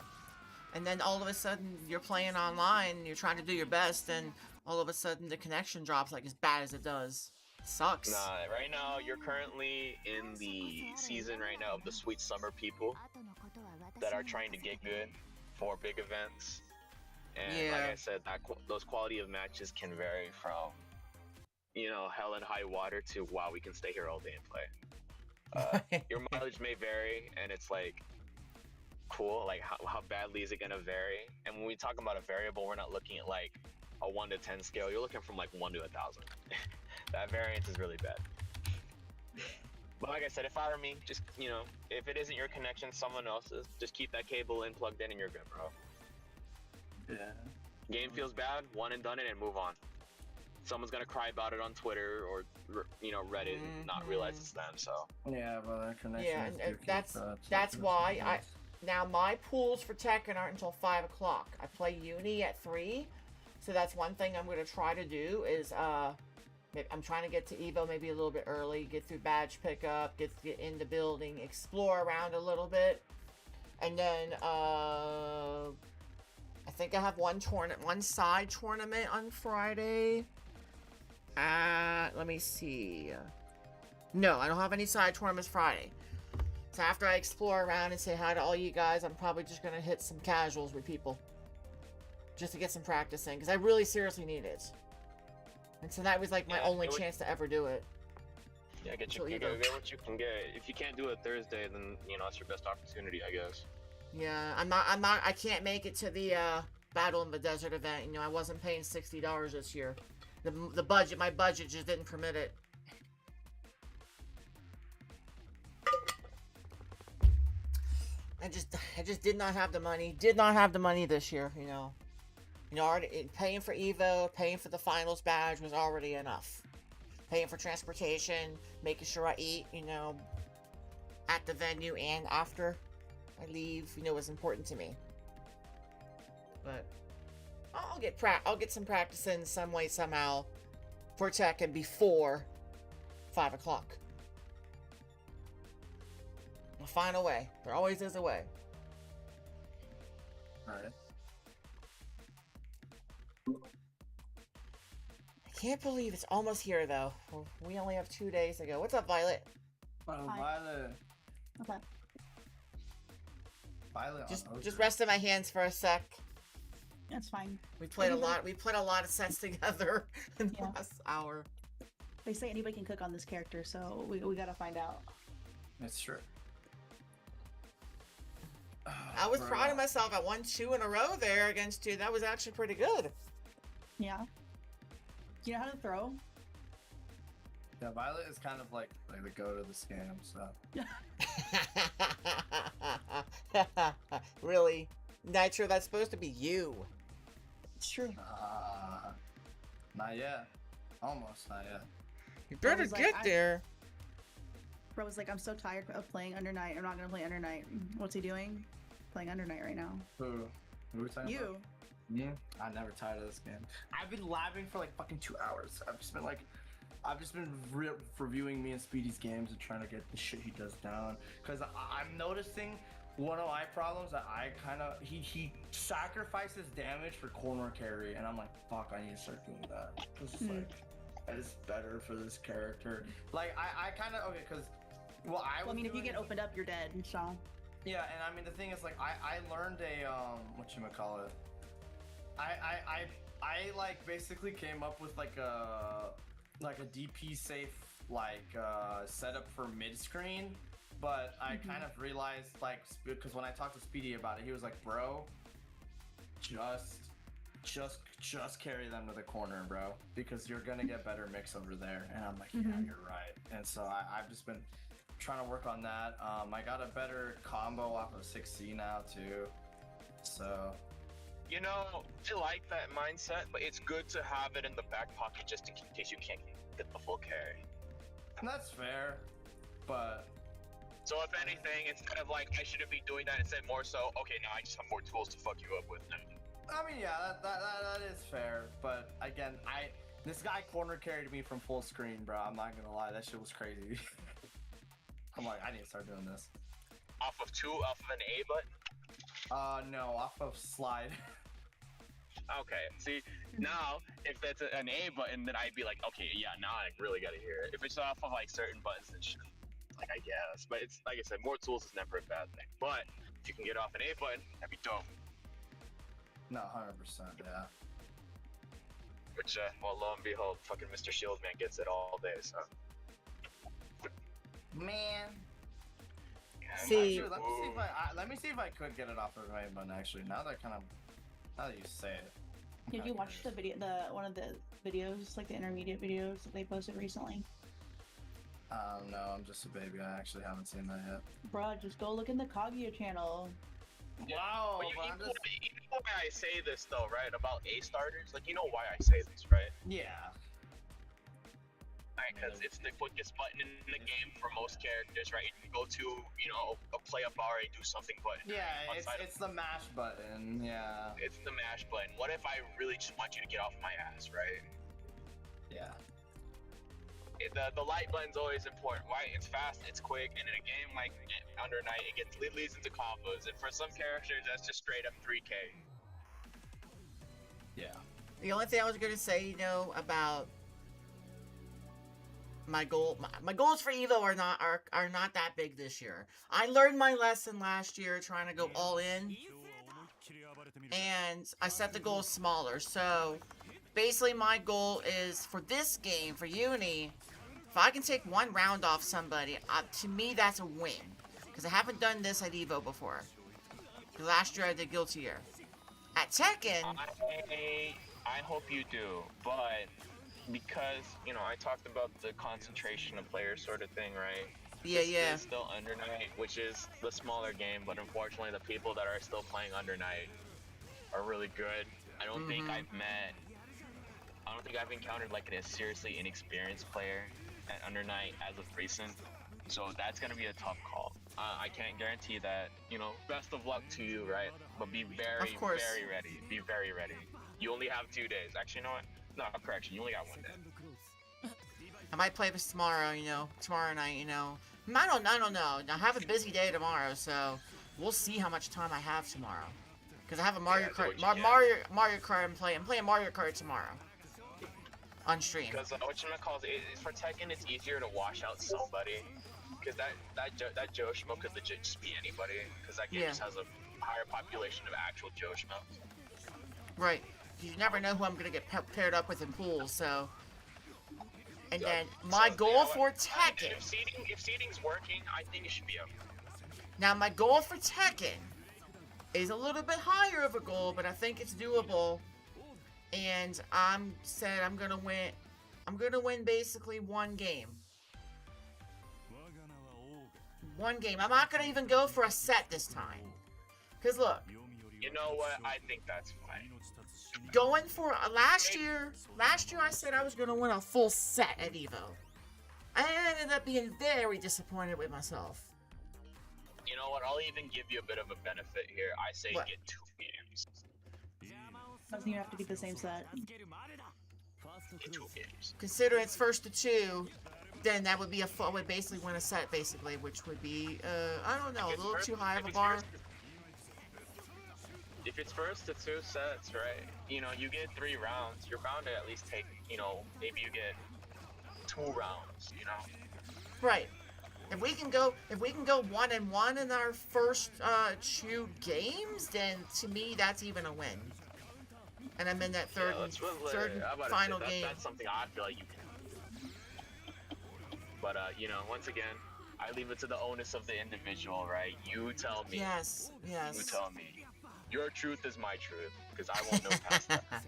[SPEAKER 1] And then all of a sudden you're playing online and you're trying to do your best, and all of a sudden the connection drops like as bad as it does. It sucks.
[SPEAKER 10] Nah, right now you're currently in the season right now of the sweet summer people that are trying to get good for big events. And like I said, those quality of matches can vary from, you know, hell and high water to, wow, we can stay here all day and play. Your mileage may vary, and it's like, cool, like how badly is it gonna vary? And when we talk about a variable, we're not looking at like a 1 to 10 scale, you're looking from like 1 to 1,000. That variance is really bad. But like I said, if I were me, just, you know, if it isn't your connection, someone else's, just keep that cable in, plugged in, and you're good, bro.
[SPEAKER 9] Yeah.
[SPEAKER 10] Game feels bad, one and done it, and move on. Someone's gonna cry about it on Twitter or, you know, Reddit, and not realize it's them. So
[SPEAKER 9] Yeah, but that connection.
[SPEAKER 1] Yeah, and that's why now my pools for Tekken aren't until 5 o'clock. I play Uni at 3, so that's one thing I'm gonna try to do is I'm trying to get to EVO maybe a little bit early, get through badge pickup, get in the building, explore around a little bit, and then I think I have one side tournament on Friday. Let me see. No, I don't have any side tournaments Friday. So after I explore around and say hi to all you guys, I'm probably just gonna hit some casuals with people, just to get some practice in, because I really seriously need it. And tonight was like my only chance to ever do it.
[SPEAKER 10] Yeah, get what you can get. If you can't do it Thursday, then, you know, it's your best opportunity, I guess.
[SPEAKER 1] Yeah, I can't make it to the Battle in the Desert event. You know, I wasn't paying $60 this year. My budget just didn't permit it. I just did not have the money. Did not have the money this year, you know. Already paying for EVO, paying for the finals badge was already enough. Paying for transportation, making sure I eat, you know, at the venue and after I leave, you know, was important to me. But I'll get some practice in some way somehow for Tekken before 5 o'clock. I'll find a way. There always is a way.
[SPEAKER 9] Alright.
[SPEAKER 1] I can't believe it's almost here, though. We only have 2 days to go. What's up, Violet?
[SPEAKER 9] Violet.
[SPEAKER 11] Okay.
[SPEAKER 9] Violet.
[SPEAKER 1] Just rested my hands for a sec.
[SPEAKER 11] That's fine.
[SPEAKER 1] We played a lot of sets together in the last hour.
[SPEAKER 11] They say anybody can cook on this character, so we gotta find out.
[SPEAKER 9] That's true.
[SPEAKER 1] I was proud of myself. I won 2 in a row there against you. That was actually pretty good.
[SPEAKER 11] Yeah. Do you know how to throw?
[SPEAKER 9] Yeah, Violet is kind of like the go to the scam stuff.
[SPEAKER 1] Really? Nitro, that's supposed to be you.
[SPEAKER 11] It's true.
[SPEAKER 9] Not yet. Almost not yet.
[SPEAKER 1] You better
[SPEAKER 11] was like,
[SPEAKER 1] get there.
[SPEAKER 11] Bro was like, I'm so tired of playing Under Night. I'm not gonna play Under Night. What's he doing? Playing Under Night right now.
[SPEAKER 9] Who? Who are we talking about?
[SPEAKER 11] You.
[SPEAKER 9] Me? I'm never tired of this game. I've been labbing for like fucking 2 hours. I've just been reviewing me and Speedy's games and trying to get the shit he does down. Cause I'm noticing one of my problems that I kind of he sacrifices damage for corner carry, and I'm like, fuck, I need to start doing that. Cause it's like that is better for this character. Like I kind of okay, cause well I
[SPEAKER 11] mean, if you get opened up, you're dead. So.
[SPEAKER 9] Yeah, and I mean the thing is like I learned a whatchamacallit. I like basically came up with like a DP safe like setup for mid screen, but I kind of realized like because when I talked to Speedy about it, he was like, bro, just carry them to the corner, bro, because you're gonna get better mix over there. And I'm like, yeah, you're right. And so I've just been trying to work on that. I got a better combo off of 6C now too, so.
[SPEAKER 10] You know, I like that mindset, but it's good to have it in the back pocket just in case you can't get the full carry.
[SPEAKER 9] That's fair, but...
[SPEAKER 10] So if anything, it's kind of like, I shouldn't be doing that, instead more so, okay, now I just have more tools to fuck you up with now.
[SPEAKER 9] I mean, yeah, that is fair, but again, this guy corner carried me from full screen, bro, I'm not gonna lie, that shit was crazy. I'm like, I need to start doing this.
[SPEAKER 10] Off of an A button?
[SPEAKER 9] No, off of slide.
[SPEAKER 10] Okay, see, now, if that's an A button, then I'd be like, okay, yeah, now I really gotta hear it. If it's off of, like, certain buttons, then shit, like, I guess. But it's, like I said, more tools is never a bad thing. But, if you can get off an A button, that'd be dope.
[SPEAKER 9] No, 100%, yeah.
[SPEAKER 10] Which, well, lo and behold, fucking Mr. Shieldman gets it all day, so.
[SPEAKER 9] Man.
[SPEAKER 1] See,
[SPEAKER 9] Actually, let me see if I could get it off of the right button, actually. Now that you say it.
[SPEAKER 11] Did you watch the video, one of the videos, like the intermediate videos that they posted recently?
[SPEAKER 9] No, I'm just a baby. I actually haven't seen that yet.
[SPEAKER 11] Bruh, just go look in the Kaguya channel.
[SPEAKER 9] Wow,
[SPEAKER 10] but you know why I say this though, right? About A starters, like you know why I say this, right?
[SPEAKER 9] Yeah.
[SPEAKER 10] Because it's the quickest button in the game for most characters, right? You can go to, you know, play a bar and do something button.
[SPEAKER 9] Yeah, it's the mash button, yeah.
[SPEAKER 10] It's the mash button. What if I really just want you to get off my ass, right?
[SPEAKER 9] Yeah.
[SPEAKER 10] The light button's always important, right? It's fast, it's quick, and in a game like Under Night, it leads into combos, and for some characters, that's just straight up 3K.
[SPEAKER 9] Yeah.
[SPEAKER 1] The only thing I was gonna say, you know, about my goals for EVO are not that big this year. I learned my lesson last year trying to go all in, and I set the goal smaller. So basically my goal is for this game, for Uni, if I can take one round off somebody, to me that's a win. Because I haven't done this at EVO before. Because last year I did Guilty Gear. At Tekken...
[SPEAKER 10] I hope you do, but because, you know, I talked about the concentration of players sort of thing, right?
[SPEAKER 1] Yeah.
[SPEAKER 10] It's still Under Night, which is the smaller game, but unfortunately the people that are still playing Under Night are really good. I don't think I've encountered like a seriously inexperienced player at Under Night as of recent, so that's gonna be a tough call. I can't guarantee that, you know, best of luck to you, right? But be very, very ready. Be very ready. You only have 2 days. Actually, you know what? No, correction. You only got 1 day.
[SPEAKER 1] I might play this tomorrow, you know, tomorrow night, you know. I don't know. I have a busy day tomorrow, so we'll see how much time I have tomorrow. Because I have a Mario Kart, Mario Kart I'm playing Mario Kart tomorrow. On stream.
[SPEAKER 10] Because whatchamacallit is for Tekken, it's easier to wash out somebody. Because that Joe Schmo could legit just be anybody. Because that game just has a higher population of actual Joe Schmoes.
[SPEAKER 1] Right. You never know who I'm gonna get paired up with in pools, so. And then my goal for Tekken.
[SPEAKER 10] If seeding's working, I think it should be okay.
[SPEAKER 1] Now my goal for Tekken is a little bit higher of a goal, but I think it's doable. And I'm gonna win. I'm gonna win basically one game. One game. I'm not gonna even go for a set this time. Cause look,
[SPEAKER 10] You know what? I think that's fine.
[SPEAKER 1] Going for last year I said I was gonna win a full set at EVO. I ended up being very disappointed with myself.
[SPEAKER 10] You know what? I'll even give you a bit of a benefit here. I say
[SPEAKER 1] What?
[SPEAKER 10] get 2 games.
[SPEAKER 11] Doesn't even have to be the same set.
[SPEAKER 10] Get 2 games.
[SPEAKER 1] Consider it's first to 2, then that would be would basically win a set, basically, which would be, I don't know, a little too high of a bar.
[SPEAKER 10] If it's first to 2 sets, right? You know, you get 3 rounds. You're bound to at least take, you know, maybe you get 2 rounds. You know.
[SPEAKER 1] Right. If we can go 1-1 in our first 2 games, then to me that's even a win. And I'm in that third and final game.
[SPEAKER 10] That's something I feel like you can. But you know, once again, I leave it to the onus of the individual, right? You tell me.
[SPEAKER 1] Yes.
[SPEAKER 10] You tell me. Your truth is my truth, because I won't know past that.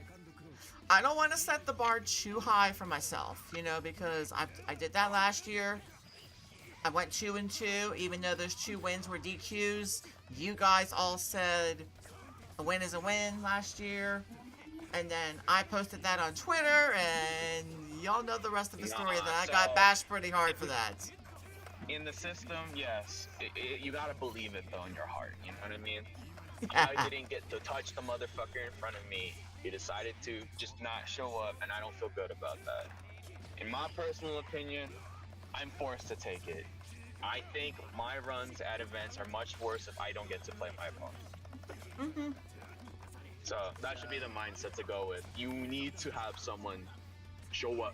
[SPEAKER 1] I don't want to set the bar too high for myself, you know, because I did that last year. I went 2-2, even though those 2 wins were DQs. You guys all said a win is a win last year. And then I posted that on Twitter, and y'all know the rest of the story, that I got bashed pretty hard for that.
[SPEAKER 10] In the system, yes. You gotta believe it, though, in your heart. You know what I mean? I didn't get to touch the motherfucker in front of me. He decided to just not show up, and I don't feel good about that. In my personal opinion, I'm forced to take it. I think my runs at events are much worse if I don't get to play my opponent. So that should be the mindset to go with. You need to have someone show up.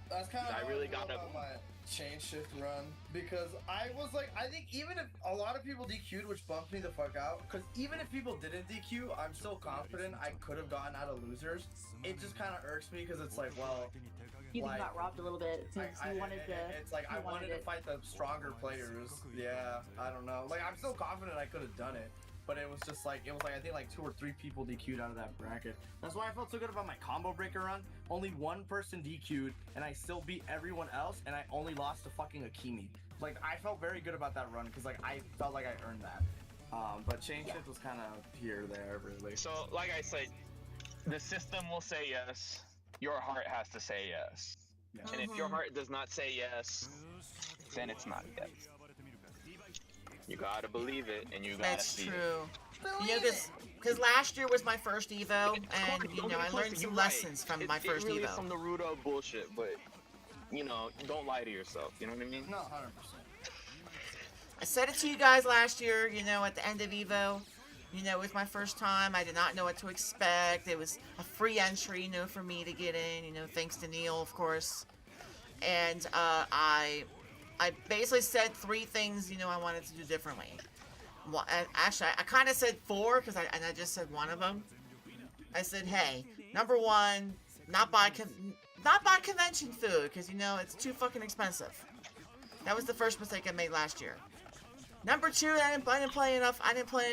[SPEAKER 9] That's kind of
[SPEAKER 10] I really gotta
[SPEAKER 9] my chain shift run, because I was like, I think even if a lot of people DQ'd, which bumped me the fuck out, because even if people didn't DQ, I'm still confident I could have gotten out of losers. It just kind of irks me because it's like, well,
[SPEAKER 11] You
[SPEAKER 9] like,
[SPEAKER 11] got robbed a little bit since you wanted to.
[SPEAKER 9] It's like I wanted to fight the stronger players. Yeah, I don't know. Like, I'm still confident I could have done it, but it was just like, I think like 2 or 3 people DQ'd out of that bracket. That's why I felt so good about my combo breaker run. Only 1 person DQ'd, and I still beat everyone else, and I only lost to fucking Akimi. Like, I felt very good about that run, because like I felt like I earned that. But chain shift was kind of here, there, really.
[SPEAKER 10] So, like I said, the system will say yes. Your heart has to say yes.
[SPEAKER 9] Yeah.
[SPEAKER 10] And if your heart does not say yes, then it's not yes. You gotta believe it, and you gotta
[SPEAKER 1] That's
[SPEAKER 10] see
[SPEAKER 1] true.
[SPEAKER 10] it.
[SPEAKER 1] You know, because last year was my first Evo, and you know, I learned some lessons from my first
[SPEAKER 10] It really is
[SPEAKER 1] Evo.
[SPEAKER 10] from the root of bullshit, but you know, don't lie to yourself. You know what I mean?
[SPEAKER 9] No, 100%.
[SPEAKER 1] I said it to you guys last year, you know, at the end of EVO. You know, it was my first time. I did not know what to expect. It was a free entry, you know, for me to get in, you know, thanks to Neil, of course. And I basically said 3 things, you know, I wanted to do differently. Well, actually, I kind of said 4, because I just said one of them. I said, hey, number 1, not buy convention food, because, you know, it's too fucking expensive. That was the first mistake I made last year. Number 2, I didn't play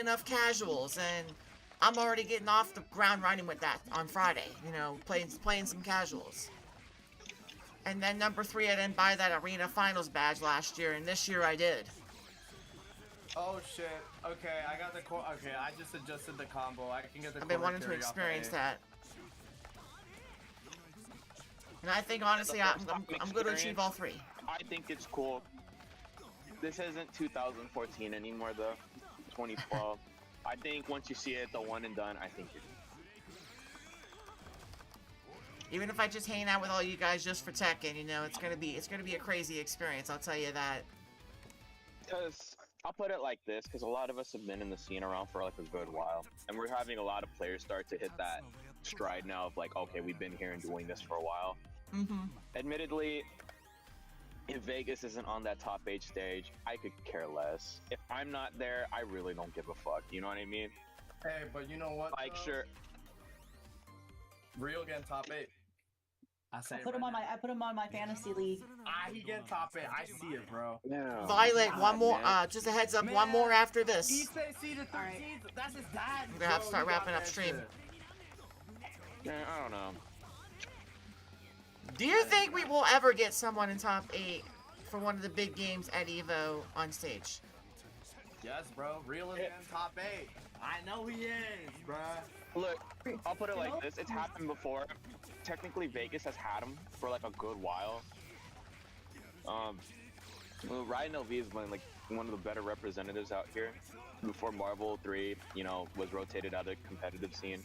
[SPEAKER 1] enough casuals, and I'm already getting off the ground running with that on Friday. You know, playing some casuals. And then number 3, I didn't buy that arena finals badge last year, and this year I did.
[SPEAKER 9] Oh shit. Okay, I got the okay, I just adjusted the combo. I can get the
[SPEAKER 1] I've been wanting to experience that. And I think honestly, I'm going to achieve all 3.
[SPEAKER 10] I think it's cool. This isn't 2014 anymore, though. 2012. I think once you see it, the one and done, I think you're...
[SPEAKER 1] Even if I just hang out with all you guys just for Tekken, you know, it's gonna be a crazy experience. I'll tell you that.
[SPEAKER 10] Because I'll put it like this, because a lot of us have been in the scene around for like a good while, and we're having a lot of players start to hit that stride now of like, okay, we've been here and doing this for a while. Admittedly, if Vegas isn't on that top 8 stage, I could care less. If I'm not there, I really don't give a fuck. You know what I mean?
[SPEAKER 9] Hey, but you know what?
[SPEAKER 10] Like, sure.
[SPEAKER 9] Real getting top 8. I
[SPEAKER 11] put him on my fantasy league.
[SPEAKER 9] He getting top 8. I see it, bro.
[SPEAKER 10] No.
[SPEAKER 1] Violet, one more. Just a heads up, one more after this.
[SPEAKER 9] He said see the 13th. That's his dad.
[SPEAKER 1] We're gonna have to start wrapping up stream.
[SPEAKER 10] Yeah, I don't know.
[SPEAKER 1] Do you think we will ever get someone in top 8 for one of the big games at EVO on stage?
[SPEAKER 9] Yes, bro. Real is in top 8. I know he is, bruh.
[SPEAKER 10] Look, I'll put it like this. It's happened before. Technically, Vegas has had him for like a good while. Well, Ryan LV is like one of the better representatives out here. Before Marvel 3, you know, was rotated out of the competitive scene.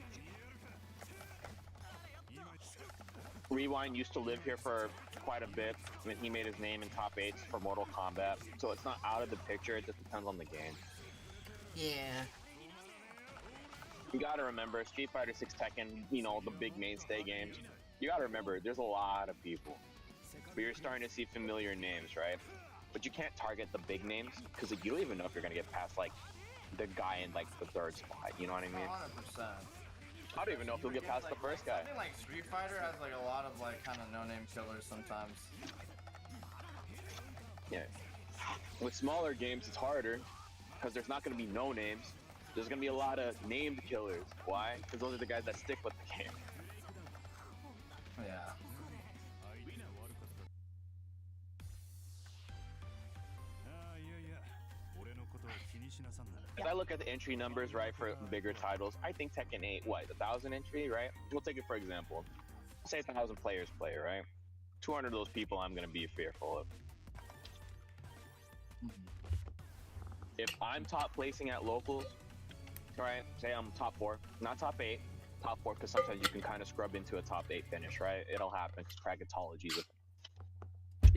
[SPEAKER 10] Rewind used to live here for quite a bit, and he made his name in top 8s for Mortal Kombat. So it's not out of the picture, it just depends on the game.
[SPEAKER 1] Yeah.
[SPEAKER 10] You gotta remember, Street Fighter 6 Tekken, you know, the big mainstay games, you gotta remember, there's a lot of people. But you're starting to see familiar names, right? But you can't target the big names, because you don't even know if you're gonna get past, like, the guy in, like, the 3rd spot, you know what I mean?
[SPEAKER 9] 100%.
[SPEAKER 10] I don't even know if he'll get past the first guy.
[SPEAKER 9] I think like Street Fighter has like a lot of like kind of no-name killers sometimes.
[SPEAKER 10] Yeah. With smaller games, it's harder because there's not going to be no names. There's going to be a lot of named killers. Why? Because those are the guys that stick with the game.
[SPEAKER 9] Yeah.
[SPEAKER 10] If I look at the entry numbers, right, for bigger titles, I think Tekken 8, what, 1,000 entry, right? We'll take it for example. Say 1,000 players play, right? 200 of those people I'm going to be fearful of. If I'm top placing at locals, right, say I'm top 4, not top 8, top 4, because sometimes you can kind of scrub into a top 8 finish, right? It'll happen because bracketology is a thing.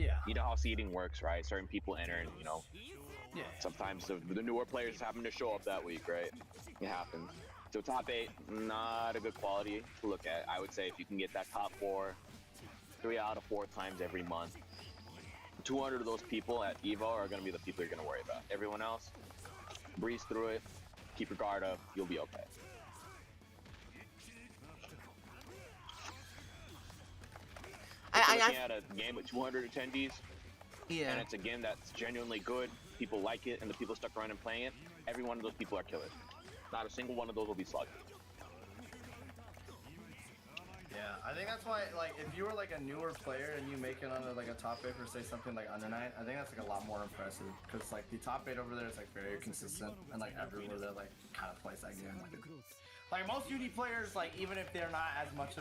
[SPEAKER 9] Yeah.
[SPEAKER 10] You know how seeding works, right? Certain people enter and, you know,
[SPEAKER 9] yeah.
[SPEAKER 10] Sometimes the newer players happen to show up that week, right? It happens. So top 8, not a good quality to look at. I would say if you can get that top 4, 3 out of 4 times every month, 200 of those people at EVO are going to be the people you're going to worry about. Everyone else, breeze through it, keep your guard up, you'll be okay. Looking at a game with 200 attendees,
[SPEAKER 1] yeah,
[SPEAKER 10] and it's a game that's genuinely good, people like it, and the people stuck around and playing it, every one of those people are killers. Not a single one of those will be slugged.
[SPEAKER 9] Yeah, I think that's why, like, if you were like a newer player and you make it under like a top 8 for say something like Under Night, I think that's like a lot more impressive because like the top 8 over there is like very consistent and like everywhere that like kind of plays that game. Like most uni players, like even if they're not as much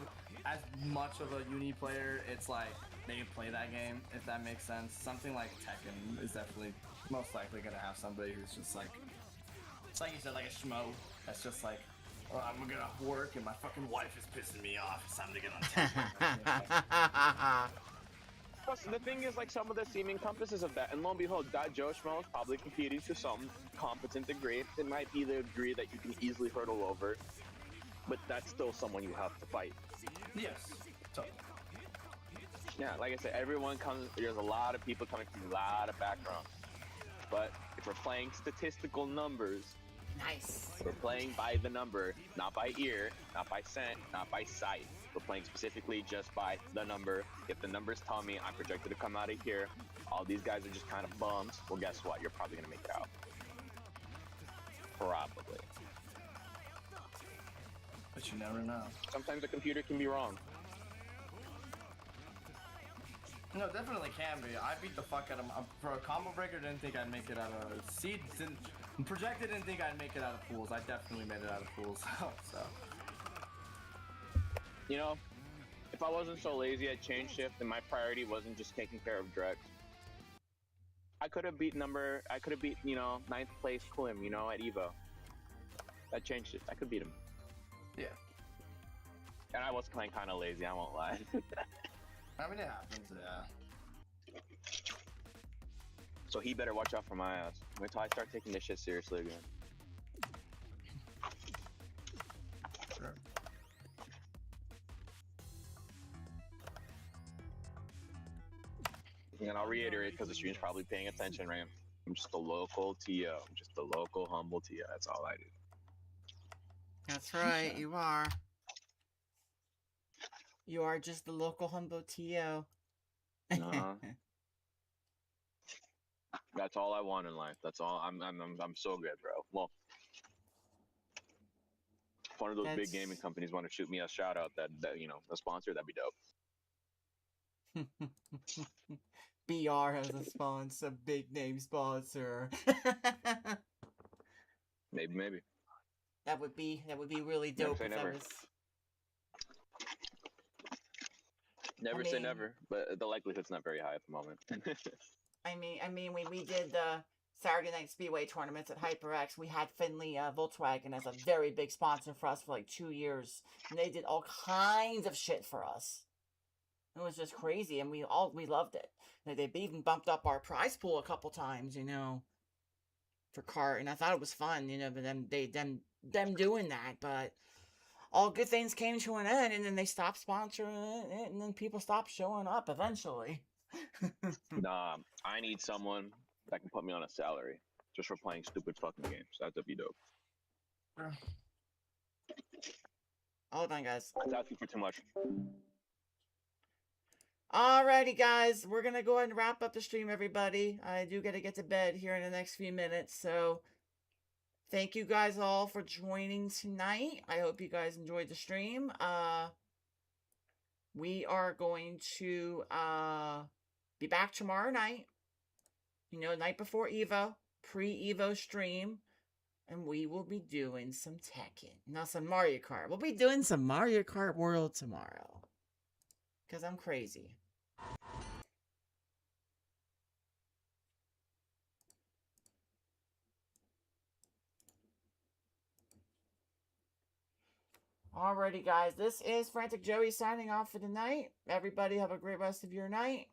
[SPEAKER 9] of a uni player, it's like they can play that game if that makes sense. Something like Tekken is definitely most likely gonna have somebody who's just like, it's like you said, like a schmo that's just like, well, I'm gonna work and my fucking wife is pissing me off. It's time to get on Tekken.
[SPEAKER 10] Plus, the thing is, like, some of the seeming compasses of that, and lo and behold, that Joe Schmo is probably competing to some competent degree. It might be the degree that you can easily hurdle over, but that's still someone you have to fight.
[SPEAKER 9] Yes. So.
[SPEAKER 10] Yeah, like I said, everyone comes, there's a lot of people coming from a lot of backgrounds. But if we're playing statistical numbers,
[SPEAKER 1] nice.
[SPEAKER 10] We're playing by the number, not by ear, not by scent, not by sight. We're playing specifically just by the number. If the numbers tell me I'm projected to come out of here, all these guys are just kind of bums, well, guess what? You're probably going to make it out. Probably.
[SPEAKER 9] But you never know.
[SPEAKER 10] Sometimes the computer can be wrong.
[SPEAKER 9] No, definitely can be. I beat the fuck out of him. For a combo breaker, didn't think I'd make it out of seed. Projected didn't think I'd make it out of pools. I definitely made it out of pools. So.
[SPEAKER 10] You know, if I wasn't so lazy at chain shift and my priority wasn't just taking care of Drex, I could have beat, you know, 9th place Klim, you know, at EVO. That chain shift, I could beat him.
[SPEAKER 9] Yeah.
[SPEAKER 10] And I was playing kind of lazy, I won't lie.
[SPEAKER 9] I mean, it happens, yeah.
[SPEAKER 10] So he better watch out for my ass. Wait till I start taking this shit seriously again.
[SPEAKER 9] Sure.
[SPEAKER 10] And I'll reiterate because the stream's probably paying attention, right? I'm just a local TO. I'm just a local humble TO. That's all I do.
[SPEAKER 1] That's right, you are. You are just the local humble TO.
[SPEAKER 10] That's all I want in life. That's all. I'm so good, bro. Well, if one of those big gaming companies want to shoot me a shout out, that you know, a sponsor, that'd be dope.
[SPEAKER 1] BR has a sponsor, big name sponsor.
[SPEAKER 12] Maybe.
[SPEAKER 1] That would be really
[SPEAKER 12] Never
[SPEAKER 1] dope
[SPEAKER 12] say
[SPEAKER 1] if
[SPEAKER 12] never.
[SPEAKER 1] that was.
[SPEAKER 12] Never say never, but the likelihood's not very high at the moment.
[SPEAKER 1] I mean, we did the Saturday Night Speedway tournaments at HyperX. We had Finley Volkswagen as a very big sponsor for us for like 2 years, and they did all kinds of shit for us. It was just crazy, and we loved it. They even bumped up our prize pool a couple times, you know, for kart, and I thought it was fun, you know. But them doing that, but all good things came to an end, and then they stopped sponsoring it, and then people stopped showing up eventually.
[SPEAKER 12] Nah, I need someone that can put me on a salary just for playing stupid fucking games. That'd be dope.
[SPEAKER 1] Hold on, guys.
[SPEAKER 12] That's asking for too much.
[SPEAKER 1] Alrighty, guys, we're gonna go ahead and wrap up the stream, everybody. I do gotta get to bed here in the next few minutes, so thank you guys all for joining tonight. I hope you guys enjoyed the stream. We are going to be back tomorrow night. You know, night before EVO, pre-EVO stream. And we will be doing some Tekken. Now some Mario Kart. We'll be doing some Mario Kart World tomorrow. Because I'm crazy. Alrighty, guys. This is Frantic Joey signing off for the night. Everybody have a great rest of your night.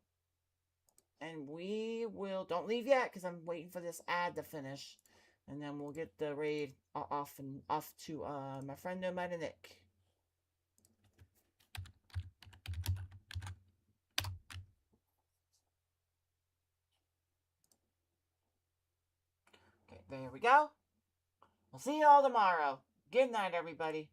[SPEAKER 1] And we will... Don't leave yet, because I'm waiting for this ad to finish. And then we'll get the raid off to my friend Nomad and Nick. Okay, there we go. We'll see you all tomorrow. Good night, everybody.